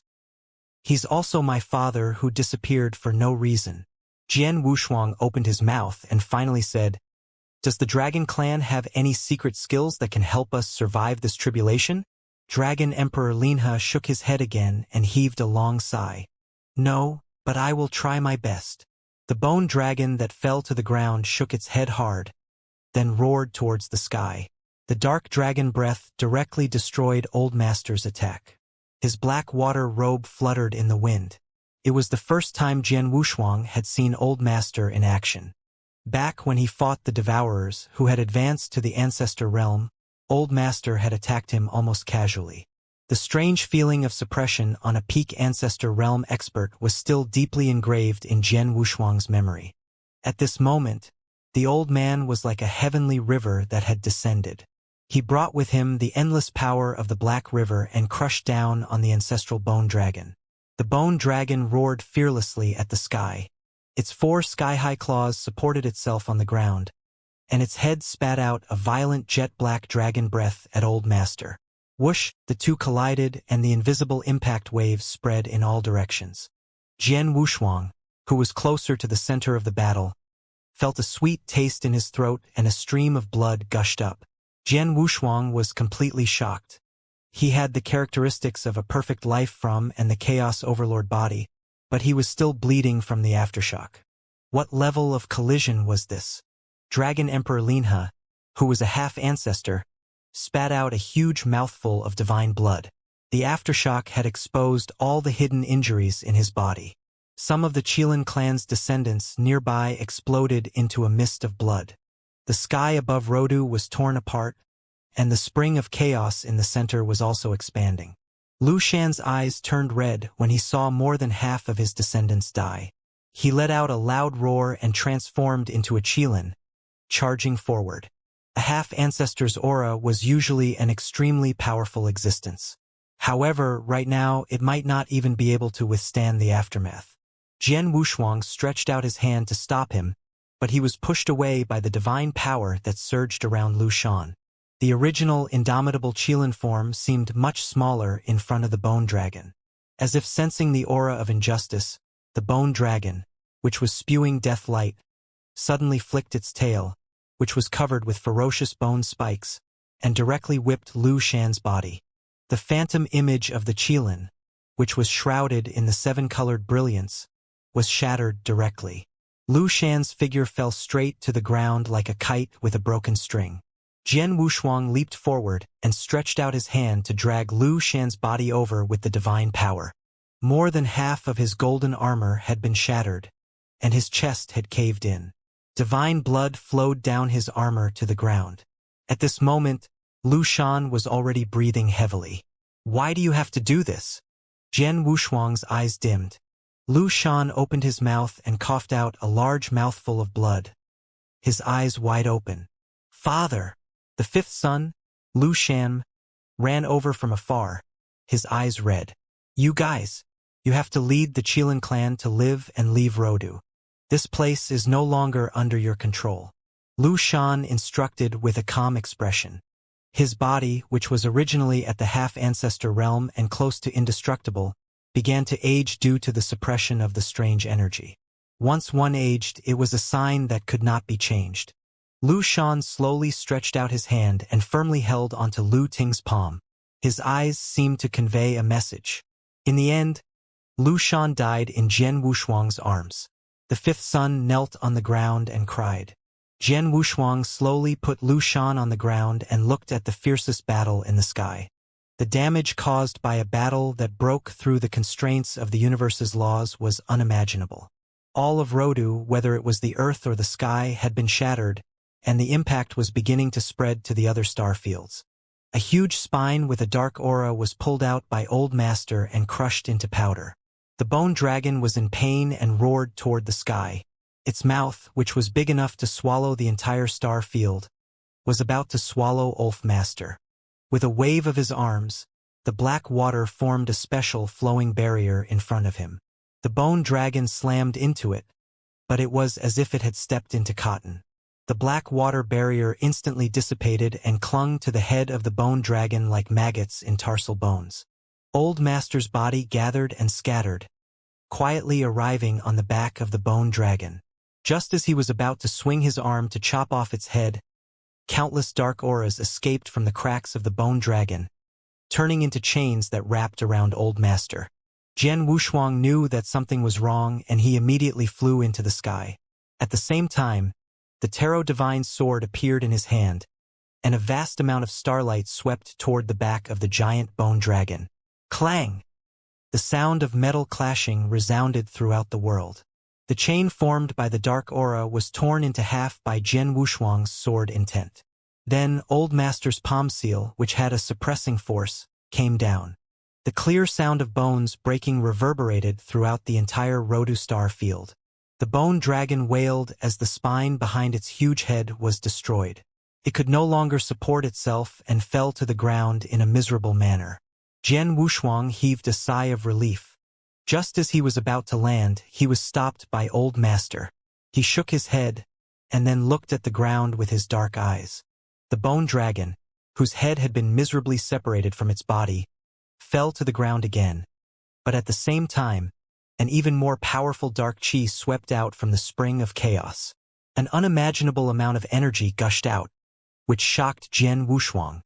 [SPEAKER 1] He's also my father who disappeared for no reason." Jian Wushuang opened his mouth and finally said, "Does the Dragon Clan have any secret skills that can help us survive this tribulation?" Dragon Emperor Linhe shook his head again and heaved a long sigh. "No, but I will try my best." The bone dragon that fell to the ground shook its head hard, then roared towards the sky. The dark dragon breath directly destroyed Old Master's attack. His black water robe fluttered in the wind. It was the first time Jian Wushuang had seen Old Master in action. Back when he fought the Devourers who had advanced to the Ancestor realm, Old Master had attacked him almost casually. The strange feeling of suppression on a peak Ancestor realm expert was still deeply engraved in Jian Wushuang's memory. At this moment, the old man was like a heavenly river that had descended. He brought with him the endless power of the Black River and crushed down on the ancestral bone dragon. The bone dragon roared fearlessly at the sky. Its 4 sky-high claws supported itself on the ground, and its head spat out a violent jet-black dragon breath at Old Master. Whoosh, the 2 collided and the invisible impact waves spread in all directions. Jian Wushuang, who was closer to the center of the battle, felt a sweet taste in his throat and a stream of blood gushed up. Jian Wushuang was completely shocked. He had the characteristics of a perfect life from and the Chaos Overlord body, but he was still bleeding from the aftershock. What level of collision was this? Dragon Emperor Linhe, who was a half-ancestor, spat out a huge mouthful of divine blood. The aftershock had exposed all the hidden injuries in his body. Some of the Qilin clan's descendants nearby exploded into a mist of blood. The sky above Rodu was torn apart, and the spring of chaos in the center was also expanding. Lu Shan's eyes turned red when he saw more than half of his descendants die. He let out a loud roar and transformed into a Qilin, charging forward. A half-ancestor's aura was usually an extremely powerful existence. However, right now, it might not even be able to withstand the aftermath. Jian Wushuang stretched out his hand to stop him, but he was pushed away by the divine power that surged around Lu Shan. The original indomitable Qilin form seemed much smaller in front of the bone dragon. As if sensing the aura of injustice, the bone dragon, which was spewing death light, suddenly flicked its tail, which was covered with ferocious bone spikes, and directly whipped Lu Shan's body. The phantom image of the Qilin, which was shrouded in the 7-colored brilliance, was shattered directly. Lu Shan's figure fell straight to the ground like a kite with a broken string. Jian Wushuang leaped forward and stretched out his hand to drag Lu Shan's body over with the divine power. More than half of his golden armor had been shattered, and his chest had caved in. Divine blood flowed down his armor to the ground. At this moment, Lu Shan was already breathing heavily. "Why do you have to do this?" Jian Wushuang's eyes dimmed. Lu Shan opened his mouth and coughed out a large mouthful of blood, his eyes wide open. "Father!" The 5th son, Lu Shan, ran over from afar, his eyes red. "You guys, you have to lead the Qilin clan to live and leave Rodu. This place is no longer under your control." Lu Shan instructed with a calm expression. His body, which was originally at the half-ancestor realm and close to indestructible, began to age due to the suppression of the strange energy. Once one aged, it was a sign that could not be changed. Lu Shan slowly stretched out his hand and firmly held onto Lu Ting's palm. His eyes seemed to convey a message. In the end, Lu Shan died in Jian Wushuang's arms. The fifth son knelt on the ground and cried. Jian Wushuang slowly put Lu Shan on the ground and looked at the fiercest battle in the sky. The damage caused by a battle that broke through the constraints of the universe's laws was unimaginable. All of Rodu, whether it was the earth or the sky, had been shattered, and the impact was beginning to spread to the other star fields. A huge spine with a dark aura was pulled out by Old Master and crushed into powder. The bone dragon was in pain and roared toward the sky. Its mouth, which was big enough to swallow the entire star field, was about to swallow Ulf Master. With a wave of his arms, the black water formed a special flowing barrier in front of him. The bone dragon slammed into it, but it was as if it had stepped into cotton. The black water barrier instantly dissipated and clung to the head of the bone dragon like maggots in tarsal bones. Old Master's body gathered and scattered, quietly arriving on the back of the bone dragon. Just as he was about to swing his arm to chop off its head, countless dark auras escaped from the cracks of the bone dragon, turning into chains that wrapped around Old Master. Jian Wushuang knew that something was wrong, and he immediately flew into the sky. At the same time, the Tarot Divine Sword appeared in his hand, and a vast amount of starlight swept toward the back of the giant bone dragon. Clang! The sound of metal clashing resounded throughout the world. The chain formed by the dark aura was torn into half by Jian Wushuang's sword intent. Then Old Master's palm seal, which had a suppressing force, came down. The clear sound of bones breaking reverberated throughout the entire Rodu star field. The bone dragon wailed as the spine behind its huge head was destroyed. It could no longer support itself and fell to the ground in a miserable manner. Jian Wushuang heaved a sigh of relief. Just as he was about to land, he was stopped by Old Master. He shook his head, and then looked at the ground with his dark eyes. The bone dragon, whose head had been miserably separated from its body, fell to the ground again. But at the same time, an even more powerful dark qi swept out from the spring of chaos. An unimaginable amount of energy gushed out, which shocked Jian Wushuang.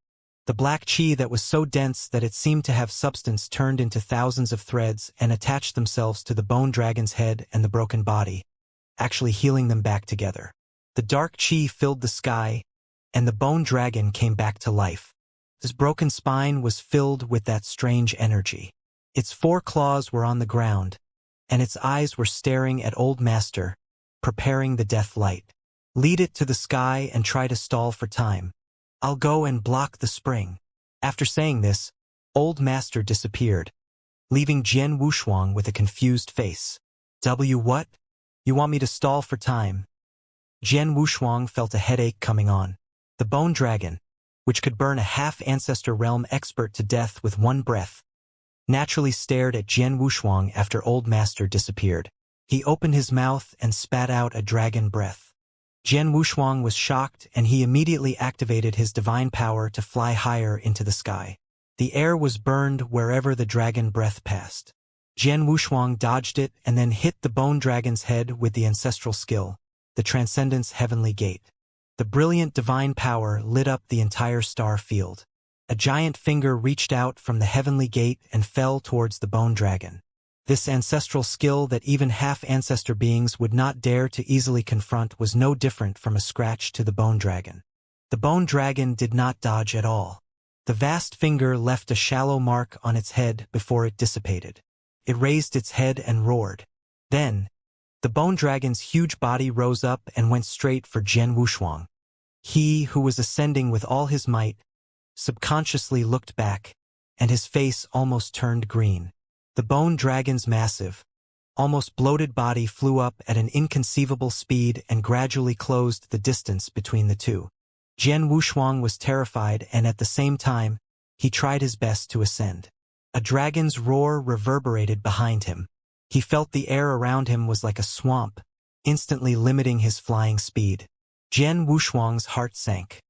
[SPEAKER 1] The black qi that was so dense that it seemed to have substance turned into thousands of threads and attached themselves to the bone dragon's head and the broken body, actually healing them back together. The dark qi filled the sky, and the bone dragon came back to life. His broken spine was filled with that strange energy. Its 4 claws were on the ground, and its eyes were staring at Old Master, preparing the death light. "Lead it to the sky and try to stall for time. I'll go and block the spring." After saying this, Old Master disappeared, leaving Jian Wushuang with a confused face. What? You want me to stall for time?" Jian Wushuang felt a headache coming on. The bone dragon, which could burn a half-ancestor realm expert to death with one breath, naturally stared at Jian Wushuang after Old Master disappeared. He opened his mouth and spat out a dragon breath. Jian Wushuang was shocked, and he immediately activated his divine power to fly higher into the sky. The air was burned wherever the dragon breath passed. Jian Wushuang dodged it and then hit the bone dragon's head with the ancestral skill, the Transcendence Heavenly Gate. The brilliant divine power lit up the entire star field. A giant finger reached out from the heavenly gate and fell towards the bone dragon. This ancestral skill that even half-ancestor beings would not dare to easily confront was no different from a scratch to the bone dragon. The bone dragon did not dodge at all. The vast finger left a shallow mark on its head before it dissipated. It raised its head and roared. Then, the bone dragon's huge body rose up and went straight for Jian Wushuang. He, who was ascending with all his might, subconsciously looked back, and his face almost turned green. The bone dragon's massive, almost bloated body flew up at an inconceivable speed and gradually closed the distance between the two. Jian Wushuang was terrified, and at the same time, he tried his best to ascend. A dragon's roar reverberated behind him. He felt the air around him was like a swamp, instantly limiting his flying speed. Jian Wushuang's heart sank.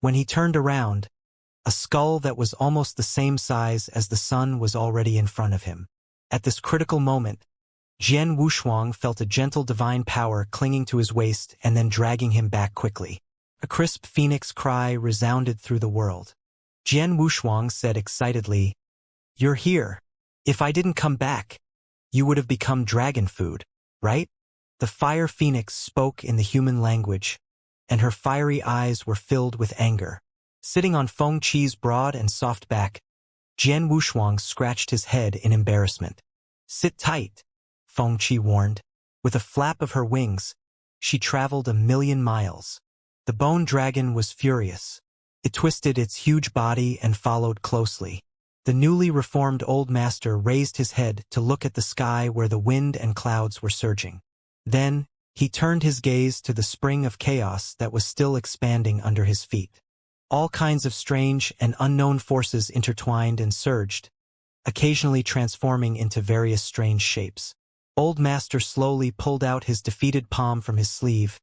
[SPEAKER 1] When he turned around, a skull that was almost the same size as the sun was already in front of him. At this critical moment, Jian Wushuang felt a gentle divine power clinging to his waist and then dragging him back quickly. A crisp phoenix cry resounded through the world. Jian Wushuang said excitedly, "You're here. If I didn't come back, you would have become dragon food, right?" The fire phoenix spoke in the human language, and her fiery eyes were filled with anger. Sitting on Feng Qi's broad and soft back, Jian Wushuang scratched his head in embarrassment. "Sit tight," Feng Qi warned. With a flap of her wings, she traveled 1,000,000 miles. The bone dragon was furious. It twisted its huge body and followed closely. The newly reformed old master raised his head to look at the sky where the wind and clouds were surging. Then, he turned his gaze to the spring of chaos that was still expanding under his feet. All kinds of strange and unknown forces intertwined and surged, occasionally transforming into various strange shapes. Old Master slowly pulled out his defeated palm from his sleeve,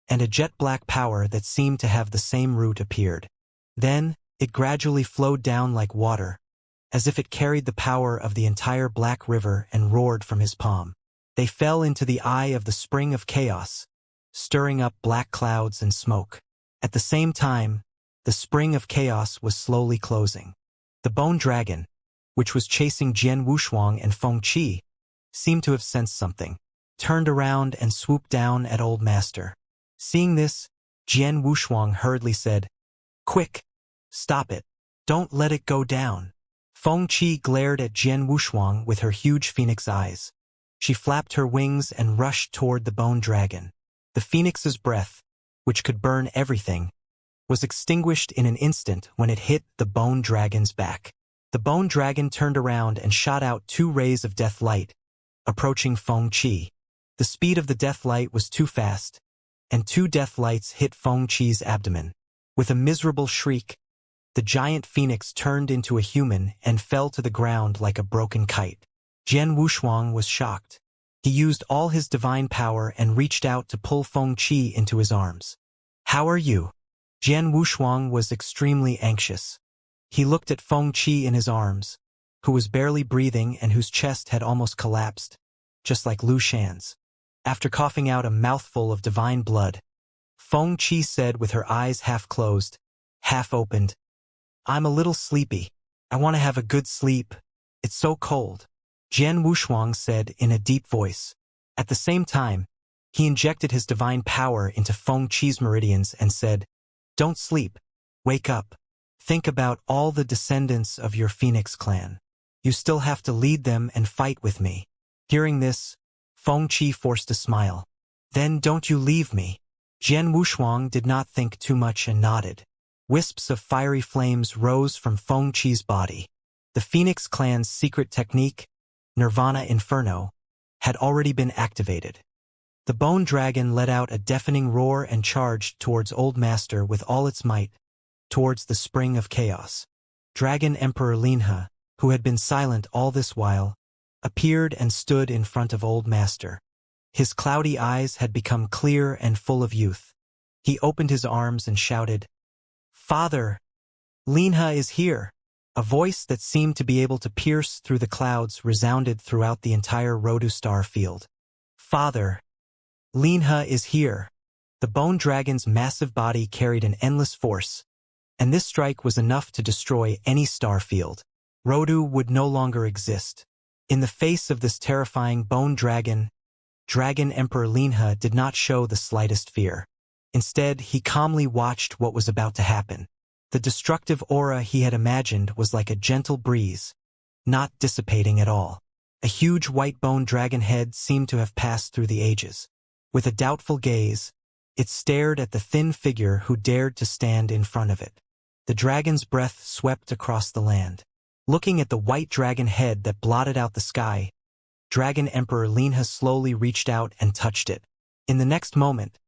[SPEAKER 1] and a jet-black power that seemed to have the same root appeared. Then, it gradually flowed down like water, as if it carried the power of the entire Black River and roared from his palm. They fell into the eye of the spring of chaos, stirring up black clouds and smoke. At the same time, the spring of chaos was slowly closing. The bone dragon, which was chasing Jian Wushuang and Feng Qi, seemed to have sensed something, turned around and swooped down at Old Master. Seeing this, Jian Wushuang hurriedly said, "Quick! Stop it! Don't let it go down!" Feng Qi glared at Jian Wushuang with her huge phoenix eyes. She flapped her wings and rushed toward the bone dragon. The phoenix's breath, which could burn everything, was extinguished in an instant when it hit the bone dragon's back. The bone dragon turned around and shot out 2 rays of death light, approaching Feng Qi. The speed of the death light was too fast, and 2 death lights hit Feng Qi's abdomen. With a miserable shriek, the giant phoenix turned into a human and fell to the ground like a broken kite. Jian Wushuang was shocked. He used all his divine power and reached out to pull Feng Qi into his arms. "How are you?" Jian Wushuang was extremely anxious. He looked at Feng Qi in his arms, who was barely breathing and whose chest had almost collapsed, just like Lu Shan's. After coughing out a mouthful of divine blood, Feng Qi said with her eyes half closed, half opened, "I'm a little sleepy. I want to have a good sleep. It's so cold." Jian Wushuang said in a deep voice. At the same time, he injected his divine power into Feng Qi's meridians and said, "Don't sleep. Wake up. Think about all the descendants of your Phoenix clan. You still have to lead them and fight with me." Hearing this, Feng Qi forced a smile. "Then don't you leave me." Jian Wushuang did not think too much and nodded. Wisps of fiery flames rose from Feng Qi's body. The Phoenix clan's secret technique, Nirvana Inferno, had already been activated. The bone dragon let out a deafening roar and charged towards Old Master with all its might, towards the spring of chaos. Dragon Emperor Linhe, who had been silent all this while, appeared and stood in front of Old Master. His cloudy eyes had become clear and full of youth. He opened his arms and shouted, "Father, Linhe is here." A voice that seemed to be able to pierce through the clouds resounded throughout the entire Rodu star field. "Father, Linhe is here." The bone dragon's massive body carried an endless force, and this strike was enough to destroy any star field. Rodu would no longer exist. In the face of this terrifying bone dragon, Dragon Emperor Linhe did not show the slightest fear. Instead, he calmly watched what was about to happen. The destructive aura he had imagined was like a gentle breeze, not dissipating at all. A huge white bone dragon head seemed to have passed through the ages. With a doubtful gaze, it stared at the thin figure who dared to stand in front of it. The dragon's breath swept across the land. Looking at the white dragon head that blotted out the sky, Dragon Emperor Linhe slowly reached out and touched it. In the next moment,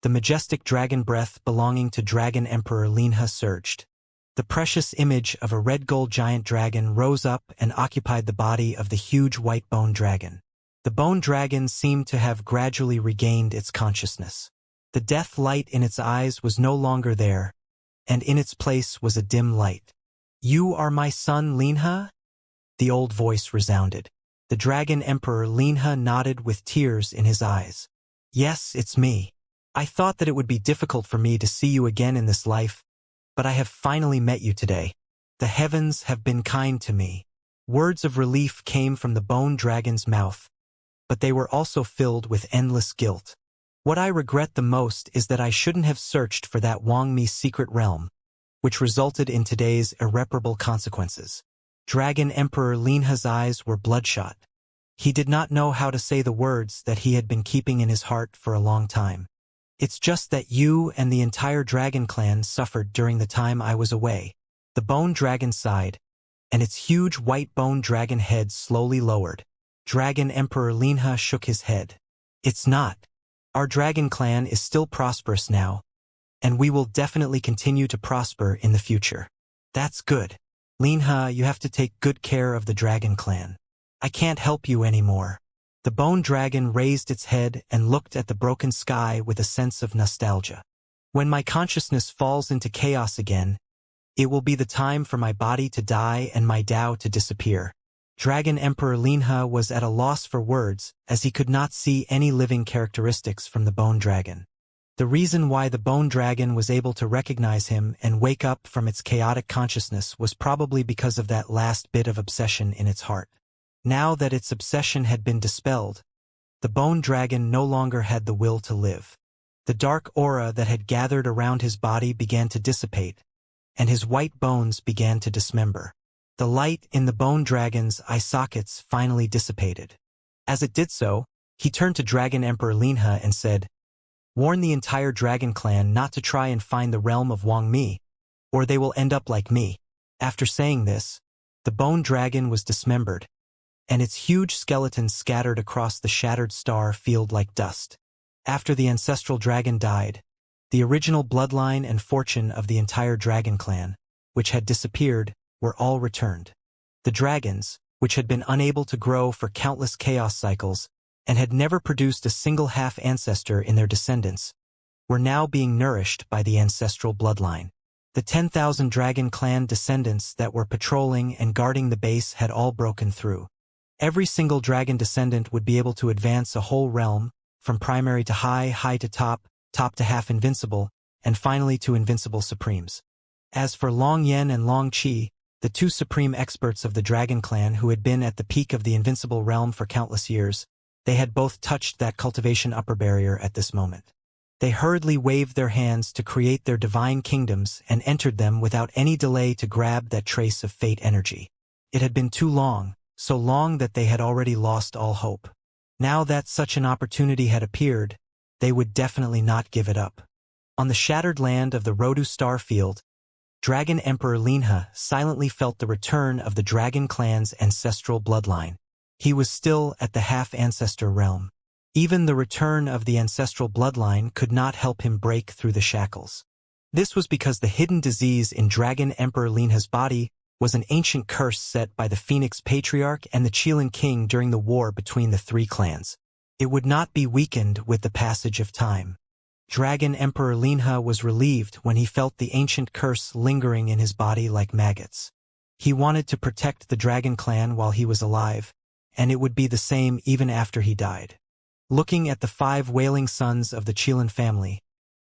[SPEAKER 1] the majestic dragon breath belonging to Dragon Emperor Linhe surged. The precious image of a red gold giant dragon rose up and occupied the body of the huge white bone dragon. The bone dragon seemed to have gradually regained its consciousness. The death light in its eyes was no longer there, and in its place was a dim light. "You are my son, Linha?" the old voice resounded. The Dragon Emperor Linha nodded with tears in his eyes. "Yes, it's me. I thought that it would be difficult for me to see you again in this life, but I have finally met you today. The heavens have been kind to me." Words of relief came from the bone dragon's mouth, but they were also filled with endless guilt. "What I regret the most is that I shouldn't have searched for that Wang Mi secret realm, which resulted in today's irreparable consequences." Dragon Emperor Linha's eyes were bloodshot. He did not know how to say the words that he had been keeping in his heart for a long time. "It's just that you and the entire dragon clan suffered during the time I was away." The bone dragon sighed, and its huge white bone dragon head slowly lowered. Dragon Emperor Linha shook his head. "It's not. Our dragon clan is still prosperous now, and we will definitely continue to prosper in the future." "That's good. Linha, you have to take good care of the dragon clan. I can't help you anymore." The bone dragon raised its head and looked at the broken sky with a sense of nostalgia. "When my consciousness falls into chaos again, it will be the time for my body to die and my Tao to disappear." Dragon Emperor Linha was at a loss for words, as he could not see any living characteristics from the bone dragon. The reason why the bone dragon was able to recognize him and wake up from its chaotic consciousness was probably because of that last bit of obsession in its heart. Now that its obsession had been dispelled, the bone dragon no longer had the will to live. The dark aura that had gathered around his body began to dissipate, and his white bones began to dismember. The light in the bone dragon's eye sockets finally dissipated. As it did so, he turned to Dragon Emperor Linha and said, "Warn the entire dragon clan not to try and find the realm of Wang Mi, or they will end up like me." After saying this, the bone dragon was dismembered, and its huge skeleton scattered across the shattered star field like dust. After the ancestral dragon died, the original bloodline and fortune of the entire dragon clan, which had disappeared, were all returned. The dragons, which had been unable to grow for countless chaos cycles and had never produced a single half-ancestor in their descendants, were now being nourished by the ancestral bloodline. The 10,000 dragon clan descendants that were patrolling and guarding the base had all broken through. Every single dragon descendant would be able to advance a whole realm, from primary to high, high to top, top to half invincible, and finally to invincible supremes. As for Long Yen and Long Qi, the two supreme experts of the dragon clan who had been at the peak of the invincible realm for countless years, they had both touched that cultivation upper barrier at this moment. They hurriedly waved their hands to create their divine kingdoms and entered them without any delay to grab that trace of fate energy. It had been too long, so long that they had already lost all hope. Now that such an opportunity had appeared, they would definitely not give it up. On the shattered land of the Rodu star field, Dragon Emperor Linha silently felt the return of the dragon clan's ancestral bloodline. He was still at the half-ancestor realm. Even the return of the ancestral bloodline could not help him break through the shackles. This was because the hidden disease in Dragon Emperor Linha's body was an ancient curse set by the Phoenix Patriarch and the Qilin King during the war between the three clans. It would not be weakened with the passage of time. Dragon Emperor Linha was relieved when he felt the ancient curse lingering in his body like maggots. He wanted to protect the dragon clan while he was alive, and it would be the same even after he died. Looking at the 5 wailing sons of the Qilin family,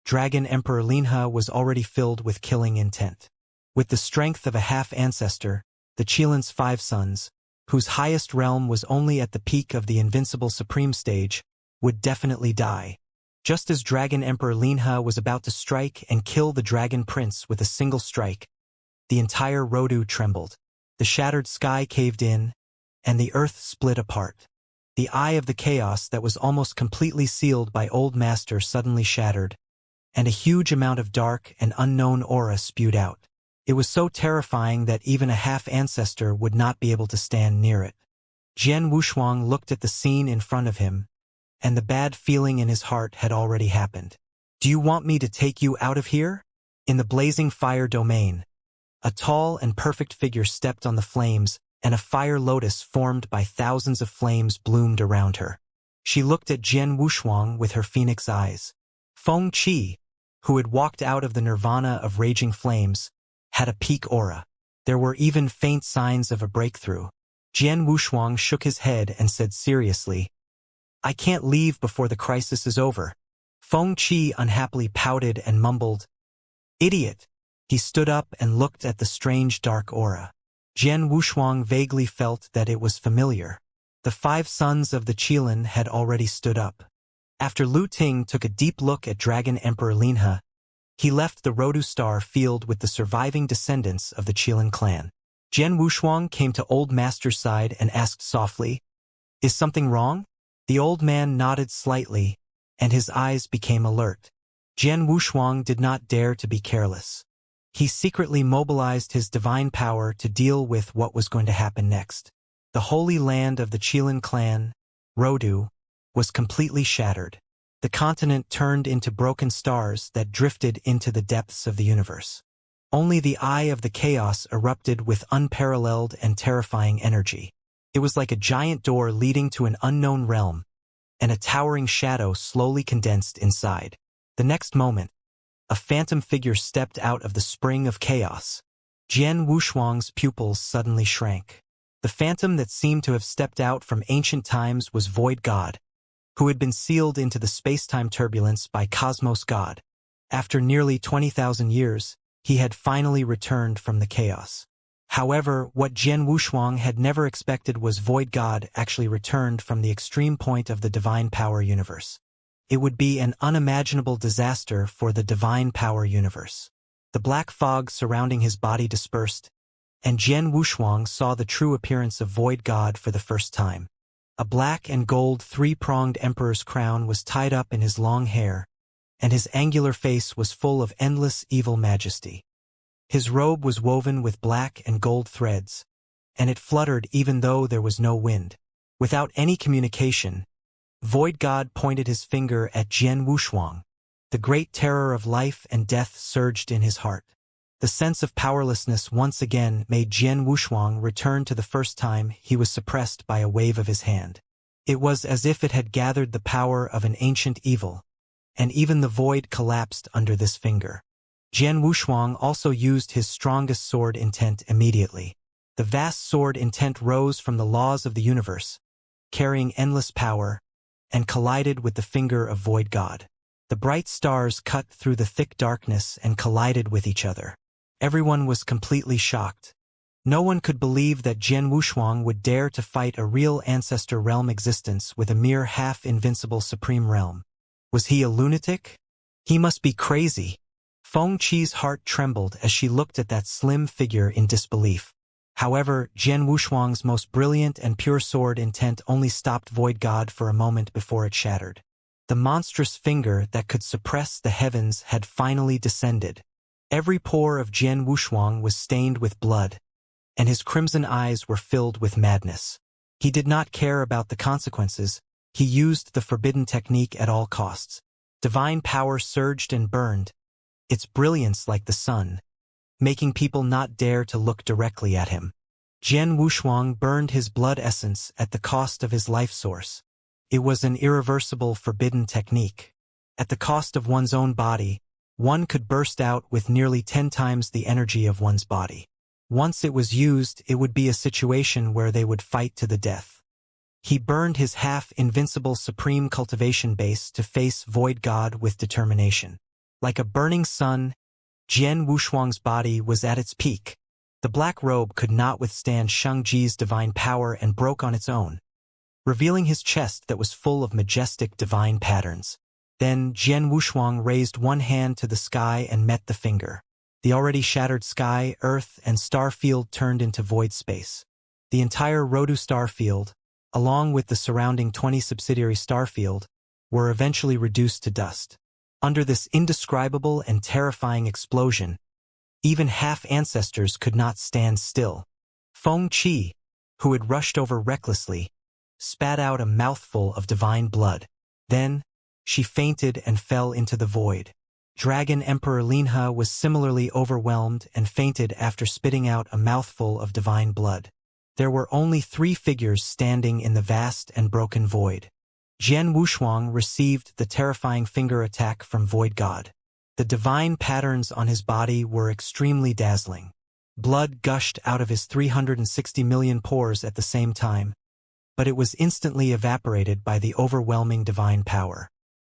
[SPEAKER 1] Dragon Emperor Linha was already filled with killing intent. With the strength of a half-ancestor, the Qilin's 5 sons, whose highest realm was only at the peak of the invincible supreme stage, would definitely die. Just as Dragon Emperor Linha was about to strike and kill the Dragon Prince with a single strike, the entire Rodu trembled. The shattered sky caved in, and the earth split apart. The eye of the chaos that was almost completely sealed by Old Master suddenly shattered, and a huge amount of dark and unknown aura spewed out. It was so terrifying that even a half-ancestor would not be able to stand near it. Jian Wushuang looked at the scene in front of him, and the bad feeling in his heart had already happened. "Do you want me to take you out of here?" In the blazing fire domain, A tall and perfect figure stepped on the flames, and a fire lotus formed by thousands of flames bloomed around her. She looked at Jian Wushuang with her phoenix eyes. Feng Qi, who had walked out of the nirvana of raging flames, had a peak aura. There were even faint signs of a breakthrough. Jian Wushuang shook his head and said seriously, "I can't leave before the crisis is over." Feng Qi unhappily pouted and mumbled, "Idiot." He stood up and looked at the strange dark aura. Jian Wushuang vaguely felt that it was familiar. The 5 sons of the Qilin had already stood up. After Lu Ting took a deep look at Dragon Emperor Linhe, he left the Rodu Star field with the surviving descendants of the Qilin clan. Jian Wushuang came to Old Master's side and asked softly, "Is something wrong?" The old man nodded slightly, and his eyes became alert. Jian Wushuang did not dare to be careless. He secretly mobilized his divine power to deal with what was going to happen next. The holy land of the Qilin clan, Rodu, was completely shattered. The continent turned into broken stars that drifted into the depths of the universe. Only the eye of the chaos erupted with unparalleled and terrifying energy. It was like a giant door leading to an unknown realm, and a towering shadow slowly condensed inside. The next moment, a phantom figure stepped out of the spring of chaos. Jian Wushuang's pupils suddenly shrank. The phantom that seemed to have stepped out from ancient times was Void God, who had been sealed into the space-time turbulence by Cosmos God. After nearly 20,000 years, he had finally returned from the chaos. However, what Jian Wushuang had never expected was Void God actually returned from the extreme point of the divine power universe. It would be an unimaginable disaster for the divine power universe. The black fog surrounding his body dispersed, and Jian Wushuang saw the true appearance of Void God for the first time. A black and gold 3-pronged emperor's crown was tied up in his long hair, and his angular face was full of endless evil majesty. His robe was woven with black and gold threads, and it fluttered even though there was no wind. Without any communication, Void God pointed his finger at Jian Wushuang. The great terror of life and death surged in his heart. The sense of powerlessness once again made Jian Wushuang return to the first time he was suppressed by a wave of his hand. It was as if it had gathered the power of an ancient evil, and even the void collapsed under this finger. Jian Wushuang also used his strongest sword intent immediately. The vast sword intent rose from the laws of the universe, carrying endless power, and collided with the finger of Void God. The bright stars cut through the thick darkness and collided with each other. Everyone was completely shocked. No one could believe that Jian Wushuang would dare to fight a real ancestor realm existence with a mere half-invincible supreme realm. Was he a lunatic? He must be crazy. Feng Qi's heart trembled as she looked at that slim figure in disbelief. However, Jian Wushuang's most brilliant and pure sword intent only stopped Void God for a moment before it shattered. The monstrous finger that could suppress the heavens had finally descended. Every pore of Jian Wushuang was stained with blood, and his crimson eyes were filled with madness. He did not care about the consequences. He used the forbidden technique at all costs. Divine power surged and burned, its brilliance like the sun, making people not dare to look directly at him. Jian Wushuang burned his blood essence at the cost of his life source. It was an irreversible forbidden technique. At the cost of one's own body, one could burst out with nearly 10 times the energy of one's body. Once it was used, it would be a situation where they would fight to the death. He burned his half-invincible supreme cultivation base to face Void God with determination. Like a burning sun, Jian Wushuang's body was at its peak. The black robe could not withstand Shangji's divine power and broke on its own, revealing his chest that was full of majestic divine patterns. Then Jian Wushuang raised one hand to the sky and met the finger. The already shattered sky, earth, and star field turned into void space. The entire Rodu star field, along with the surrounding 20 subsidiary star field, were eventually reduced to dust. Under this indescribable and terrifying explosion, even half-ancestors could not stand still. Feng Qi, who had rushed over recklessly, spat out a mouthful of divine blood. Then, she fainted and fell into the void. Dragon Emperor Linhe was similarly overwhelmed and fainted after spitting out a mouthful of divine blood. There were only 3 figures standing in the vast and broken void. Jian Wushuang received the terrifying finger attack from Void God. The divine patterns on his body were extremely dazzling. Blood gushed out of his 360 million pores at the same time, but it was instantly evaporated by the overwhelming divine power.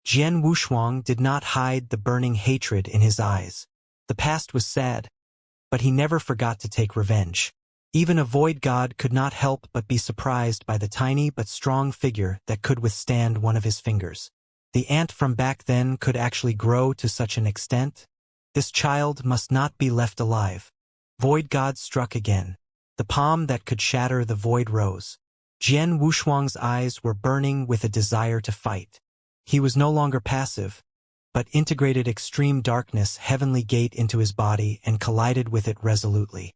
[SPEAKER 1] Jian Wushuang did not hide the burning hatred in his eyes. The past was sad, but he never forgot to take revenge. Even a void god could not help but be surprised by the tiny but strong figure that could withstand one of his fingers. The ant from back then could actually grow to such an extent? This child must not be left alive. Void God struck again. The palm that could shatter the void rose. Jian Wushuang's eyes were burning with a desire to fight. He was no longer passive, but integrated extreme darkness heavenly gate into his body and collided with it resolutely.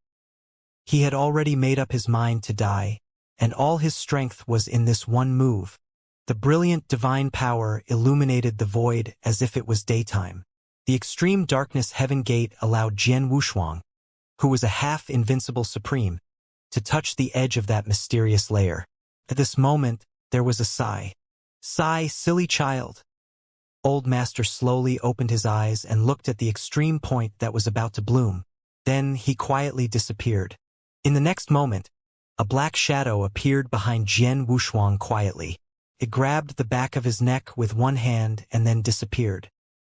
[SPEAKER 1] He had already made up his mind to die, and all his strength was in this one move. The brilliant divine power illuminated the void as if it was daytime. The extreme darkness heaven gate allowed Jian Wushuang, who was a half-invincible supreme, to touch the edge of that mysterious layer. At this moment, there was a sigh. Sigh, silly child. Old Master slowly opened his eyes and looked at the extreme point that was about to bloom. Then he quietly disappeared. In the next moment, a black shadow appeared behind Jian Wushuang quietly. It grabbed the back of his neck with one hand and then disappeared.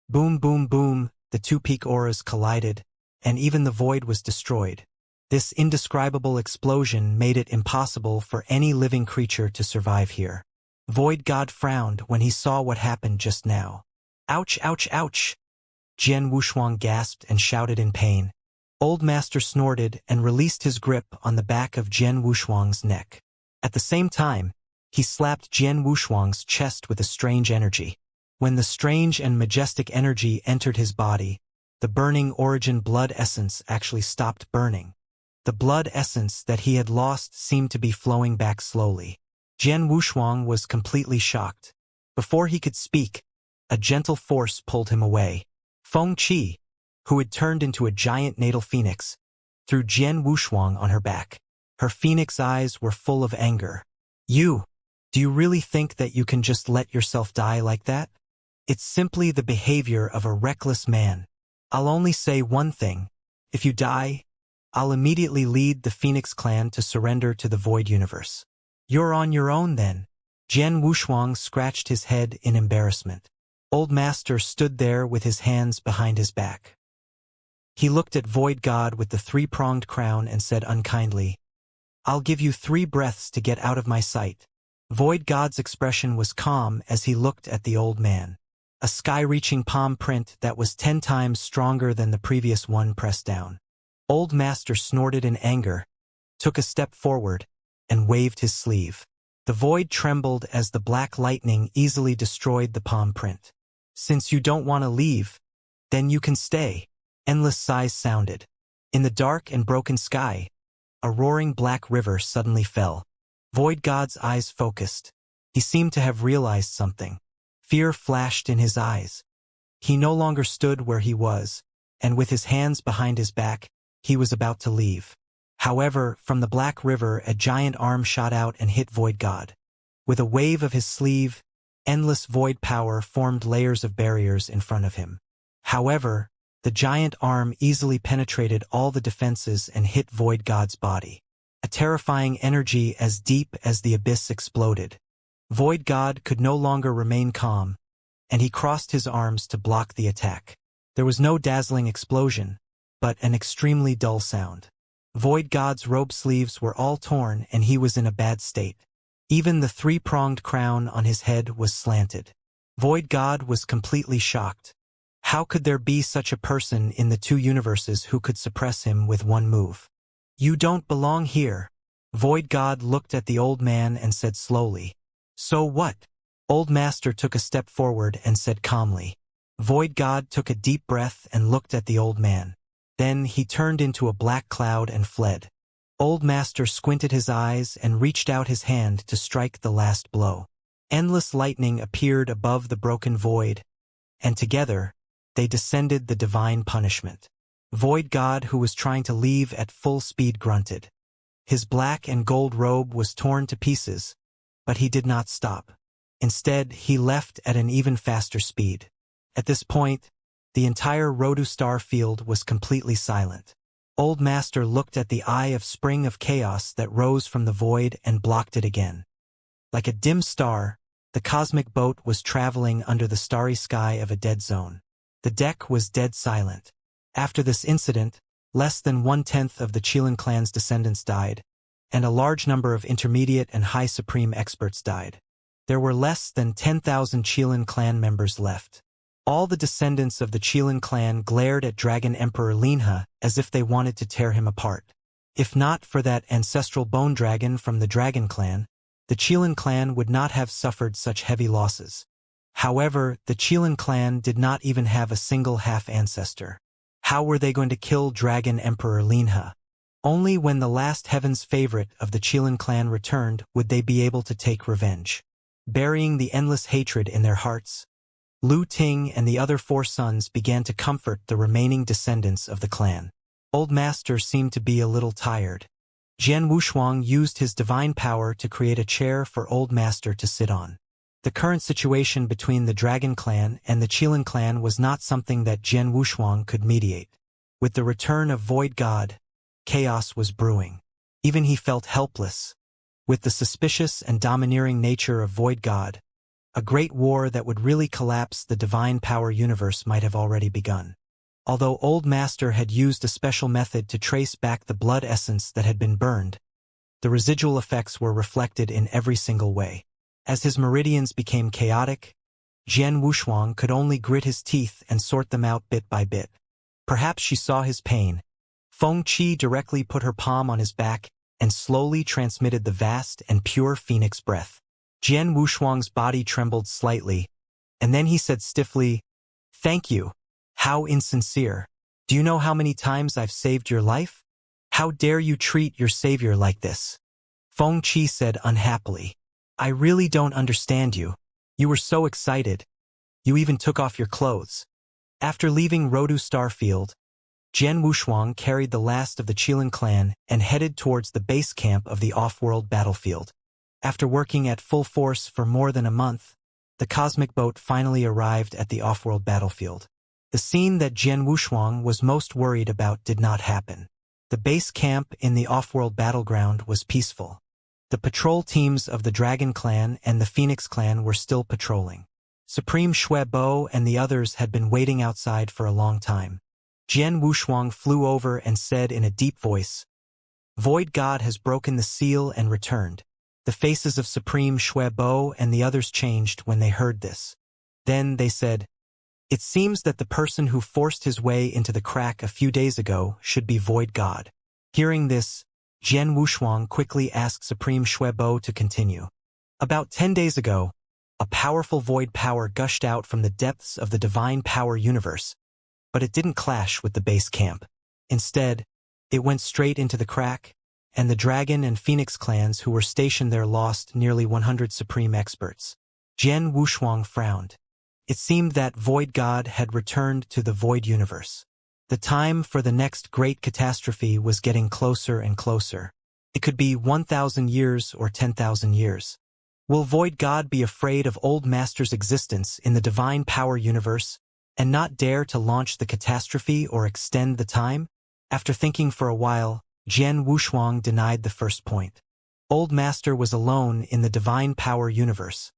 [SPEAKER 1] Boom, boom, boom, the 2 peak auras collided, and even the void was destroyed. This indescribable explosion made it impossible for any living creature to survive here. Void God frowned when he saw what happened just now. Ouch, ouch, ouch! Jian Wushuang gasped and shouted in pain. Old Master snorted and released his grip on the back of Jian Wushuang's neck. At the same time, he slapped Jian Wushuang's chest with a strange energy. When the strange and majestic energy entered his body, the burning origin blood essence actually stopped burning. The blood essence that he had lost seemed to be flowing back slowly. Jian Wushuang was completely shocked. Before he could speak, a gentle force pulled him away. Feng Qi, who had turned into a giant natal phoenix, threw Jian Wushuang on her back. Her phoenix eyes were full of anger. Do you really think that you can just let yourself die like that? It's simply the behavior of a reckless man. I'll only say one thing. If you die, I'll immediately lead the Phoenix clan to surrender to the Void Universe. You're on your own then. Jian Wushuang scratched his head in embarrassment. Old Master stood there with his hands behind his back. He looked at Void God with the 3-pronged crown and said unkindly, I'll give you 3 breaths to get out of my sight. Void God's expression was calm as he looked at the old man. A sky-reaching palm print that was 10 times stronger than the previous one pressed down. Old Master snorted in anger, took a step forward, and waved his sleeve. The void trembled as the black lightning easily destroyed the palm print. Since you don't want to leave, then you can stay. Endless sighs sounded. In the dark and broken sky, a roaring black river suddenly fell. Void God's eyes focused. He seemed to have realized something. Fear flashed in his eyes. He no longer stood where he was, and with his hands behind his back, he was about to leave. However, from the black river a giant arm shot out and hit Void God. With a wave of his sleeve, endless void power formed layers of barriers in front of him. However, the giant arm easily penetrated all the defenses and hit Void God's body. A terrifying energy as deep as the abyss exploded. Void God could no longer remain calm, and he crossed his arms to block the attack. There was no dazzling explosion, but an extremely dull sound. Void God's robe sleeves were all torn and he was in a bad state. Even the 3-pronged crown on his head was slanted. Void God was completely shocked. How could there be such a person in the 2 universes who could suppress him with one move? You don't belong here. Void God looked at the old man and said slowly. So what? Old Master took a step forward and said calmly. Void God took a deep breath and looked at the old man. Then he turned into a black cloud and fled. Old Master squinted his eyes and reached out his hand to strike the last blow. Endless lightning appeared above the broken void, and together, they descended the divine punishment. Void God, who was trying to leave at full speed, grunted. His black and gold robe was torn to pieces, but he did not stop. Instead, he left at an even faster speed. At this point, the entire Rodu star field was completely silent. Old Master looked at the eye of spring of chaos that rose from the void and blocked it again. Like a dim star, the cosmic boat was traveling under the starry sky of a dead zone. The deck was dead silent. After this incident, less than 1/10 of the Qilan clan's descendants died, and a large number of intermediate and high supreme experts died. There were less than 10,000 Qilan clan members left. All the descendants of the Qilan clan glared at Dragon Emperor Linha as if they wanted to tear him apart. If not for that ancestral bone dragon from the Dragon clan, the Qilan clan would not have suffered such heavy losses. However, the Qilan clan did not even have a single half-ancestor. How were they going to kill Dragon Emperor Linha? Only when the last heaven's favorite of the Qilan clan returned would they be able to take revenge. Burying the endless hatred in their hearts, Lu Ting and the other 4 sons began to comfort the remaining descendants of the clan. Old Master seemed to be a little tired. Jian Wushuang used his divine power to create a chair for Old Master to sit on. The current situation between the Dragon clan and the Qilan clan was not something that Jian Wushuang could mediate. With the return of Void God, chaos was brewing. Even he felt helpless. With the suspicious and domineering nature of Void God, a great war that would really collapse the divine power universe might have already begun. Although Old Master had used a special method to trace back the blood essence that had been burned, the residual effects were reflected in every single way. As his meridians became chaotic, Jian Wushuang could only grit his teeth and sort them out bit by bit. Perhaps she saw his pain. Feng Qi directly put her palm on his back and slowly transmitted the vast and pure phoenix breath. Jian Wushuang's body trembled slightly, and then he said stiffly, "Thank you. How insincere. Do you know how many times I've saved your life? How dare you treat your savior like this?" Feng Qi said unhappily, "I really don't understand you. You were so excited. You even took off your clothes." After leaving Rodu Starfield, Jian Wushuang carried the last of the Qilan clan and headed towards the base camp of the off-world battlefield. After working at full force for more than a month, the cosmic boat finally arrived at the off-world battlefield. The scene that Jian Wushuang was most worried about did not happen. The base camp in the off-world battleground was peaceful. The patrol teams of the Dragon clan and the Phoenix clan were still patrolling. Supreme Shui Bo and the others had been waiting outside for a long time. Jian Wushuang flew over and said in a deep voice, "Void God has broken the seal and returned." The faces of Supreme Shui Bo and the others changed when they heard this. Then they said, "It seems that the person who forced his way into the crack a few days ago should be Void God." Hearing this, Jian Wushuang quickly asked Supreme Shui Bo to continue. "About 10 days ago, a powerful void power gushed out from the depths of the divine power universe, but it didn't clash with the base camp. Instead, it went straight into the crack, and the Dragon and Phoenix clans who were stationed there lost nearly 100 supreme experts." Jian Wushuang frowned. It seemed that Void God had returned to the void universe. The time for the next great catastrophe was getting closer and closer. It could be 1,000 years or 10,000 years. Will Void God be afraid of Old Master's existence in the divine power universe and not dare to launch the catastrophe or extend the time? After thinking for a while, Jian Wushuang denied the first point. Old Master was alone in the divine power universe,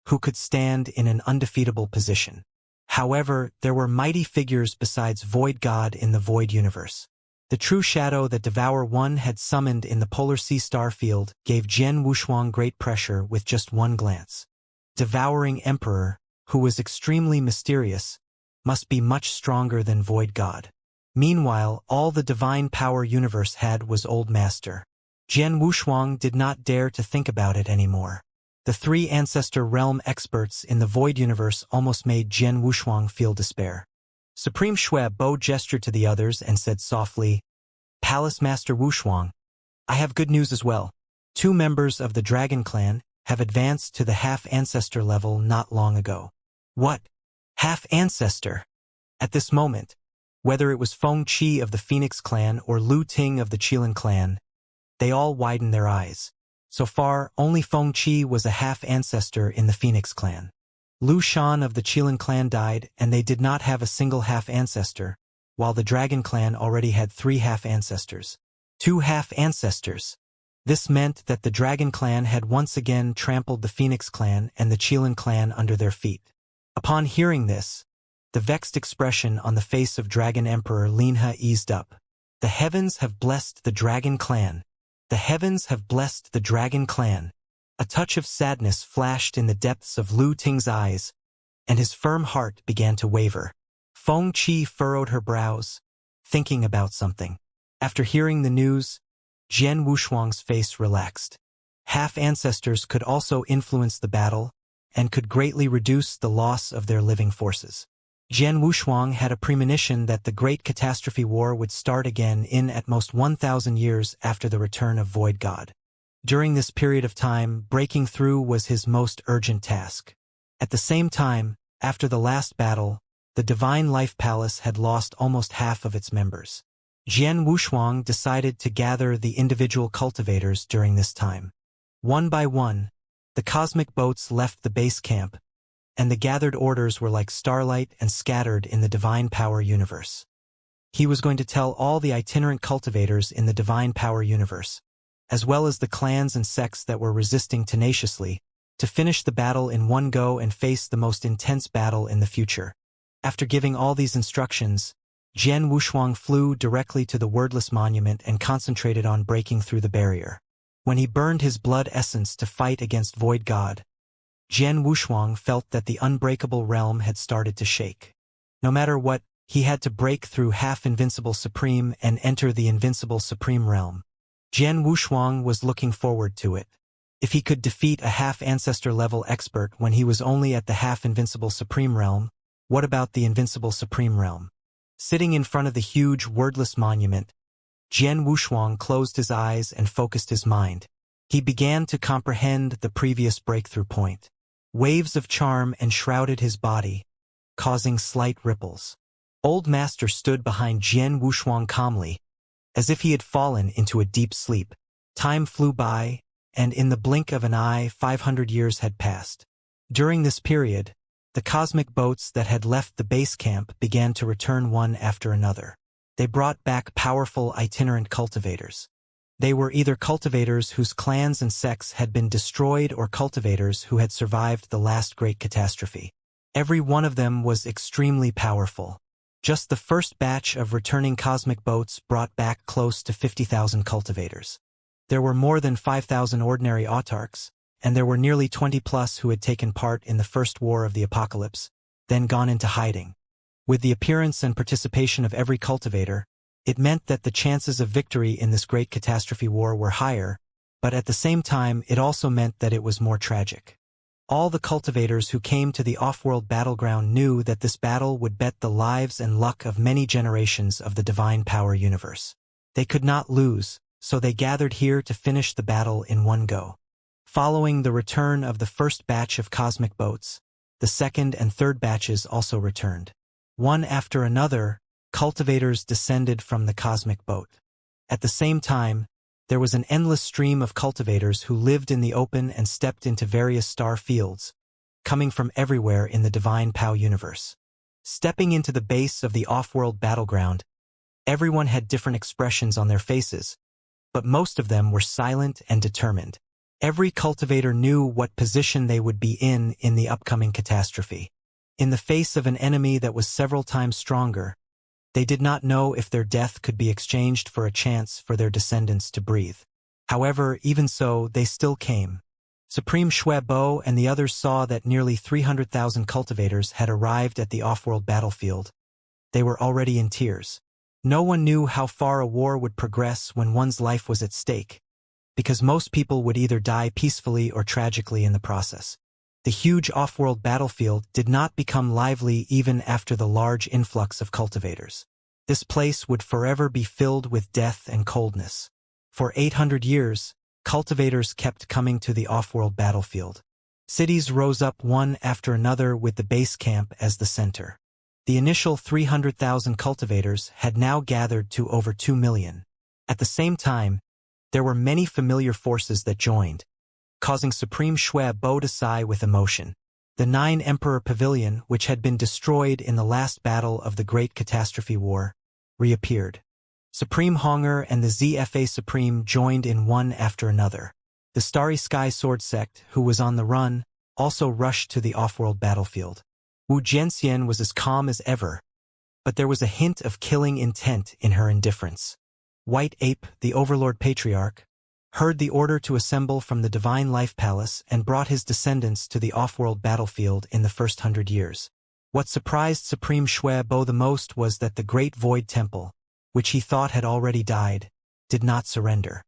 [SPEAKER 1] who could stand in an undefeatable position. However, there were mighty figures besides Void God in the void universe. The true shadow that Devour One had summoned in the Polar Sea Starfield gave Jian Wushuang great pressure with just one glance. Devouring Emperor, who was extremely mysterious, must be much stronger than Void God. Meanwhile, all the divine power universe had was Old Master. Jian Wushuang did not dare to think about it anymore. The 3 ancestor realm experts in the void universe almost made Jian Wushuang feel despair. Supreme Shui Bo gestured to the others and said softly, "Palace Master Wushuang, I have good news as well. 2 members of the Dragon clan have advanced to the half-ancestor level not long ago." "What? Half-ancestor?" At this moment, whether it was Feng Qi of the Phoenix clan or Lu Ting of the Qilin clan, they all widened their eyes. So far, only Feng Qi was a half-ancestor in the Phoenix clan. Lu Shan of the Qilin clan died, and they did not have a single half-ancestor, while the Dragon clan already had 3 half-ancestors. 2 half-ancestors. This meant that the Dragon clan had once again trampled the Phoenix clan and the Qilin clan under their feet. Upon hearing this, the vexed expression on the face of Dragon Emperor Linhe eased up. The heavens have blessed the Dragon clan. The heavens have blessed the Dragon clan. A touch of sadness flashed in the depths of Lu Ting's eyes, and his firm heart began to waver. Feng Qi furrowed her brows, thinking about something. After hearing the news, Jian Wushuang's face relaxed. Half-ancestors could also influence the battle, and could greatly reduce the loss of their living forces. Jian Wushuang had a premonition that the Great Catastrophe War would start again in at most 1,000 years after the return of Void God. During this period of time, breaking through was his most urgent task. At the same time, after the last battle, the Divine Life Palace had lost almost half of its members. Jian Wushuang decided to gather the individual cultivators during this time. One by one, the cosmic boats left the base camp, and the gathered orders were like starlight and scattered in the Divine Power universe. He was going to tell all the itinerant cultivators in the Divine Power universe, as well as the clans and sects that were resisting tenaciously, to finish the battle in one go and face the most intense battle in the future. After giving all these instructions, Jian Wushuang flew directly to the wordless monument and concentrated on breaking through the barrier. When he burned his blood essence to fight against Void God, Jian Wushuang felt that the unbreakable realm had started to shake. No matter what, he had to break through half-invincible supreme and enter the invincible supreme realm. Jian Wushuang was looking forward to it. If he could defeat a half-ancestor level expert when he was only at the half-invincible supreme realm, what about the invincible supreme realm? Sitting in front of the huge wordless monument, Jian Wushuang closed his eyes and focused his mind. He began to comprehend the previous breakthrough point. Waves of charm enshrouded his body, causing slight ripples. Old Master stood behind Jian Wushuang calmly, as if he had fallen into a deep sleep. Time flew by, and in the blink of an eye 500 years had passed. During this period, the cosmic boats that had left the base camp began to return one after another. They brought back powerful itinerant cultivators. They were either cultivators whose clans and sects had been destroyed or cultivators who had survived the last great catastrophe. Every one of them was extremely powerful. Just the first batch of returning cosmic boats brought back close to 50,000 cultivators. There were more than 5,000 ordinary autarchs, and there were nearly 20+ who had taken part in the first war of the apocalypse, then gone into hiding. With the appearance and participation of every cultivator, it meant that the chances of victory in this great catastrophe war were higher, but at the same time it also meant that it was more tragic. All the cultivators who came to the off-world battleground knew that this battle would bet the lives and luck of many generations of the Divine Power universe. They could not lose, so they gathered here to finish the battle in one go. Following the return of the first batch of cosmic boats, the second and third batches also returned. One after another, cultivators descended from the cosmic boat. At the same time, there was an endless stream of cultivators who lived in the open and stepped into various star fields, coming from everywhere in the Divine Pow universe. Stepping into the base of the off-world battleground, everyone had different expressions on their faces, but most of them were silent and determined. Every cultivator knew what position they would be in the upcoming catastrophe. In the face of an enemy that was several times stronger, they did not know if their death could be exchanged for a chance for their descendants to breathe. However, even so, they still came. Supreme Shui Bo and the others saw that nearly 300,000 cultivators had arrived at the off-world battlefield. They were already in tears. No one knew how far a war would progress when one's life was at stake, because most people would either die peacefully or tragically in the process. The huge off-world battlefield did not become lively even after the large influx of cultivators. This place would forever be filled with death and coldness. For 800 years, cultivators kept coming to the off-world battlefield. Cities rose up one after another with the base camp as the center. The initial 300,000 cultivators had now gathered to over 2 million. At the same time, there were many familiar forces that joined, causing Supreme Shui Bo to sigh with emotion. The 9 Emperor Pavilion, which had been destroyed in the last battle of the Great Catastrophe War, reappeared. Supreme Honger and the ZFA Supreme joined in one after another. The Starry Sky Sword Sect, who was on the run, also rushed to the off-world battlefield. Wu Jianxian was as calm as ever, but there was a hint of killing intent in her indifference. White Ape, the Overlord Patriarch, heard the order to assemble from the Divine Life Palace and brought his descendants to the off-world battlefield in the first 100 years. What surprised Supreme Shui Bo the most was that the Great Void Temple, which he thought had already died, did not surrender.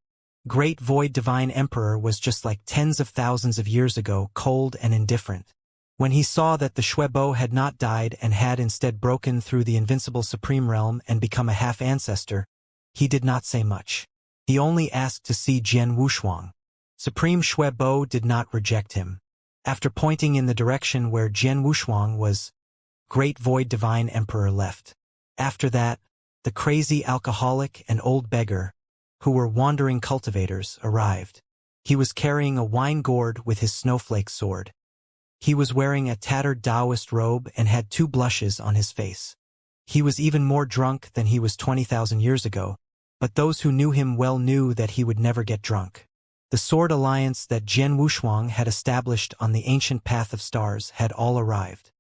[SPEAKER 1] Great Void Divine Emperor was just like tens of thousands of years ago, cold and indifferent. When he saw that the Shui Bo had not died and had instead broken through the invincible Supreme Realm and become a half-ancestor, he did not say much. He only asked to see Jian Wushuang. Supreme Shui Bo did not reject him. After pointing in the direction where Jian Wushuang was, Great Void Divine Emperor left. After that, the crazy alcoholic and old beggar, who were wandering cultivators, arrived. He was carrying a wine gourd with his snowflake sword. He was wearing a tattered Taoist robe and had 2 blushes on his face. He was even more drunk than he was 20,000 years ago, but those who knew him well knew that he would never get drunk. The sword alliance that Jian Wushuang had established on the ancient path of stars had all arrived.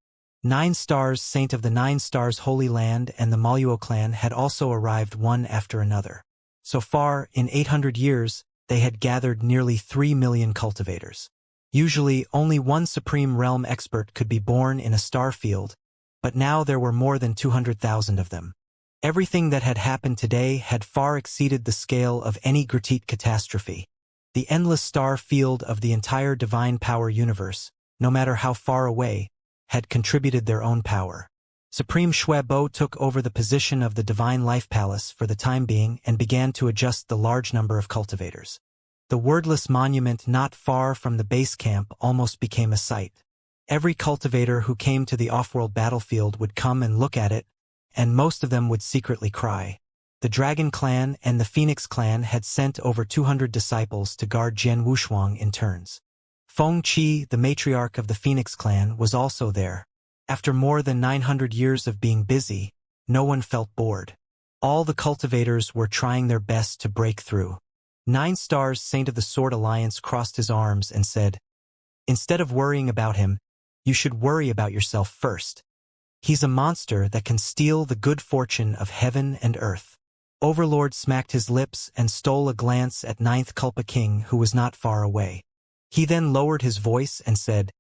[SPEAKER 1] 9 Stars, Saint of the 9 Stars Holy Land, and the Maluo clan had also arrived one after another. So far, in 800 years, they had gathered nearly 3 million cultivators. Usually, only one Supreme Realm expert could be born in a star field, but now there were more than 200,000 of them. Everything that had happened today had far exceeded the scale of any great catastrophe. The endless star field of the entire divine power universe, no matter how far away, had contributed their own power. Supreme Shui Bo took over the position of the Divine Life Palace for the time being and began to adjust the large number of cultivators. The wordless monument not far from the base camp almost became a sight. Every cultivator who came to the off-world battlefield would come and look at it, and most of them would secretly cry. The Dragon Clan and the Phoenix Clan had sent over 200 disciples to guard Jian Wushuang in turns. Feng Qi, the matriarch of the Phoenix Clan, was also there. After more than 900 years of being busy, no one felt bored. All the cultivators were trying their best to break through. 9 Stars, Saint of the Sword Alliance, crossed his arms and said, "Instead of worrying about him, you should worry about yourself first. He's a monster that can steal the good fortune of heaven and earth." Overlord smacked his lips and stole a glance at 9th Culpa King, who was not far away. He then lowered his voice and said,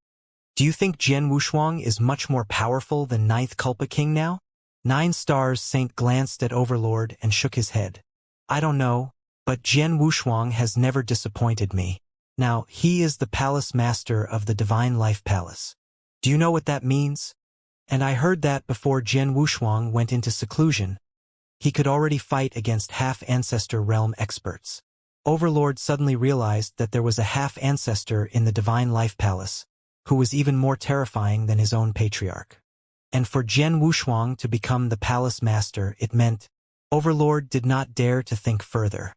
[SPEAKER 1] "Do you think Jian Wushuang is much more powerful than 9th Culpa King now?" 9 Stars Saint glanced at Overlord and shook his head. "I don't know, but Jian Wushuang has never disappointed me. Now, he is the palace master of the Divine Life Palace. Do you know what that means? And I heard that before Jian Wushuang went into seclusion, he could already fight against half-ancestor realm experts." Overlord suddenly realized that there was a half-ancestor in the Divine Life Palace, who was even more terrifying than his own patriarch. And for Jian Wushuang to become the palace master, it meant Overlord did not dare to think further.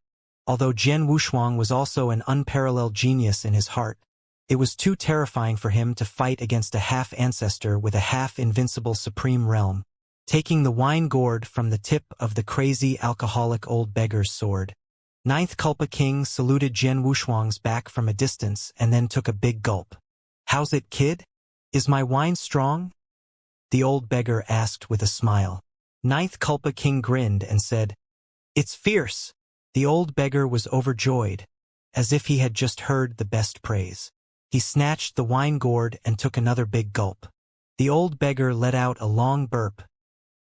[SPEAKER 1] Although Jian Wushuang was also an unparalleled genius in his heart, it was too terrifying for him to fight against a half-ancestor with a half-invincible supreme realm. Taking the wine gourd from the tip of the crazy alcoholic old beggar's sword, 9th Culpa King saluted Jian Wushuang's back from a distance and then took a big gulp. "How's it, kid? Is my wine strong?" the old beggar asked with a smile. 9th Culpa King grinned and said, "It's fierce." The old beggar was overjoyed, as if he had just heard the best praise. He snatched the wine gourd and took another big gulp. The old beggar let out a long burp,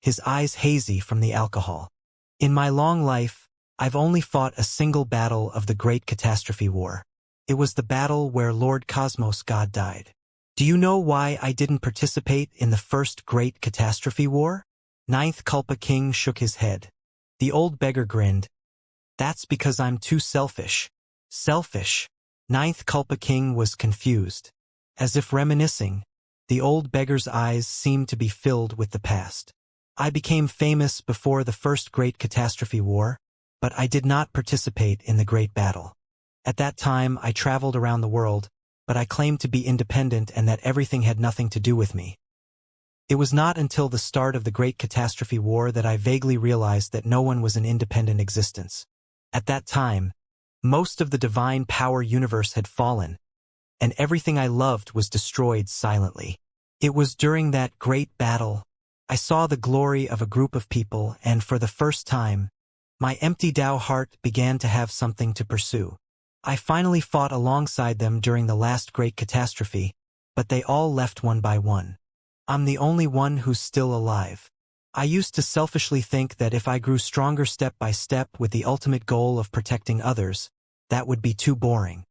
[SPEAKER 1] his eyes hazy from the alcohol. "In my long life, I've only fought a single battle of the Great Catastrophe War. It was the battle where Lord Cosmos God died. Do you know why I didn't participate in the first Great Catastrophe War?" 9th Culpa King shook his head. The old beggar grinned. "That's because I'm too selfish." "Selfish?" 9th Culpa King was confused. As if reminiscing, The old beggar's eyes seemed to be filled with the past. I became famous before the first great catastrophe war, but I did not participate in the great battle. At that time, I traveled around the world, but I claimed to be independent and that everything had nothing to do with me. It was not until the start of the Great Catastrophe War that I vaguely realized that no one was an independent existence. At that time, most of the divine power universe had fallen, and everything I loved was destroyed silently. It was during that great battle I saw the glory of a group of people, and for the first time, my empty Tao heart began to have something to pursue. I finally fought alongside them during the last great catastrophe, but they all left one by one. I'm the only one who's still alive. I used to selfishly think that if I grew stronger step by step with the ultimate goal of protecting others, that would be too boring.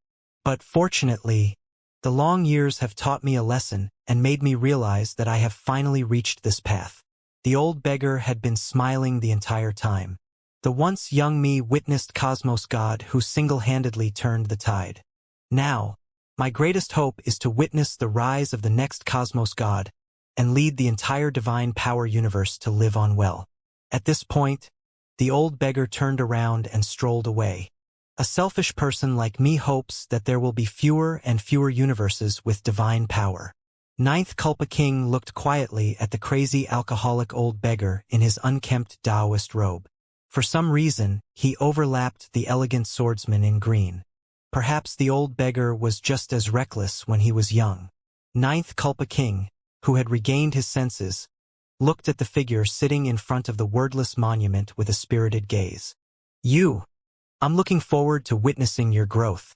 [SPEAKER 1] But fortunately, the long years have taught me a lesson and made me realize that I have finally reached this path. The old beggar had been smiling the entire time. The once young me witnessed Cosmos God who single-handedly turned the tide. Now, my greatest hope is to witness the rise of the next Cosmos God and lead the entire divine power universe to live on well. At this point, the old beggar turned around and strolled away. A selfish person like me hopes that there will be fewer and fewer universes with divine power. Ninth Culpa King looked quietly at the crazy alcoholic old beggar in his unkempt Taoist robe. For some reason, he overlapped the elegant swordsman in green. Perhaps the old beggar was just as reckless when he was young. Ninth Culpa King, who had regained his senses, looked at the figure sitting in front of the wordless monument with a spirited gaze. I'm looking forward to witnessing your growth.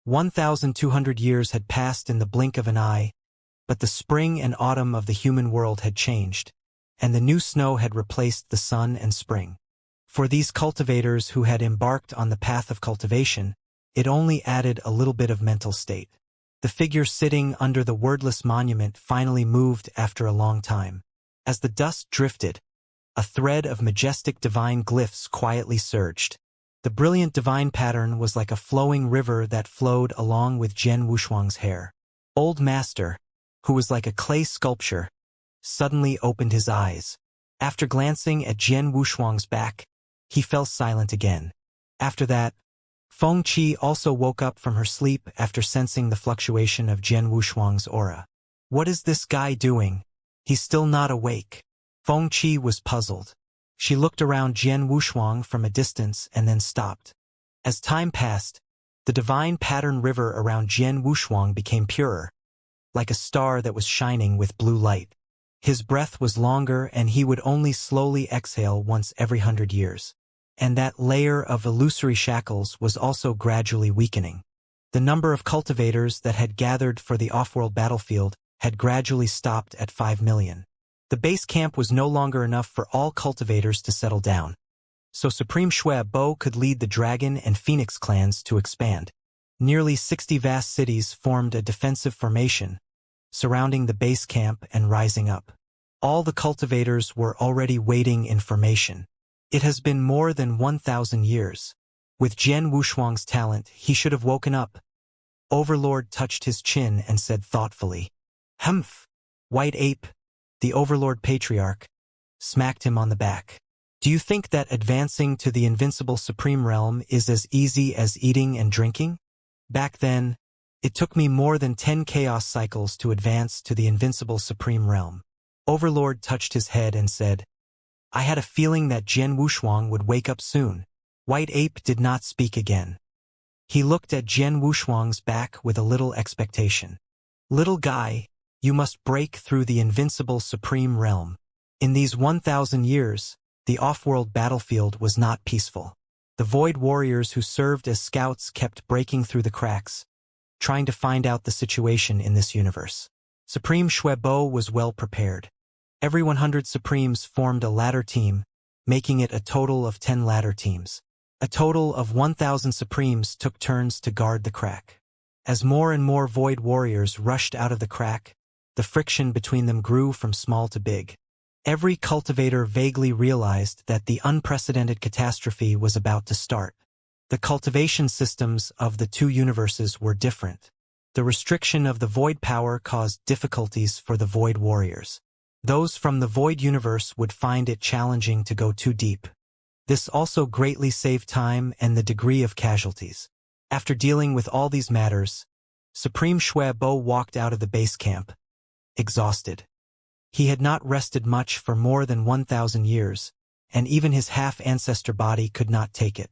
[SPEAKER 1] 1,200 years had passed in the blink of an eye, but the spring and autumn of the human world had changed, and the new snow had replaced the sun and spring. For these cultivators who had embarked on the path of cultivation, it only added a little bit of mental state. The figure sitting under the wordless monument finally moved after a long time. As the dust drifted, a thread of majestic divine glyphs quietly surged. The brilliant divine pattern was like a flowing river that flowed along with Jian Wushuang's hair. Old Master, who was like a clay sculpture, suddenly opened his eyes. After glancing at Jian Wushuang's back, he fell silent again. After that, Feng Qi also woke up from her sleep after sensing the fluctuation of Jian Wushuang's aura. What is this guy doing? He's still not awake. Feng Qi was puzzled. She looked around Jian Wushuang from a distance and then stopped. As time passed, the divine pattern river around Jian Wushuang became purer, like a star that was shining with blue light. His breath was longer and he would only slowly exhale once every 100 years. And that layer of illusory shackles was also gradually weakening. The number of cultivators that had gathered for the off-world battlefield had gradually stopped at 5 million. The base camp was no longer enough for all cultivators to settle down. So Supreme Shui Bo could lead the Dragon and Phoenix clans to expand. Nearly 60 vast cities formed a defensive formation, surrounding the base camp and rising up. All the cultivators were already waiting in formation. It has been more than 1,000 years. With Jian Wushuang's talent, he should have woken up. Overlord touched his chin and said thoughtfully, "Humph, White Ape," the Overlord Patriarch, smacked him on the back. "Do you think that advancing to the invincible Supreme Realm is as easy as eating and drinking? Back then, it took me more than 10 chaos cycles to advance to the invincible Supreme Realm." Overlord touched his head and said, "I had a feeling that Jian Wushuang would wake up soon." White Ape did not speak again. He looked at Jian Wushuang's back with a little expectation. "Little guy, you must break through the invincible Supreme Realm." In these 1,000 years, the off-world battlefield was not peaceful. The Void Warriors who served as scouts kept breaking through the cracks, trying to find out the situation in this universe. Supreme Shui Bo was well prepared. Every 100 Supremes formed a ladder team, making it a total of 10 ladder teams. A total of 1,000 Supremes took turns to guard the crack. As more and more Void Warriors rushed out of the crack, the friction between them grew from small to big. Every cultivator vaguely realized that the unprecedented catastrophe was about to start. The cultivation systems of the two universes were different. The restriction of the void power caused difficulties for the void warriors. Those from the void universe would find it challenging to go too deep. This also greatly saved time and the degree of casualties. After dealing with all these matters, Supreme Xue Bo walked out of the base camp, exhausted. He had not rested much for more than 1,000 years, and even his half-ancestor body could not take it.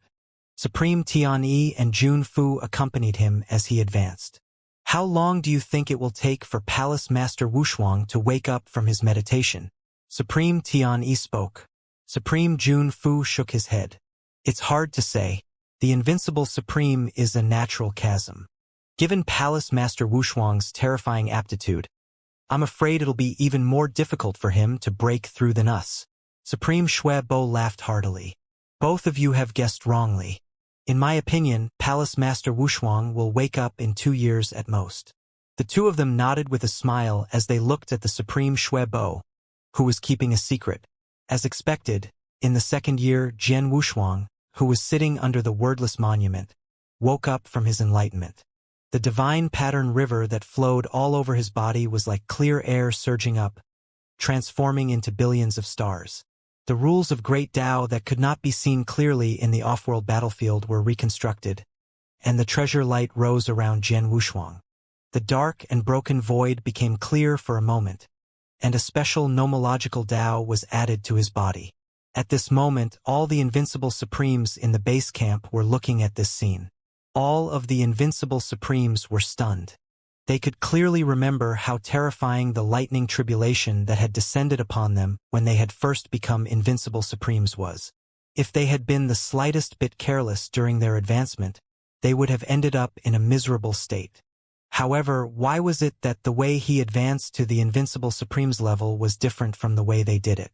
[SPEAKER 1] Supreme Tianyi and Jun Fu accompanied him as he advanced. How long do you think it will take for Palace Master Wushuang to wake up from his meditation? Supreme Tianyi spoke. Supreme Jun Fu shook his head. It's hard to say. The Invincible Supreme is a natural chasm. Given Palace Master Wushuang's terrifying aptitude, I'm afraid it'll be even more difficult for him to break through than us. Supreme Xue Bo laughed heartily. Both of you have guessed wrongly. In my opinion, Palace Master Wushuang will wake up in 2 years at most. The two of them nodded with a smile as they looked at the Supreme Xue Bo, who was keeping a secret. As expected, in the second year, Jian Wushuang, who was sitting under the wordless monument, woke up from his enlightenment. The divine pattern river that flowed all over his body was like clear air surging up, transforming into billions of stars. The rules of great Tao that could not be seen clearly in the off-world battlefield were reconstructed, and the treasure light rose around Jian Wushuang. The dark and broken void became clear for a moment, and a special nomological Tao was added to his body. At this moment, all the Invincible Supremes in the base camp were looking at this scene. All of the Invincible Supremes were stunned. They could clearly remember how terrifying the lightning tribulation that had descended upon them when they had first become Invincible Supremes was. If they had been the slightest bit careless during their advancement, they would have ended up in a miserable state. However, why was it that the way he advanced to the Invincible Supremes level was different from the way they did it?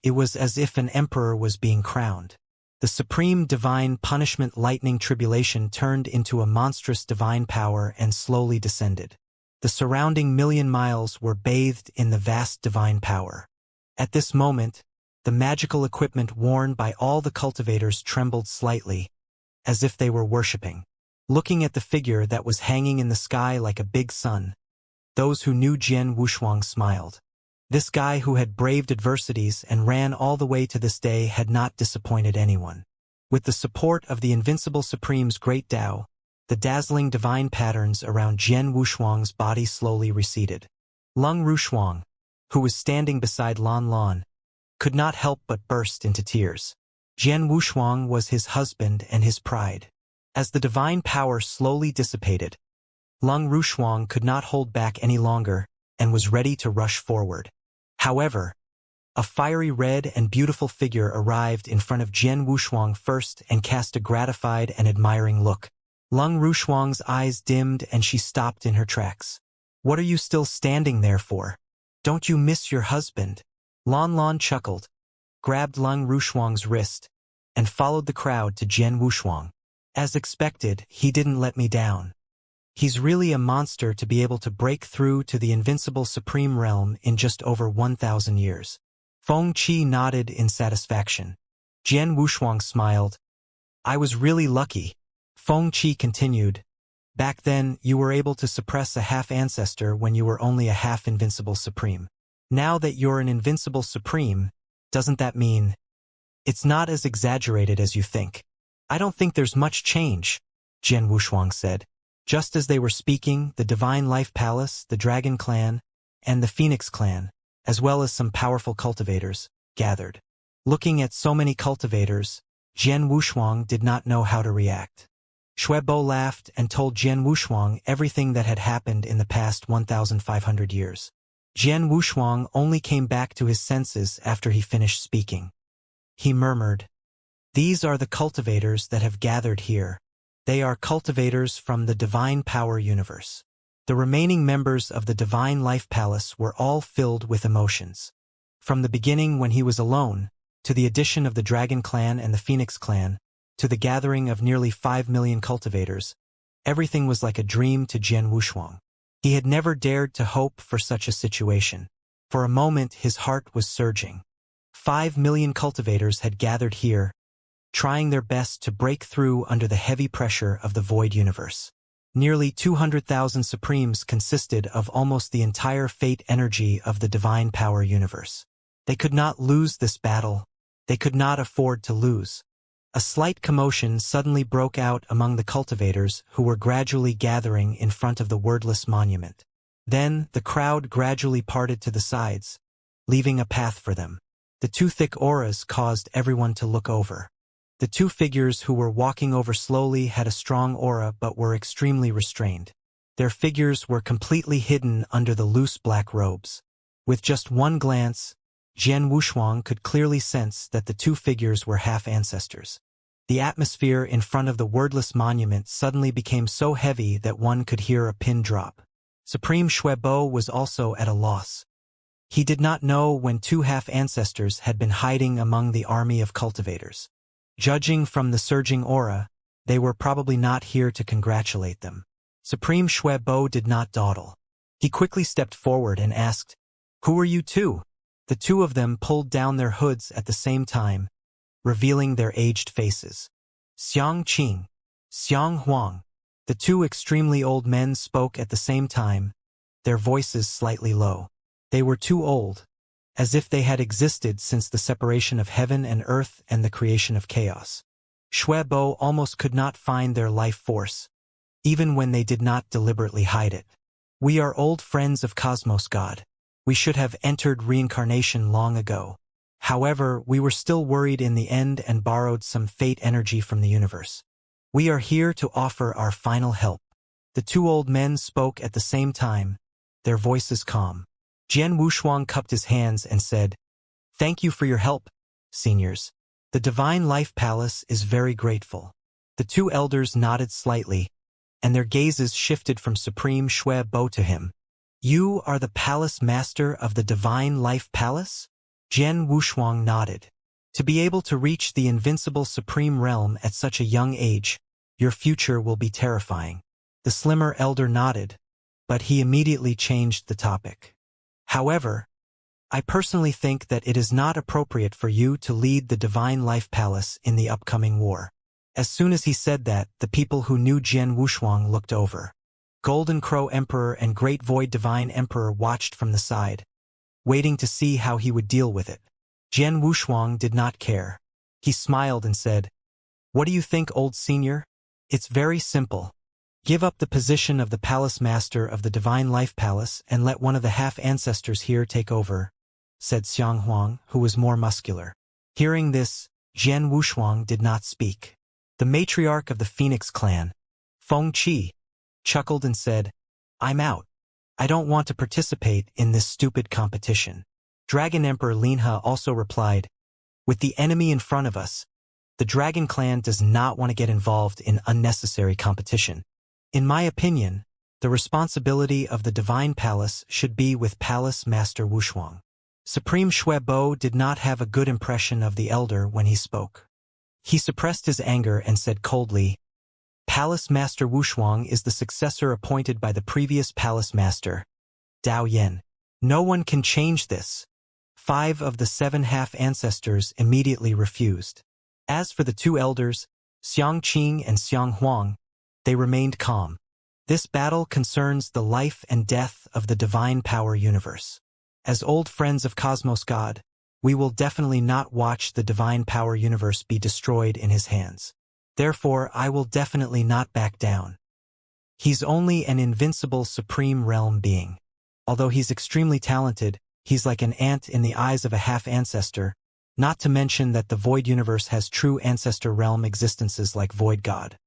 [SPEAKER 1] It was as if an emperor was being crowned. The supreme divine punishment lightning tribulation turned into a monstrous divine power and slowly descended. The surrounding 1,000,000 miles were bathed in the vast divine power. At this moment, the magical equipment worn by all the cultivators trembled slightly, as if they were worshipping. Looking at the figure that was hanging in the sky like a big sun, those who knew Jian Wushuang smiled. This guy who had braved adversities and ran all the way to this day had not disappointed anyone. With the support of the Invincible Supreme's great Tao, the dazzling divine patterns around Jian Wushuang's body slowly receded. Lung Rushuang, who was standing beside Lan Lan, could not help but burst into tears. Jian Wushuang was his husband and his pride. As the divine power slowly dissipated, Lung Rushuang could not hold back any longer and was ready to rush forward. However, a fiery red and beautiful figure arrived in front of Jian Wushuang first and cast a gratified and admiring look. Lung Rushuang's eyes dimmed and she stopped in her tracks. "What are you still standing there for? Don't you miss your husband?" Lan Lan chuckled, grabbed Lung Rushuang's wrist, and followed the crowd to Jian Wushuang. As expected, he didn't let me down. He's really a monster to be able to break through to the Invincible Supreme Realm in just over 1,000 years. Feng Qi nodded in satisfaction. Jian Wushuang smiled. "I was really lucky." Feng Qi continued. "Back then, you were able to suppress a half-ancestor when you were only a half-Invincible Supreme. Now that you're an Invincible Supreme, doesn't that mean it's not as exaggerated as you think?" "I don't think there's much change," Jian Wushuang said. Just as they were speaking, the Divine Life Palace, the Dragon Clan, and the Phoenix Clan, as well as some powerful cultivators, gathered. Looking at so many cultivators, Jian Wushuang did not know how to react. Xue Bo laughed and told Jian Wushuang everything that had happened in the past 1,500 years. Jian Wushuang only came back to his senses after he finished speaking. He murmured, "These are the cultivators that have gathered here. They are cultivators from the Divine Power Universe." The remaining members of the Divine Life Palace were all filled with emotions. From the beginning when he was alone, to the addition of the Dragon Clan and the Phoenix Clan, to the gathering of nearly 5 million cultivators, everything was like a dream to Jian Wushuang. He had never dared to hope for such a situation. For a moment his heart was surging. 5 million cultivators had gathered here, trying their best to break through under the heavy pressure of the void universe. Nearly 200,000 Supremes consisted of almost the entire fate energy of the divine power universe. They could not lose this battle. They could not afford to lose. A slight commotion suddenly broke out among the cultivators who were gradually gathering in front of the wordless monument. Then, the crowd gradually parted to the sides, leaving a path for them. The two thick auras caused everyone to look over. The two figures who were walking over slowly had a strong aura but were extremely restrained. Their figures were completely hidden under the loose black robes. With just one glance, Jian Wushuang could clearly sense that the two figures were half-ancestors. The atmosphere in front of the wordless monument suddenly became so heavy that one could hear a pin drop. Supreme Shuebo was also at a loss. He did not know when two half-ancestors had been hiding among the army of cultivators. Judging from the surging aura, they were probably not here to congratulate them. Supreme Shuebo did not dawdle. He quickly stepped forward and asked, "Who are you two?" The two of them pulled down their hoods at the same time, revealing their aged faces. Xiang Qing, Xiang Huang. The two extremely old men spoke at the same time, their voices slightly low. They were too old, as if they had existed since the separation of heaven and earth and the creation of chaos. Shuebo almost could not find their life force, even when they did not deliberately hide it. "We are old friends of Cosmos God. We should have entered Reincarnation long ago. However, we were still worried in the end and borrowed some fate energy from the universe. We are here to offer our final help." The two old men spoke at the same time, their voices calm. Jian Wushuang cupped his hands and said, "Thank you for your help, seniors. The Divine Life Palace is very grateful." The two elders nodded slightly, and their gazes shifted from Supreme Shuebo to him. "You are the Palace Master of the Divine Life Palace?" Jian Wushuang nodded. "To be able to reach the invincible Supreme Realm at such a young age, your future will be terrifying." The slimmer elder nodded, but he immediately changed the topic. "However, I personally think that it is not appropriate for you to lead the Divine Life Palace in the upcoming war." As soon as he said that, the people who knew Jian Wushuang looked over. Golden Crow Emperor and Great Void Divine Emperor watched from the side, waiting to see how he would deal with it. Jian Wushuang did not care. He smiled and said, "What do you think, old senior? It's very simple. Give up the position of the Palace Master of the Divine Life Palace and let one of the half-ancestors here take over," said Xiang Huang, who was more muscular. Hearing this, Jian Wushuang did not speak. The matriarch of the Phoenix clan, Feng Qi, chuckled and said, "I'm out. I don't want to participate in this stupid competition." Dragon Emperor Linhe also replied, "With the enemy in front of us, the Dragon Clan does not want to get involved in unnecessary competition. In my opinion, the responsibility of the Divine Palace should be with Palace Master Wushuang." Supreme Shuebo did not have a good impression of the elder when he spoke. He suppressed his anger and said coldly, "Palace Master Wushuang is the successor appointed by the previous Palace Master, Dao Yan. No one can change this." 5 of the 7 half-ancestors immediately refused. As for the two elders, Xiang Qing and Xiang Huang, they remained calm. This battle concerns the life and death of the divine power universe. As old friends of Cosmos God, we will definitely not watch the divine power universe be destroyed in his hands. Therefore, I will definitely not back down. He's only an invincible supreme realm being. Although he's extremely talented, he's like an ant in the eyes of a half-ancestor, not to mention that the Void Universe has true ancestor realm existences like Void God.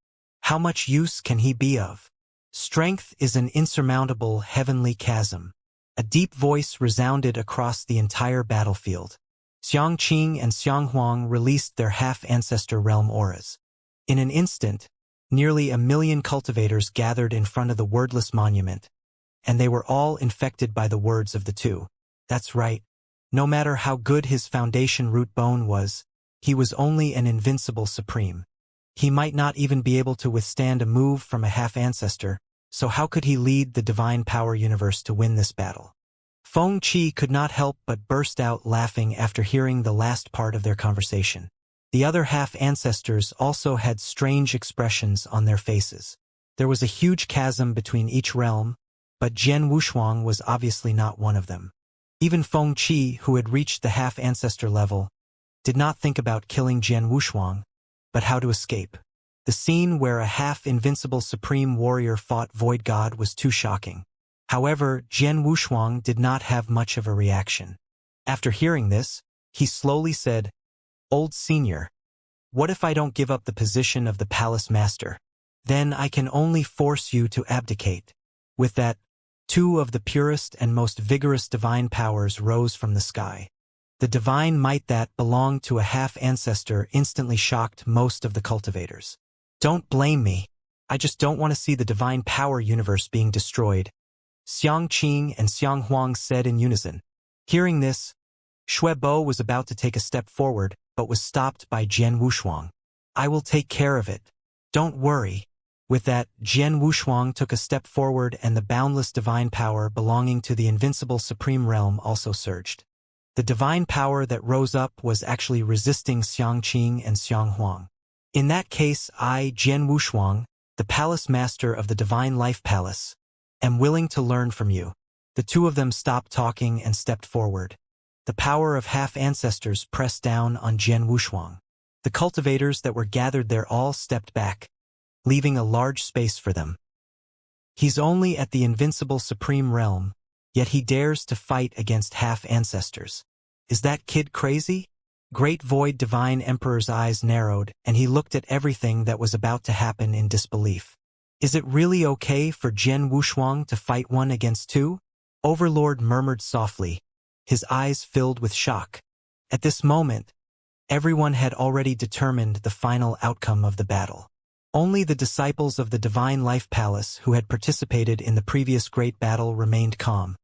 [SPEAKER 1] How much use can he be of? Strength is an insurmountable heavenly chasm. A deep voice resounded across the entire battlefield. Xiang Qing and Xiang Huang released their half-ancestor realm auras. In an instant, nearly 1,000,000 cultivators gathered in front of the wordless monument, and they were all infected by the words of the two. That's right. No matter how good his foundation root bone was, he was only an invincible supreme. He might not even be able to withstand a move from a half-ancestor, so how could he lead the divine power universe to win this battle? Feng Qi could not help but burst out laughing after hearing the last part of their conversation. The other half-ancestors also had strange expressions on their faces. There was a huge chasm between each realm, but Jian Wushuang was obviously not one of them. Even Feng Qi, who had reached the half-ancestor level, did not think about killing Jian Wushuang, but how to escape. The scene where a half-invincible supreme warrior fought Void God was too shocking. However, Jian Wushuang did not have much of a reaction. After hearing this, he slowly said, "Old senior, what if I don't give up the position of the palace master? Then I can only force you to abdicate." With that, two of the purest and most vigorous divine powers rose from the sky. The divine might that belonged to a half-ancestor instantly shocked most of the cultivators. "Don't blame me. I just don't want to see the divine power universe being destroyed," Xiang Qing and Xiang Huang said in unison. Hearing this, Shui Bo was about to take a step forward, but was stopped by Jian Wushuang. "I will take care of it. Don't worry." With that, Jian Wushuang took a step forward and the boundless divine power belonging to the invincible supreme realm also surged. The divine power that rose up was actually resisting Xiang Qing and Xiang Huang. "In that case, I, Jian Wushuang, the palace master of the divine life palace, am willing to learn from you." The two of them stopped talking and stepped forward. The power of half-ancestors pressed down on Jian Wushuang. The cultivators that were gathered there all stepped back, leaving a large space for them. "He's only at the invincible supreme realm, yet he dares to fight against half-ancestors. Is that kid crazy?" Great Void Divine Emperor's eyes narrowed, and he looked at everything that was about to happen in disbelief. "Is it really okay for Jian Wushuang to fight one against two?" Overlord murmured softly, his eyes filled with shock. At this moment, everyone had already determined the final outcome of the battle. Only the disciples of the Divine Life Palace who had participated in the previous great battle remained calm,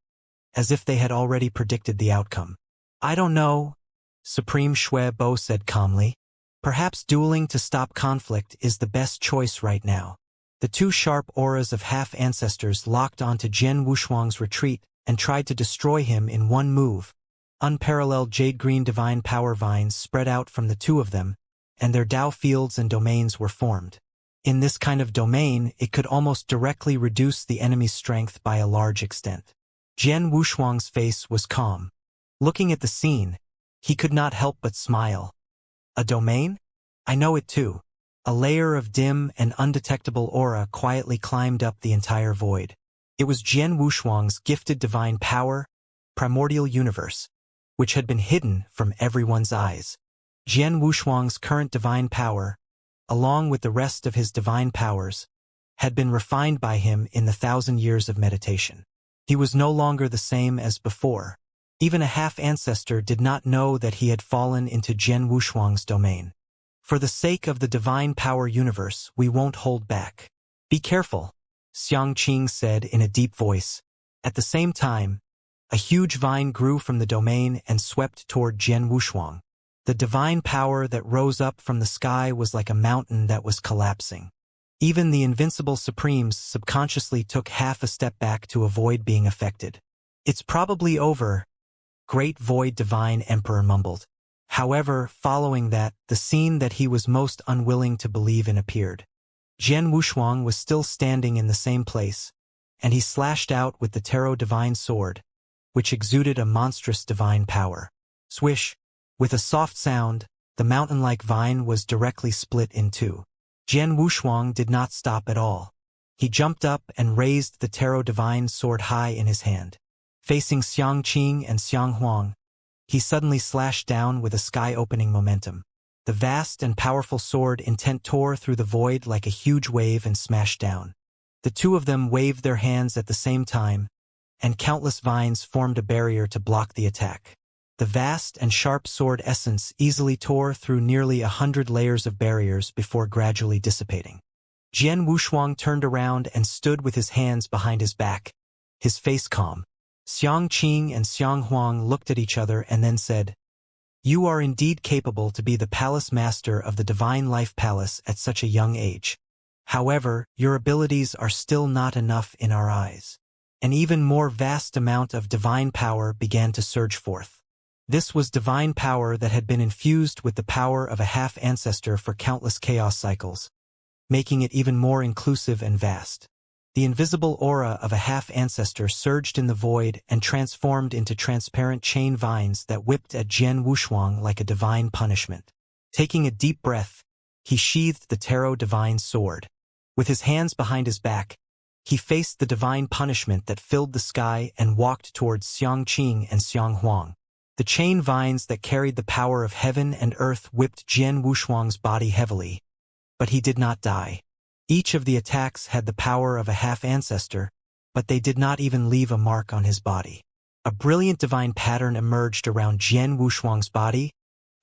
[SPEAKER 1] as if they had already predicted the outcome. "I don't know," Supreme Shui Bo said calmly. "Perhaps dueling to stop conflict is the best choice right now." The two sharp auras of half-ancestors locked onto Jian Wushuang's retreat and tried to destroy him in one move. Unparalleled jade-green divine power vines spread out from the two of them, and their Dao fields and domains were formed. In this kind of domain, it could almost directly reduce the enemy's strength by a large extent. Jian Wushuang's face was calm. Looking at the scene, he could not help but smile. "A domain? I know it too." A layer of dim and undetectable aura quietly climbed up the entire void. It was Jian Wushuang's gifted divine power, primordial universe, which had been hidden from everyone's eyes. Jian Wushuang's current divine power, along with the rest of his divine powers, had been refined by him in the 1,000 years of meditation. He was no longer the same as before. Even a half-ancestor did not know that he had fallen into Jian Wushuang's domain. "For the sake of the divine power universe, we won't hold back. Be careful," Xiang Qing said in a deep voice. At the same time, a huge vine grew from the domain and swept toward Jian Wushuang. The divine power that rose up from the sky was like a mountain that was collapsing. Even the invincible supremes subconsciously took half a step back to avoid being affected. "It's probably over," Great Void Divine Emperor mumbled. However, following that, the scene that he was most unwilling to believe in appeared. Jian Wushuang was still standing in the same place, and he slashed out with the Tarot Divine Sword, which exuded a monstrous divine power. Swish! With a soft sound, the mountain-like vine was directly split in two. Jian Wushuang did not stop at all. He jumped up and raised the Tarot Divine Sword high in his hand. Facing Xiang Qing and Xiang Huang, he suddenly slashed down with a sky-opening momentum. The vast and powerful sword intent tore through the void like a huge wave and smashed down. The two of them waved their hands at the same time, and countless vines formed a barrier to block the attack. The vast and sharp sword essence easily tore through nearly 100 layers of barriers before gradually dissipating. Jian Wushuang turned around and stood with his hands behind his back, his face calm. Xiang Qing and Xiang Huang looked at each other and then said, "You are indeed capable to be the palace master of the Divine Life Palace at such a young age. However, your abilities are still not enough in our eyes." An even more vast amount of divine power began to surge forth. This was divine power that had been infused with the power of a half-ancestor for countless chaos cycles, making it even more inclusive and vast. The invisible aura of a half-ancestor surged in the void and transformed into transparent chain vines that whipped at Jian Wushuang like a divine punishment. Taking a deep breath, he sheathed the tarot divine sword. With his hands behind his back, he faced the divine punishment that filled the sky and walked towards Xianxia and Xianhuang. The chain vines that carried the power of heaven and earth whipped Jian Wushuang's body heavily, but he did not die. Each of the attacks had the power of a half-ancestor, but they did not even leave a mark on his body. A brilliant divine pattern emerged around Jian Wushuang's body,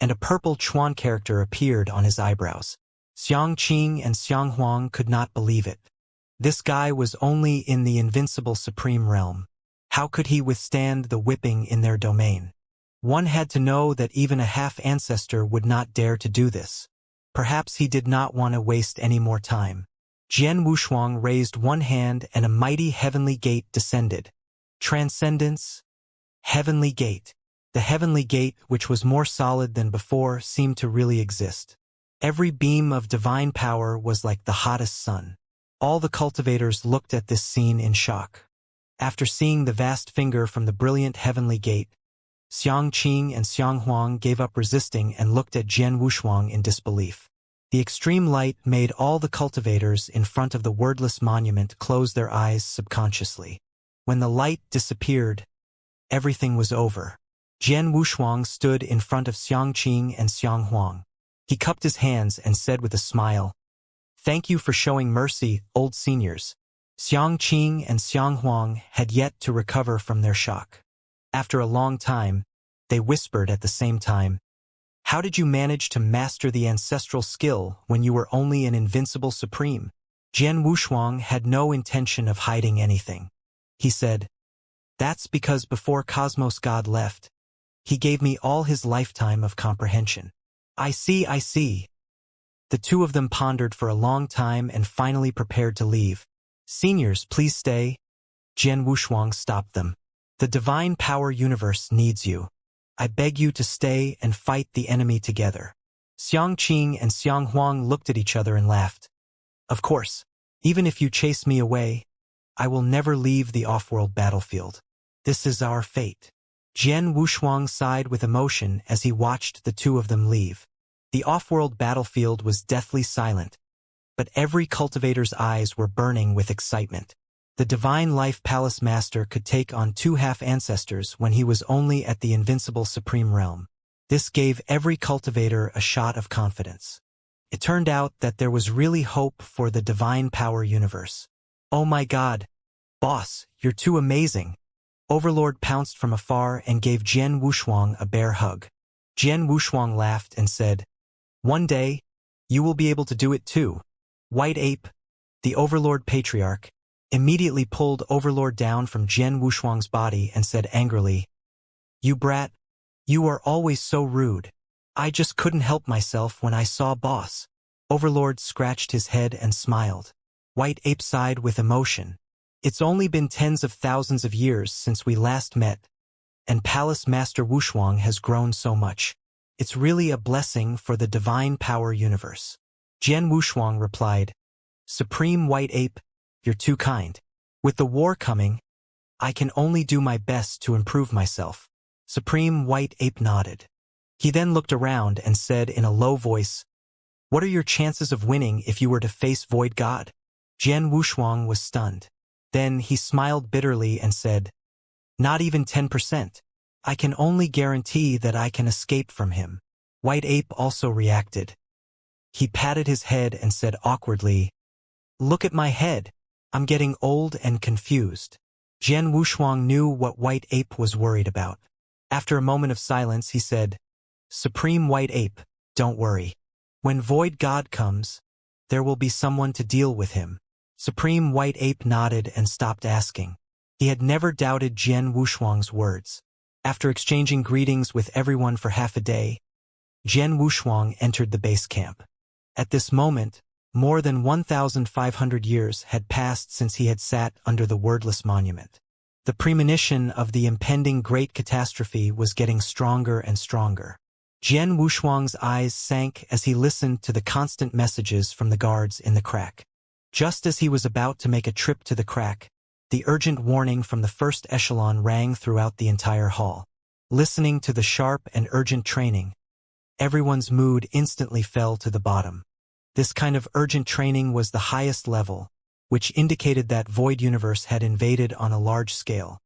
[SPEAKER 1] and a purple Chuan character appeared on his eyebrows. Xianxia and Xianhuang could not believe it. This guy was only in the invincible supreme realm. How could he withstand the whipping in their domain? One had to know that even a half-ancestor would not dare to do this. Perhaps he did not want to waste any more time. Jian Wushuang raised one hand and a mighty heavenly gate descended. Transcendence. Heavenly gate. The heavenly gate, which was more solid than before, seemed to really exist. Every beam of divine power was like the hottest sun. All the cultivators looked at this scene in shock. After seeing the vast finger from the brilliant heavenly gate, Xianxia and Xianhuang gave up resisting and looked at Jian Wushuang in disbelief. The extreme light made all the cultivators in front of the wordless monument close their eyes subconsciously. When the light disappeared, everything was over. Jian Wushuang stood in front of Xianxia and Xianhuang. He cupped his hands and said with a smile, "Thank you for showing mercy, old seniors." Xianxia and Xianhuang had yet to recover from their shock. After a long time, they whispered at the same time, "How did you manage to master the ancestral skill when you were only an invincible supreme?" Jian Wushuang had no intention of hiding anything. He said, "That's because before Cosmos God left, he gave me all his lifetime of comprehension." I see. The two of them pondered for a long time and finally prepared to leave. "Seniors, please stay." Jian Wushuang stopped them. "The divine power universe needs you. I beg you to stay and fight the enemy together." Xianxia and Xianhuang looked at each other and laughed. "Of course, even if you chase me away, I will never leave the off-world battlefield. This is our fate." Jian Wushuang sighed with emotion as he watched the two of them leave. The off-world battlefield was deathly silent, but every cultivator's eyes were burning with excitement. The Divine Life Palace Master could take on two half-ancestors when he was only at the invincible supreme realm. This gave every cultivator a shot of confidence. It turned out that there was really hope for the divine power universe. "Oh my God! Boss, you're too amazing!" Overlord pounced from afar and gave Jian Wushuang a bear hug. Jian Wushuang laughed and said, "One day, you will be able to do it too." White Ape, the Overlord Patriarch, immediately pulled Overlord down from Jian Wushuang's body and said angrily, "You brat, you are always so rude. I just couldn't help myself when I saw Boss." Overlord scratched his head and smiled. White Ape sighed with emotion. "It's only been tens of thousands of years since we last met, and Palace Master Wushuang has grown so much. It's really a blessing for the divine power universe." Jian Wushuang replied, "Supreme White Ape, you're too kind. With the war coming, I can only do my best to improve myself." Supreme White Ape nodded. He then looked around and said in a low voice, "What are your chances of winning if you were to face Void God?" Jian Wushuang was stunned. Then he smiled bitterly and said, "Not even 10%. I can only guarantee that I can escape from him." White Ape also reacted. He patted his head and said awkwardly, "Look at my head. I'm getting old and confused." Jian Wushuang knew what White Ape was worried about. After a moment of silence, he said, "Supreme White Ape, don't worry. When Void God comes, there will be someone to deal with him." Supreme White Ape nodded and stopped asking. He had never doubted Jian Wushuang's words. After exchanging greetings with everyone for half a day, Jian Wushuang entered the base camp. At this moment, more than 1,500 years had passed since he had sat under the wordless monument. The premonition of the impending great catastrophe was getting stronger and stronger. Jian Wushuang's eyes sank as he listened to the constant messages from the guards in the crack. Just as he was about to make a trip to the crack, the urgent warning from the first echelon rang throughout the entire hall. Listening to the sharp and urgent training, everyone's mood instantly fell to the bottom. This kind of urgent training was the highest level, which indicated that Void Universe had invaded on a large scale.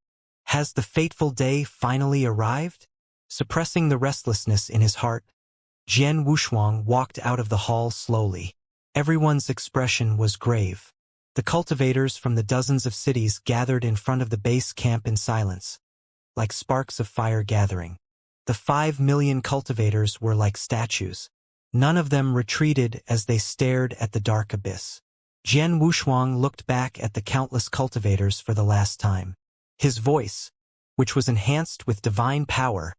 [SPEAKER 1] Has the fateful day finally arrived? Suppressing the restlessness in his heart, Jian Wushuang walked out of the hall slowly. Everyone's expression was grave. The cultivators from the dozens of cities gathered in front of the base camp in silence, like sparks of fire gathering. The 5 million cultivators were like statues. None of them retreated as they stared at the dark abyss. Jian Wushuang looked back at the countless cultivators for the last time. His voice, which was enhanced with divine power,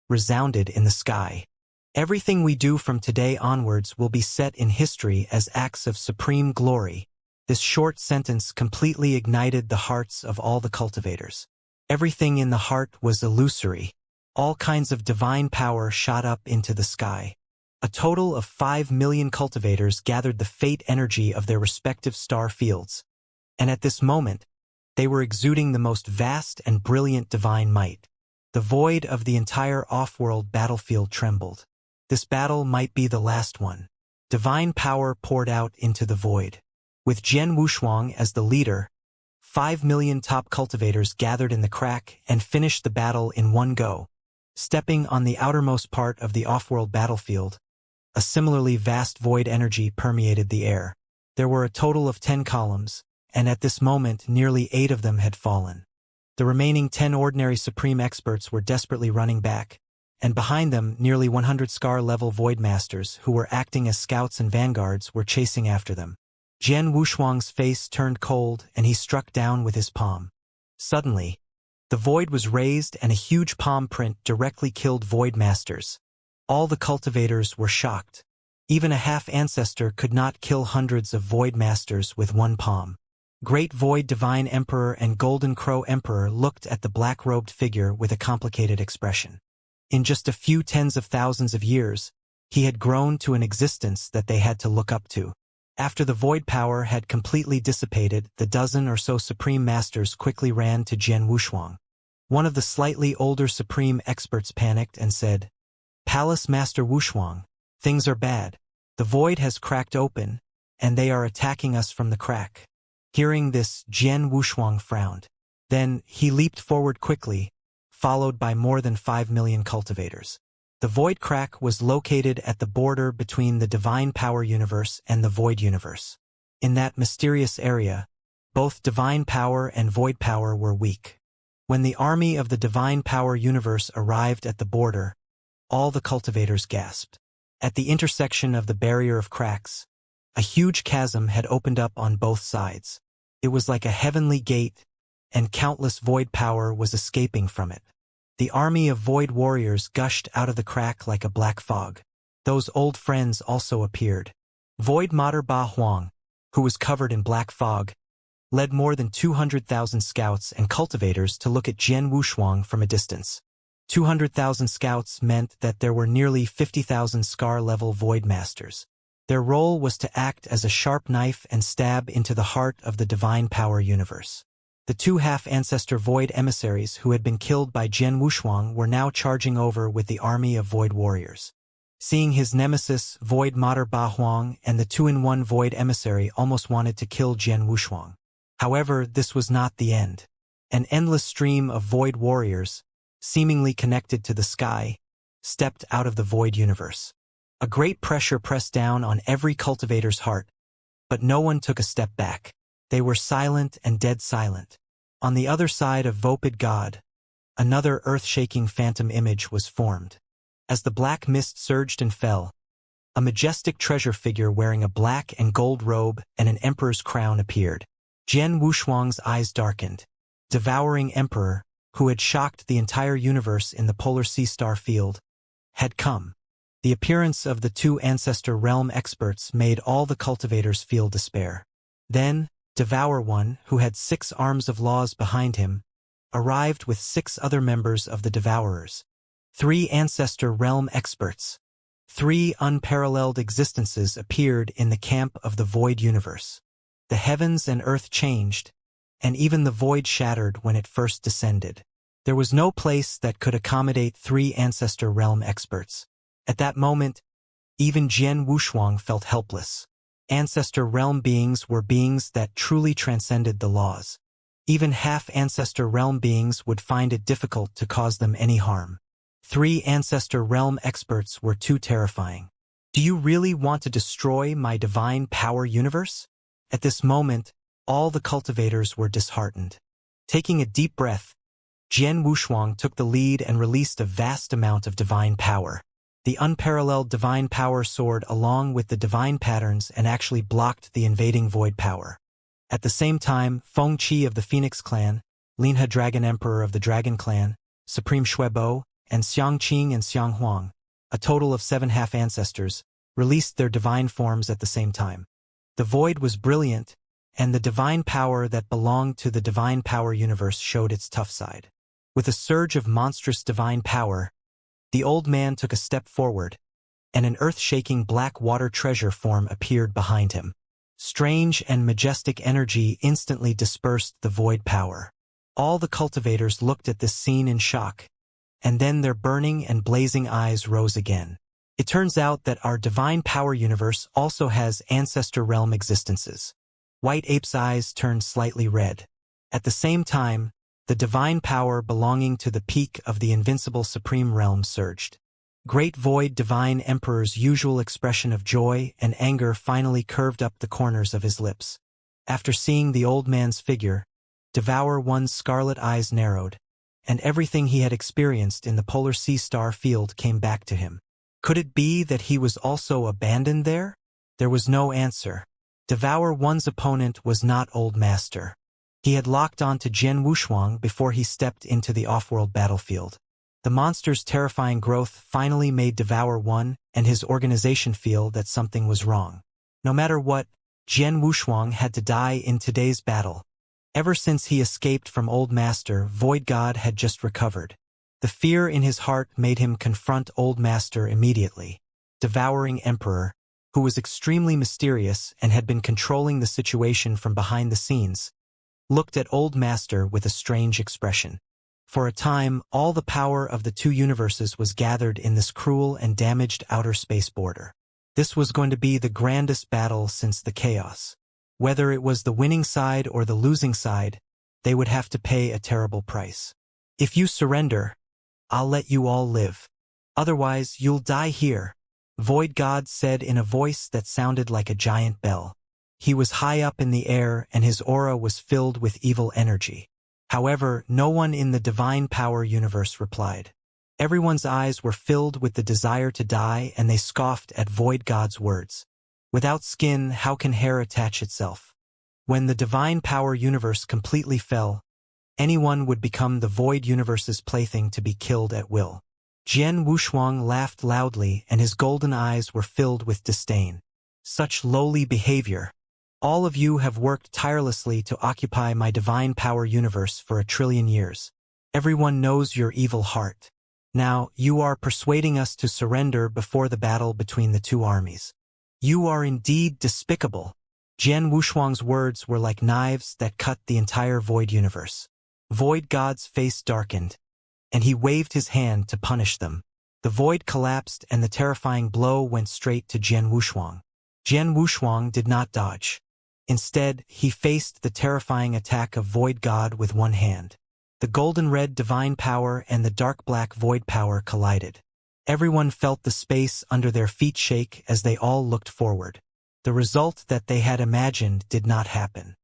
[SPEAKER 1] resounded in the sky. Everything we do from today onwards will be set in history as acts of supreme glory. This short sentence completely ignited the hearts of all the cultivators. Everything in the heart was illusory. All kinds of divine power shot up into the sky. A total of 5 million cultivators gathered the fate energy of their respective star fields, and at this moment, they were exuding the most vast and brilliant divine might. The void of the entire off-world battlefield trembled. This battle might be the last one. Divine power poured out into the void. With Jian Wushuang as the leader, 5 million top cultivators gathered in the crack and finished the battle in one go. Stepping on the outermost part of the off-world battlefield, a similarly vast void energy permeated the air. There were a total of 10 columns, and at this moment nearly 8 of them had fallen. The remaining 10 ordinary supreme experts were desperately running back, and behind them nearly 100 Scar-level void masters who were acting as scouts and vanguards were chasing after them. Jian Wushuang's face turned cold and he struck down with his palm. Suddenly, the void was raised and a huge palm print directly killed void masters. All the cultivators were shocked. Even a half-ancestor could not kill hundreds of void masters with one palm. Great Void Divine Emperor and Golden Crow Emperor looked at the black-robed figure with a complicated expression. In just a few tens of thousands of years, he had grown to an existence that they had to look up to. After the void power had completely dissipated, the dozen or so supreme masters quickly ran to Jian Wushuang. One of the slightly older supreme experts panicked and said, "Palace Master Wushuang, things are bad. The void has cracked open, and they are attacking us from the crack." Hearing this, Jian Wushuang frowned. Then he leaped forward quickly, followed by more than 5 million cultivators. The void crack was located at the border between the Divine Power Universe and the Void Universe. In that mysterious area, both Divine Power and Void Power were weak. When the army of the Divine Power Universe arrived at the border, all the cultivators gasped. At the intersection of the barrier of cracks, a huge chasm had opened up on both sides. It was like a heavenly gate, and countless void power was escaping from it. The army of void warriors gushed out of the crack like a black fog. Those old friends also appeared. Void Mater Ba Huang, who was covered in black fog, led more than 200,000 scouts and cultivators to look at Jian Wushuang from a distance. 200,000 scouts meant that there were nearly 50,000 Scar-level void masters. Their role was to act as a sharp knife and stab into the heart of the Divine Power Universe. The 2 half-ancestor void emissaries who had been killed by Jian Wushuang were now charging over with the army of void warriors. Seeing his nemesis, Void Mater Ba Huang, and the 2-in-1 void emissary almost wanted to kill Jian Wushuang. However, this was not the end. An endless stream of void warriors, seemingly connected to the sky, stepped out of the void universe. A great pressure pressed down on every cultivator's heart, but no one took a step back. They were silent and dead silent. On the other side of Vopid God, another earth-shaking phantom image was formed. As the black mist surged and fell, a majestic treasure figure wearing a black and gold robe and an emperor's crown appeared. Jian Wushuang's eyes darkened. Devouring Emperor, who had shocked the entire universe in the Polar Sea Star field, had come. The appearance of the 2 ancestor realm experts made all the cultivators feel despair. Then, Devour One, who had 6 arms of laws behind him, arrived with 6 other members of the Devourers. Three ancestor realm experts. Three unparalleled existences appeared in the camp of the void universe. The heavens and earth changed, and even the void shattered when it first descended. There was no place that could accommodate three ancestor realm experts. At that moment, even Jian Wushuang felt helpless. Ancestor realm beings were beings that truly transcended the laws. Even half-ancestor realm beings would find it difficult to cause them any harm. Three ancestor realm experts were too terrifying. Do you really want to destroy my divine power universe? At this moment, all the cultivators were disheartened. Taking a deep breath, Jian Wushuang took the lead and released a vast amount of divine power. The unparalleled divine power soared along with the divine patterns and actually blocked the invading void power. At the same time, Feng Qi of the Phoenix clan, Linhe Dragon Emperor of the Dragon clan, Supreme Shuebo, and Xiangqing and Xianghuang, a total of 7 half-ancestors, released their divine forms at the same time. The void was brilliant, and the divine power that belonged to the divine power universe showed its tough side. With a surge of monstrous divine power, the old man took a step forward, and an earth-shaking black water treasure form appeared behind him. Strange and majestic energy instantly dispersed the void power. All the cultivators looked at this scene in shock, and then their burning and blazing eyes rose again. It turns out that our divine power universe also has ancestor realm existences. White Ape's eyes turned slightly red. At the same time, the divine power belonging to the peak of the invincible supreme realm surged. Great Void Divine Emperor's usual expression of joy and anger finally curved up the corners of his lips. After seeing the old man's figure, Devour One's scarlet eyes narrowed, and everything he had experienced in the polar sea star field came back to him. Could it be that he was also abandoned there? There was no answer. Devour One's opponent was not Old Master. He had locked on to Jian Wushuang before he stepped into the off-world battlefield. The monster's terrifying growth finally made Devour One and his organization feel that something was wrong. No matter what, Jian Wushuang had to die in today's battle. Ever since he escaped from Old Master, Void God had just recovered. The fear in his heart made him confront Old Master immediately. Devouring Emperor, who was extremely mysterious and had been controlling the situation from behind the scenes, looked at Old Master with a strange expression. For a time, all the power of the two universes was gathered in this cruel and damaged outer space border. This was going to be the grandest battle since the chaos. Whether it was the winning side or the losing side, they would have to pay a terrible price. If you surrender, I'll let you all live. Otherwise, you'll die here, Void God said in a voice that sounded like a giant bell. He was high up in the air and his aura was filled with evil energy. However, no one in the divine power universe replied. Everyone's eyes were filled with the desire to die and they scoffed at Void God's words. Without skin, how can hair attach itself? When the divine power universe completely fell, anyone would become the void universe's plaything to be killed at will. Jian Wushuang laughed loudly and his golden eyes were filled with disdain. Such lowly behavior. All of you have worked tirelessly to occupy my divine power universe for 1 trillion years. Everyone knows your evil heart. Now, you are persuading us to surrender before the battle between the two armies. You are indeed despicable. Jian Wushuang's words were like knives that cut the entire void universe. Void God's face darkened, and he waved his hand to punish them. The void collapsed and the terrifying blow went straight to Jian Wushuang. Jian Wushuang did not dodge. Instead, he faced the terrifying attack of Void God with one hand. The golden red divine power and the dark black void power collided. Everyone felt the space under their feet shake as they all looked forward. The result that they had imagined did not happen.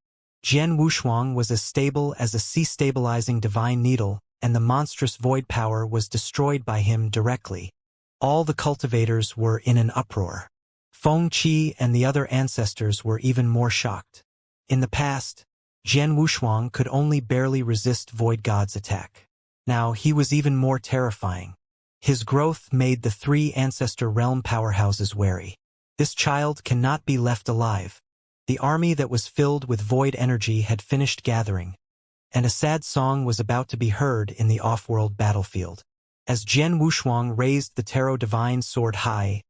[SPEAKER 1] Jian Wushuang was as stable as a sea-stabilizing divine needle, and the monstrous void power was destroyed by him directly. All the cultivators were in an uproar. Feng Qi and the other ancestors were even more shocked. In the past, Jian Wushuang could only barely resist Void God's attack. Now he was even more terrifying. His growth made the 3 ancestor realm powerhouses wary. This child cannot be left alive. The army that was filled with void energy had finished gathering, and a sad song was about to be heard in the off-world battlefield. As Jian Wushuang raised the Tarot Divine Sword high,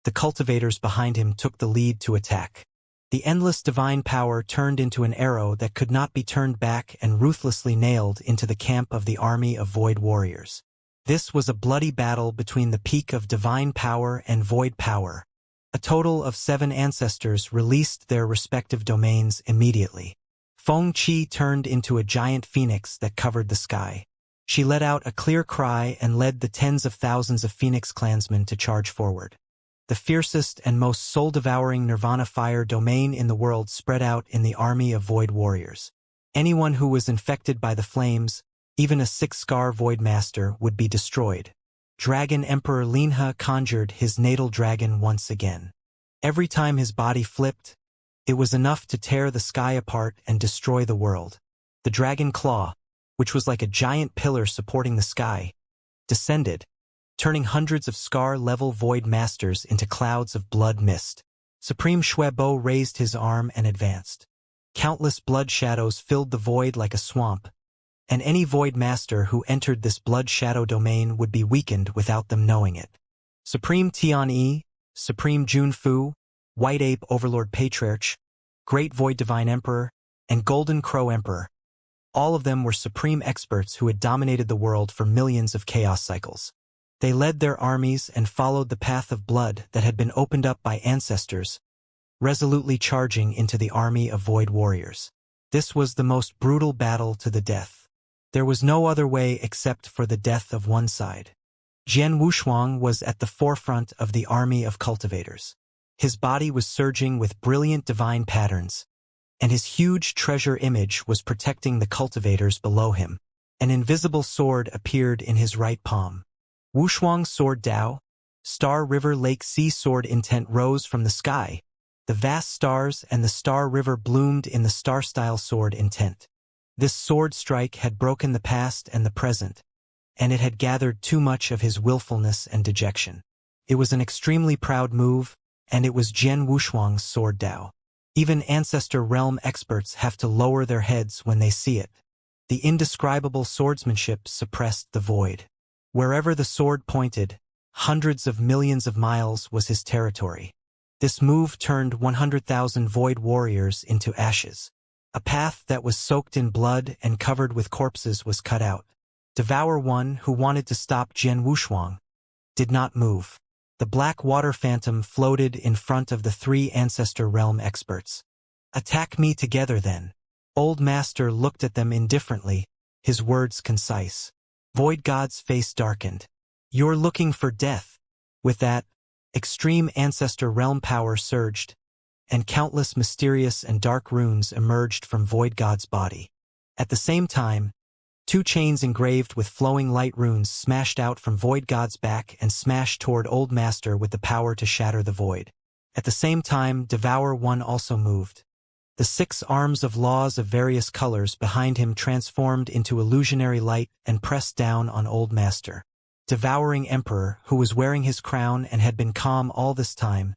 [SPEAKER 1] the cultivators behind him took the lead to attack. The endless divine power turned into an arrow that could not be turned back and ruthlessly nailed into the camp of the army of void warriors. This was a bloody battle between the peak of divine power and void power. A total of 7 ancestors released their respective domains immediately. Feng Qi turned into a giant phoenix that covered the sky. She let out a clear cry and led the tens of thousands of Phoenix clansmen to charge forward. The fiercest and most soul-devouring Nirvana fire domain in the world spread out in the army of void warriors. Anyone who was infected by the flames, even a 6-scar void master, would be destroyed. Dragon Emperor Linhe conjured his natal dragon once again. Every time his body flipped, it was enough to tear the sky apart and destroy the world. The dragon claw, which was like a giant pillar supporting the sky, descended, turning hundreds of scar-level void masters into clouds of blood mist. Supreme Shuebo raised his arm and advanced. Countless blood shadows filled the void like a swamp, and any void master who entered this blood shadow domain would be weakened without them knowing it. Supreme Tian-Yi, Supreme Junfu, White Ape Overlord Patriarch, Great Void Divine Emperor, and Golden Crow Emperor. All of them were supreme experts who had dominated the world for millions of chaos cycles. They led their armies and followed the path of blood that had been opened up by ancestors, resolutely charging into the army of void warriors. This was the most brutal battle to the death. There was no other way except for the death of one side. Jian Wushuang was at the forefront of the army of cultivators. His body was surging with brilliant divine patterns, and his huge treasure image was protecting the cultivators below him. An invisible sword appeared in his right palm. Wushuang's sword Dao, Star River Lake Sea Sword intent rose from the sky. The vast stars and the Star River bloomed in the star-style sword intent. This sword strike had broken the past and the present, and it had gathered too much of his willfulness and dejection. It was an extremely proud move, and it was Jian Wushuang's sword Dao. Even Ancestor Realm experts have to lower their heads when they see it. The indescribable swordsmanship suppressed the void. Wherever the sword pointed, hundreds of millions of miles was his territory. This move turned 100,000 void warriors into ashes. A path that was soaked in blood and covered with corpses was cut out. Devour One, who wanted to stop Jian Wushuang, did not move. The black water phantom floated in front of the 3 Ancestor Realm experts. "Attack me together then." Old Master looked at them indifferently, his words concise. Void God's face darkened. "You're looking for death." With that, extreme Ancestor Realm power surged, and countless mysterious and dark runes emerged from Void God's body. At the same time, 2 chains engraved with flowing light runes smashed out from Void God's back and smashed toward Old Master with the power to shatter the void. At the same time, Devour One also moved. The 6 arms of laws of various colors behind him transformed into illusionary light and pressed down on Old Master. Devouring Emperor, who was wearing his crown and had been calm all this time,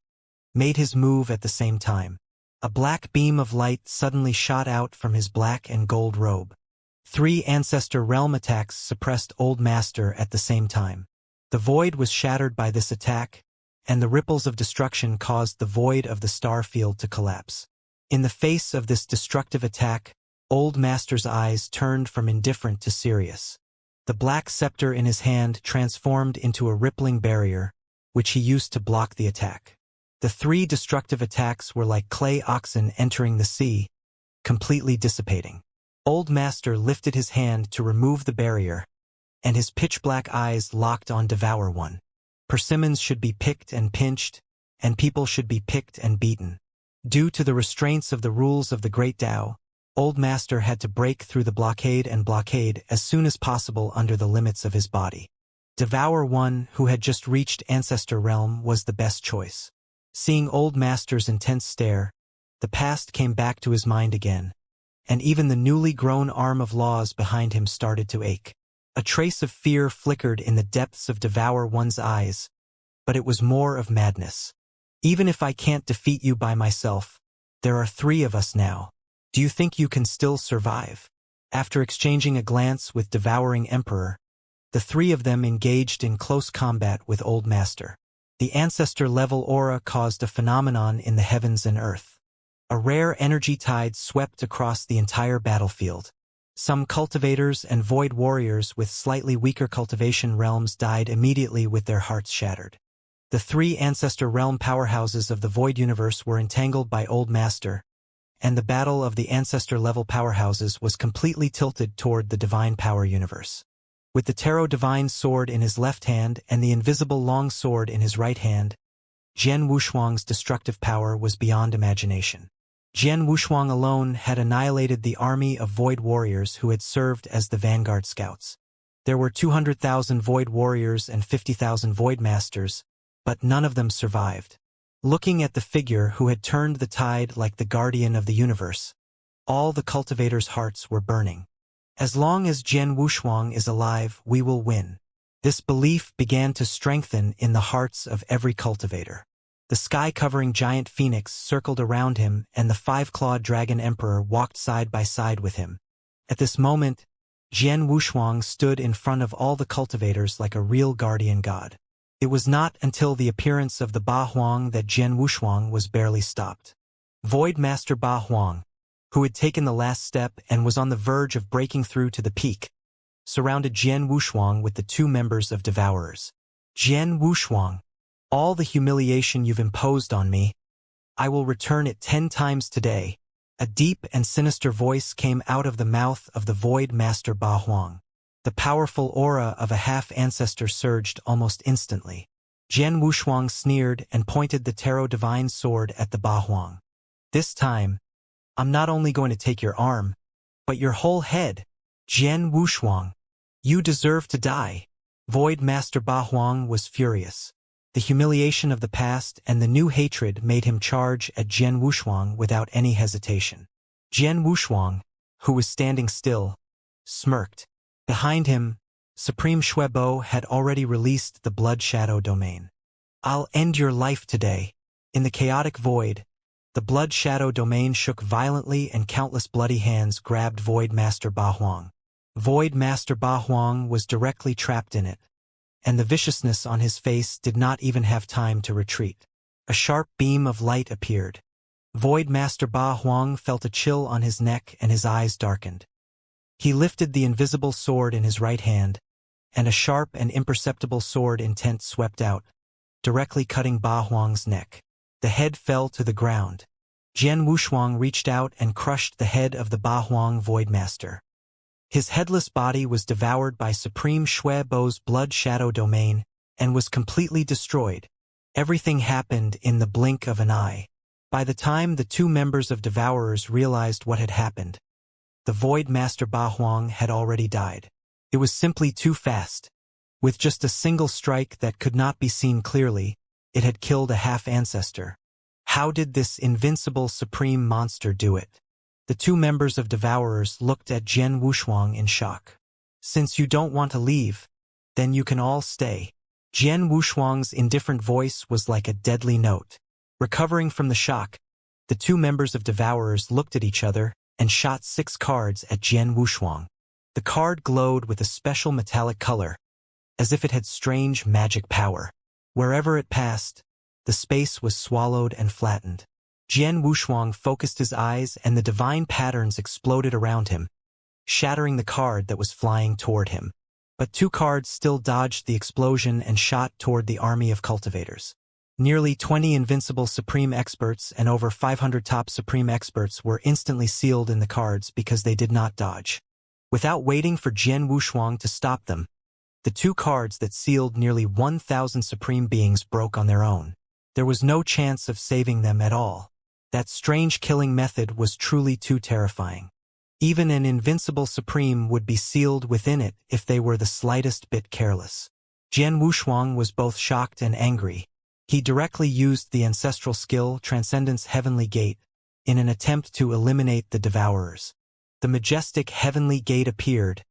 [SPEAKER 1] made his move at the same time. A black beam of light suddenly shot out from his black and gold robe. 3 Ancestor Realm attacks suppressed Old Master at the same time. The void was shattered by this attack, and the ripples of destruction caused the void of the star field to collapse. In the face of this destructive attack, Old Master's eyes turned from indifferent to serious. The black scepter in his hand transformed into a rippling barrier, which he used to block the attack. The 3 destructive attacks were like clay oxen entering the sea, completely dissipating. Old Master lifted his hand to remove the barrier, and his pitch-black eyes locked on Devour One. Persimmons should be picked and pinched, and people should be picked and beaten. Due to the restraints of the rules of the Great Tao, Old Master had to break through the blockade as soon as possible under the limits of his body. Devour One, who had just reached Ancestor Realm, was the best choice. Seeing Old Master's intense stare, the past came back to his mind again, and even the newly grown arm of laws behind him started to ache. A trace of fear flickered in the depths of Devour One's eyes, but it was more of madness. "Even if I can't defeat you by myself, there are 3 of us now. Do you think you can still survive?" After exchanging a glance with Devouring Emperor, The three of them engaged in close combat with Old Master. The ancestor-level aura caused a phenomenon in the heavens and earth. A rare energy tide swept across the entire battlefield. Some cultivators and void warriors with slightly weaker cultivation realms died immediately with their hearts shattered. The three ancestor realm powerhouses of the void universe were entangled by Old Master, and the battle of the ancestor-level powerhouses was completely tilted toward the divine power universe. With the tarot divine sword in his left hand and the invisible long sword in his right hand, Jian Wushuang's destructive power was beyond imagination. Jian Wushuang alone had annihilated the army of void warriors who had served as the vanguard scouts. There were 200,000 void warriors and 50,000 void masters, but none of them survived. Looking at the figure who had turned the tide like the guardian of the universe, all the cultivators' hearts were burning. As long as Jian Wushuang is alive, we will win. This belief began to strengthen in the hearts of every cultivator. The sky-covering giant phoenix circled around him, and the five-clawed dragon emperor walked side by side with him. At this moment, Jian Wushuang stood in front of all the cultivators like a real guardian god. It was not until the appearance of the Ba Huang that Jian Wushuang was barely stopped. Void Master Ba Huang, who had taken the last step and was on the verge of breaking through to the peak, surrounded Jian Wushuang with the two members of Devourers. Jian Wushuang, all the humiliation you've imposed on me, I will return it 10 times today. A deep and sinister voice came out of the mouth of the Void Master Ba Huang. The powerful aura of a half-ancestor surged almost instantly. Jian Wushuang sneered and pointed the tarot divine sword at the Ba Huang. This time, I'm not only going to take your arm, but your whole head. Jian Wushuang, you deserve to die. Void Master Ba Huang was furious. The humiliation of the past and the new hatred made him charge at Jian Wushuang without any hesitation. Jian Wushuang, who was standing still, smirked. Behind him, Supreme Shuebo had already released the Blood Shadow domain. I'll end your life today. In the chaotic void, the Blood Shadow domain shook violently and countless bloody hands grabbed Void Master Ba Huang. Void Master Ba Huang was directly trapped in it, and the viciousness on his face did not even have time to retreat. A sharp beam of light appeared. Void Master Ba Huang felt a chill on his neck and his eyes darkened. He lifted the invisible sword in his right hand, and a sharp and imperceptible sword intent swept out, directly cutting Ba Huang's neck. The head fell to the ground. Jian Wushuang reached out and crushed the head of the Ba Huang Void Master. His headless body was devoured by Supreme Shuebo's Blood Shadow domain and was completely destroyed. Everything happened in the blink of an eye. By the time the two members of Devourers realized what had happened, the Void Master Ba Huang had already died. It was simply too fast. With just a single strike that could not be seen clearly, it had killed a half-ancestor. How did this invincible supreme monster do it? The two members of Devourers looked at Jian Wushuang in shock. Since you don't want to leave, then you can all stay. Jian Wushuang's indifferent voice was like a deadly note. Recovering from the shock, the two members of Devourers looked at each other and shot 6 cards at Jian Wushuang. The card glowed with a special metallic color, as if it had strange magic power. Wherever it passed, the space was swallowed and flattened. Jian Wushuang focused his eyes and the divine patterns exploded around him, shattering the card that was flying toward him. But 2 cards still dodged the explosion and shot toward the army of cultivators. Nearly 20 invincible supreme experts and over 500 top supreme experts were instantly sealed in the cards because they did not dodge. Without waiting for Jian Wushuang to stop them, the 2 cards that sealed nearly 1,000 supreme beings broke on their own. There was no chance of saving them at all. That strange killing method was truly too terrifying. Even an invincible supreme would be sealed within it if they were the slightest bit careless. Jian Wushuang was both shocked and angry. He directly used the ancestral skill Transcendence Heavenly Gate in an attempt to eliminate the Devourers. The majestic Heavenly Gate appeared,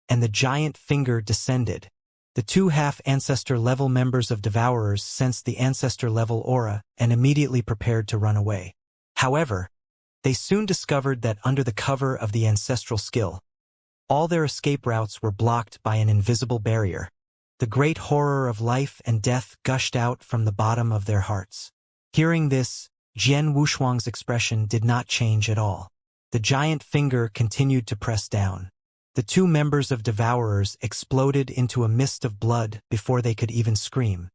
[SPEAKER 1] and the giant finger descended. The 2 half-ancestor-level members of Devourers sensed the ancestor-level aura and immediately prepared to run away. However, they soon discovered that under the cover of the ancestral skill, All their escape routes were blocked by an invisible barrier. The great horror of life and death gushed out from the bottom of their hearts. Hearing this, Jian Wushuang's expression did not change at all. The giant finger continued to press down. The two members of Devourers exploded into a mist of blood before they could even scream.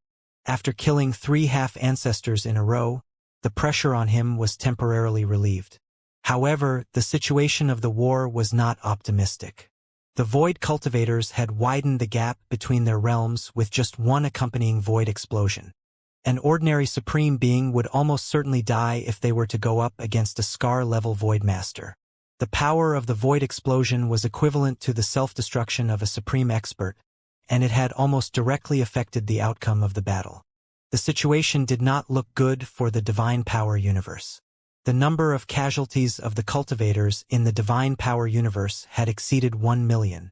[SPEAKER 1] After killing 3 half-ancestors in a row, the pressure on him was temporarily relieved. However, the situation of the war was not optimistic. The Void Cultivators had widened the gap between their realms with just one accompanying Void explosion. An ordinary Supreme Being would almost certainly die if they were to go up against a Scar-level Void Master. The power of the Void explosion was equivalent to the self-destruction of a Supreme Expert, and it had almost directly affected the outcome of the battle. The situation did not look good for the Divine Power universe. The number of casualties of the cultivators in the Divine Power universe had exceeded 1 million.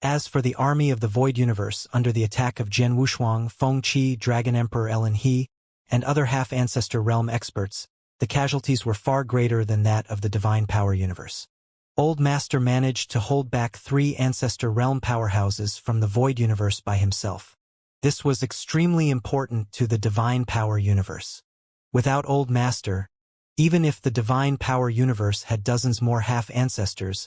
[SPEAKER 1] As for the army of the Void universe under the attack of Jian Wushuang, Feng Qi, Dragon Emperor Ellen He, and other half-ancestor realm experts, the casualties were far greater than that of the Divine Power universe. Old Master managed to hold back 3 ancestor realm powerhouses from the Void universe by himself. This was extremely important to the Divine Power universe. Without Old Master, even if the Divine Power universe had dozens more half-ancestors,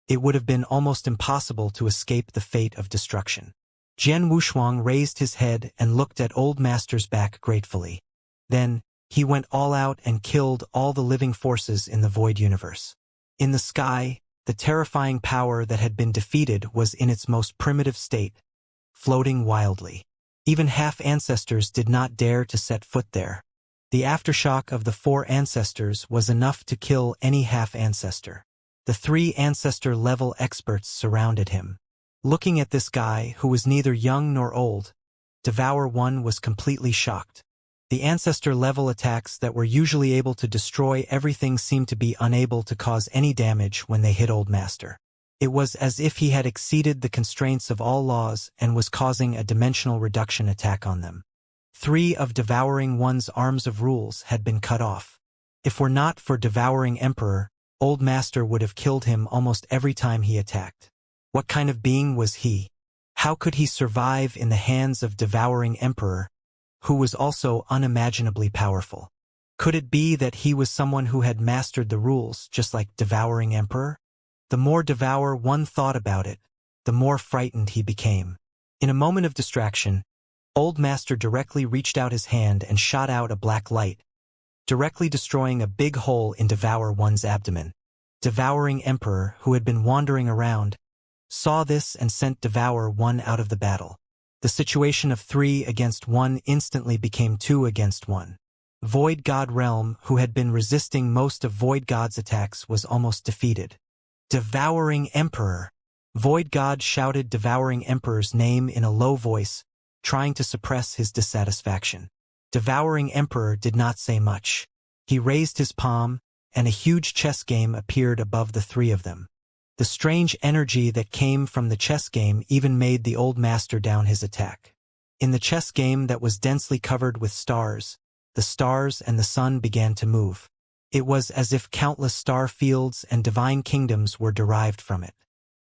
[SPEAKER 1] it would have been almost impossible to escape the fate of destruction. Jian Wushuang raised his head and looked at Old Master's back gratefully. Then, he went all out and killed all the living forces in the Void universe. In the sky, the terrifying power that had been defeated was in its most primitive state, floating wildly. Even half-ancestors did not dare to set foot there. The aftershock of the 4 ancestors was enough to kill any half-ancestor. The 3 ancestor-level experts surrounded him. Looking at this guy, who was neither young nor old, Devour One was completely shocked. The ancestor-level attacks that were usually able to destroy everything seemed to be unable to cause any damage when they hit Old Master. It was as if he had exceeded the constraints of all laws and was causing a dimensional reduction attack on them. 3 of Devouring One's arms of rules had been cut off. If were not for Devouring Emperor, Old Master would have killed him almost every time he attacked. What kind of being was he? How could he survive in the hands of Devouring Emperor, who was also unimaginably powerful? Could it be that he was someone who had mastered the rules, just like Devouring Emperor? The more Devour One thought about it, the more frightened he became. In a moment of distraction, Old Master directly reached out his hand and shot out a black light, directly destroying a big hole in Devour One's abdomen. Devouring Emperor, who had been wandering around, saw this and sent Devour One out of the battle. The situation of 3 against 1 instantly became 2 against 1. Void God Realm, who had been resisting most of Void God's attacks, was almost defeated. Devouring Emperor! Void God shouted Devouring Emperor's name in a low voice, trying to suppress his dissatisfaction. Devouring Emperor did not say much. He raised his palm, and a huge chess game appeared above the 3 of them. The strange energy that came from the chess game even made the Old Master down his attack. In the chess game that was densely covered with stars, the stars and the sun began to move. It was as if countless star fields and divine kingdoms were derived from it.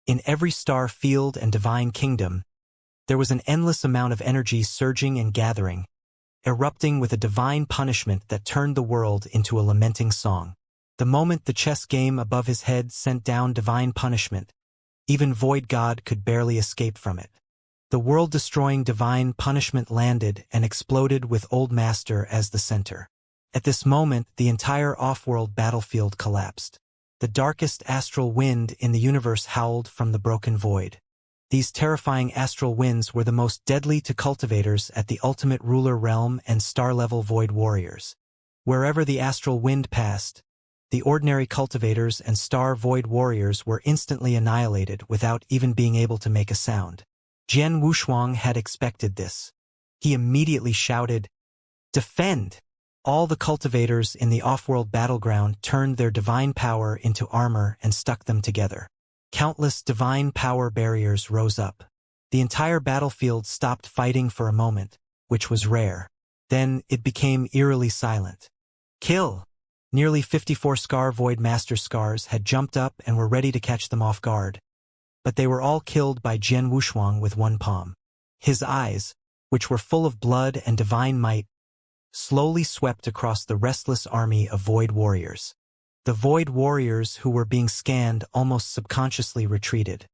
[SPEAKER 1] In every star field and divine kingdom, there was an endless amount of energy surging and gathering, erupting with a divine punishment that turned the world into a lamenting song. The moment the chess game above his head sent down divine punishment, even Void God could barely escape from it. The world-destroying divine punishment landed and exploded with Old Master as the center. At this moment, the entire off-world battlefield collapsed. The darkest astral wind in the universe howled from the broken void. These terrifying astral winds were the most deadly to cultivators at the ultimate ruler realm and star-level void warriors. Wherever the astral wind passed, the ordinary cultivators and star void warriors were instantly annihilated without even being able to make a sound. Jian Wushuang had expected this. He immediately shouted, "Defend!" All the cultivators in the off-world battleground turned their divine power into armor and stuck them together. Countless divine power barriers rose up. The entire battlefield stopped fighting for a moment, which was rare. Then it became eerily silent. Kill! Nearly 54 Scar Void Master Scars had jumped up and were ready to catch them off guard. but they were all killed by Jian Wushuang with one palm. His eyes, which were full of blood and divine might, slowly swept across the restless army of Void Warriors. The Void Warriors who were being scanned almost subconsciously retreated.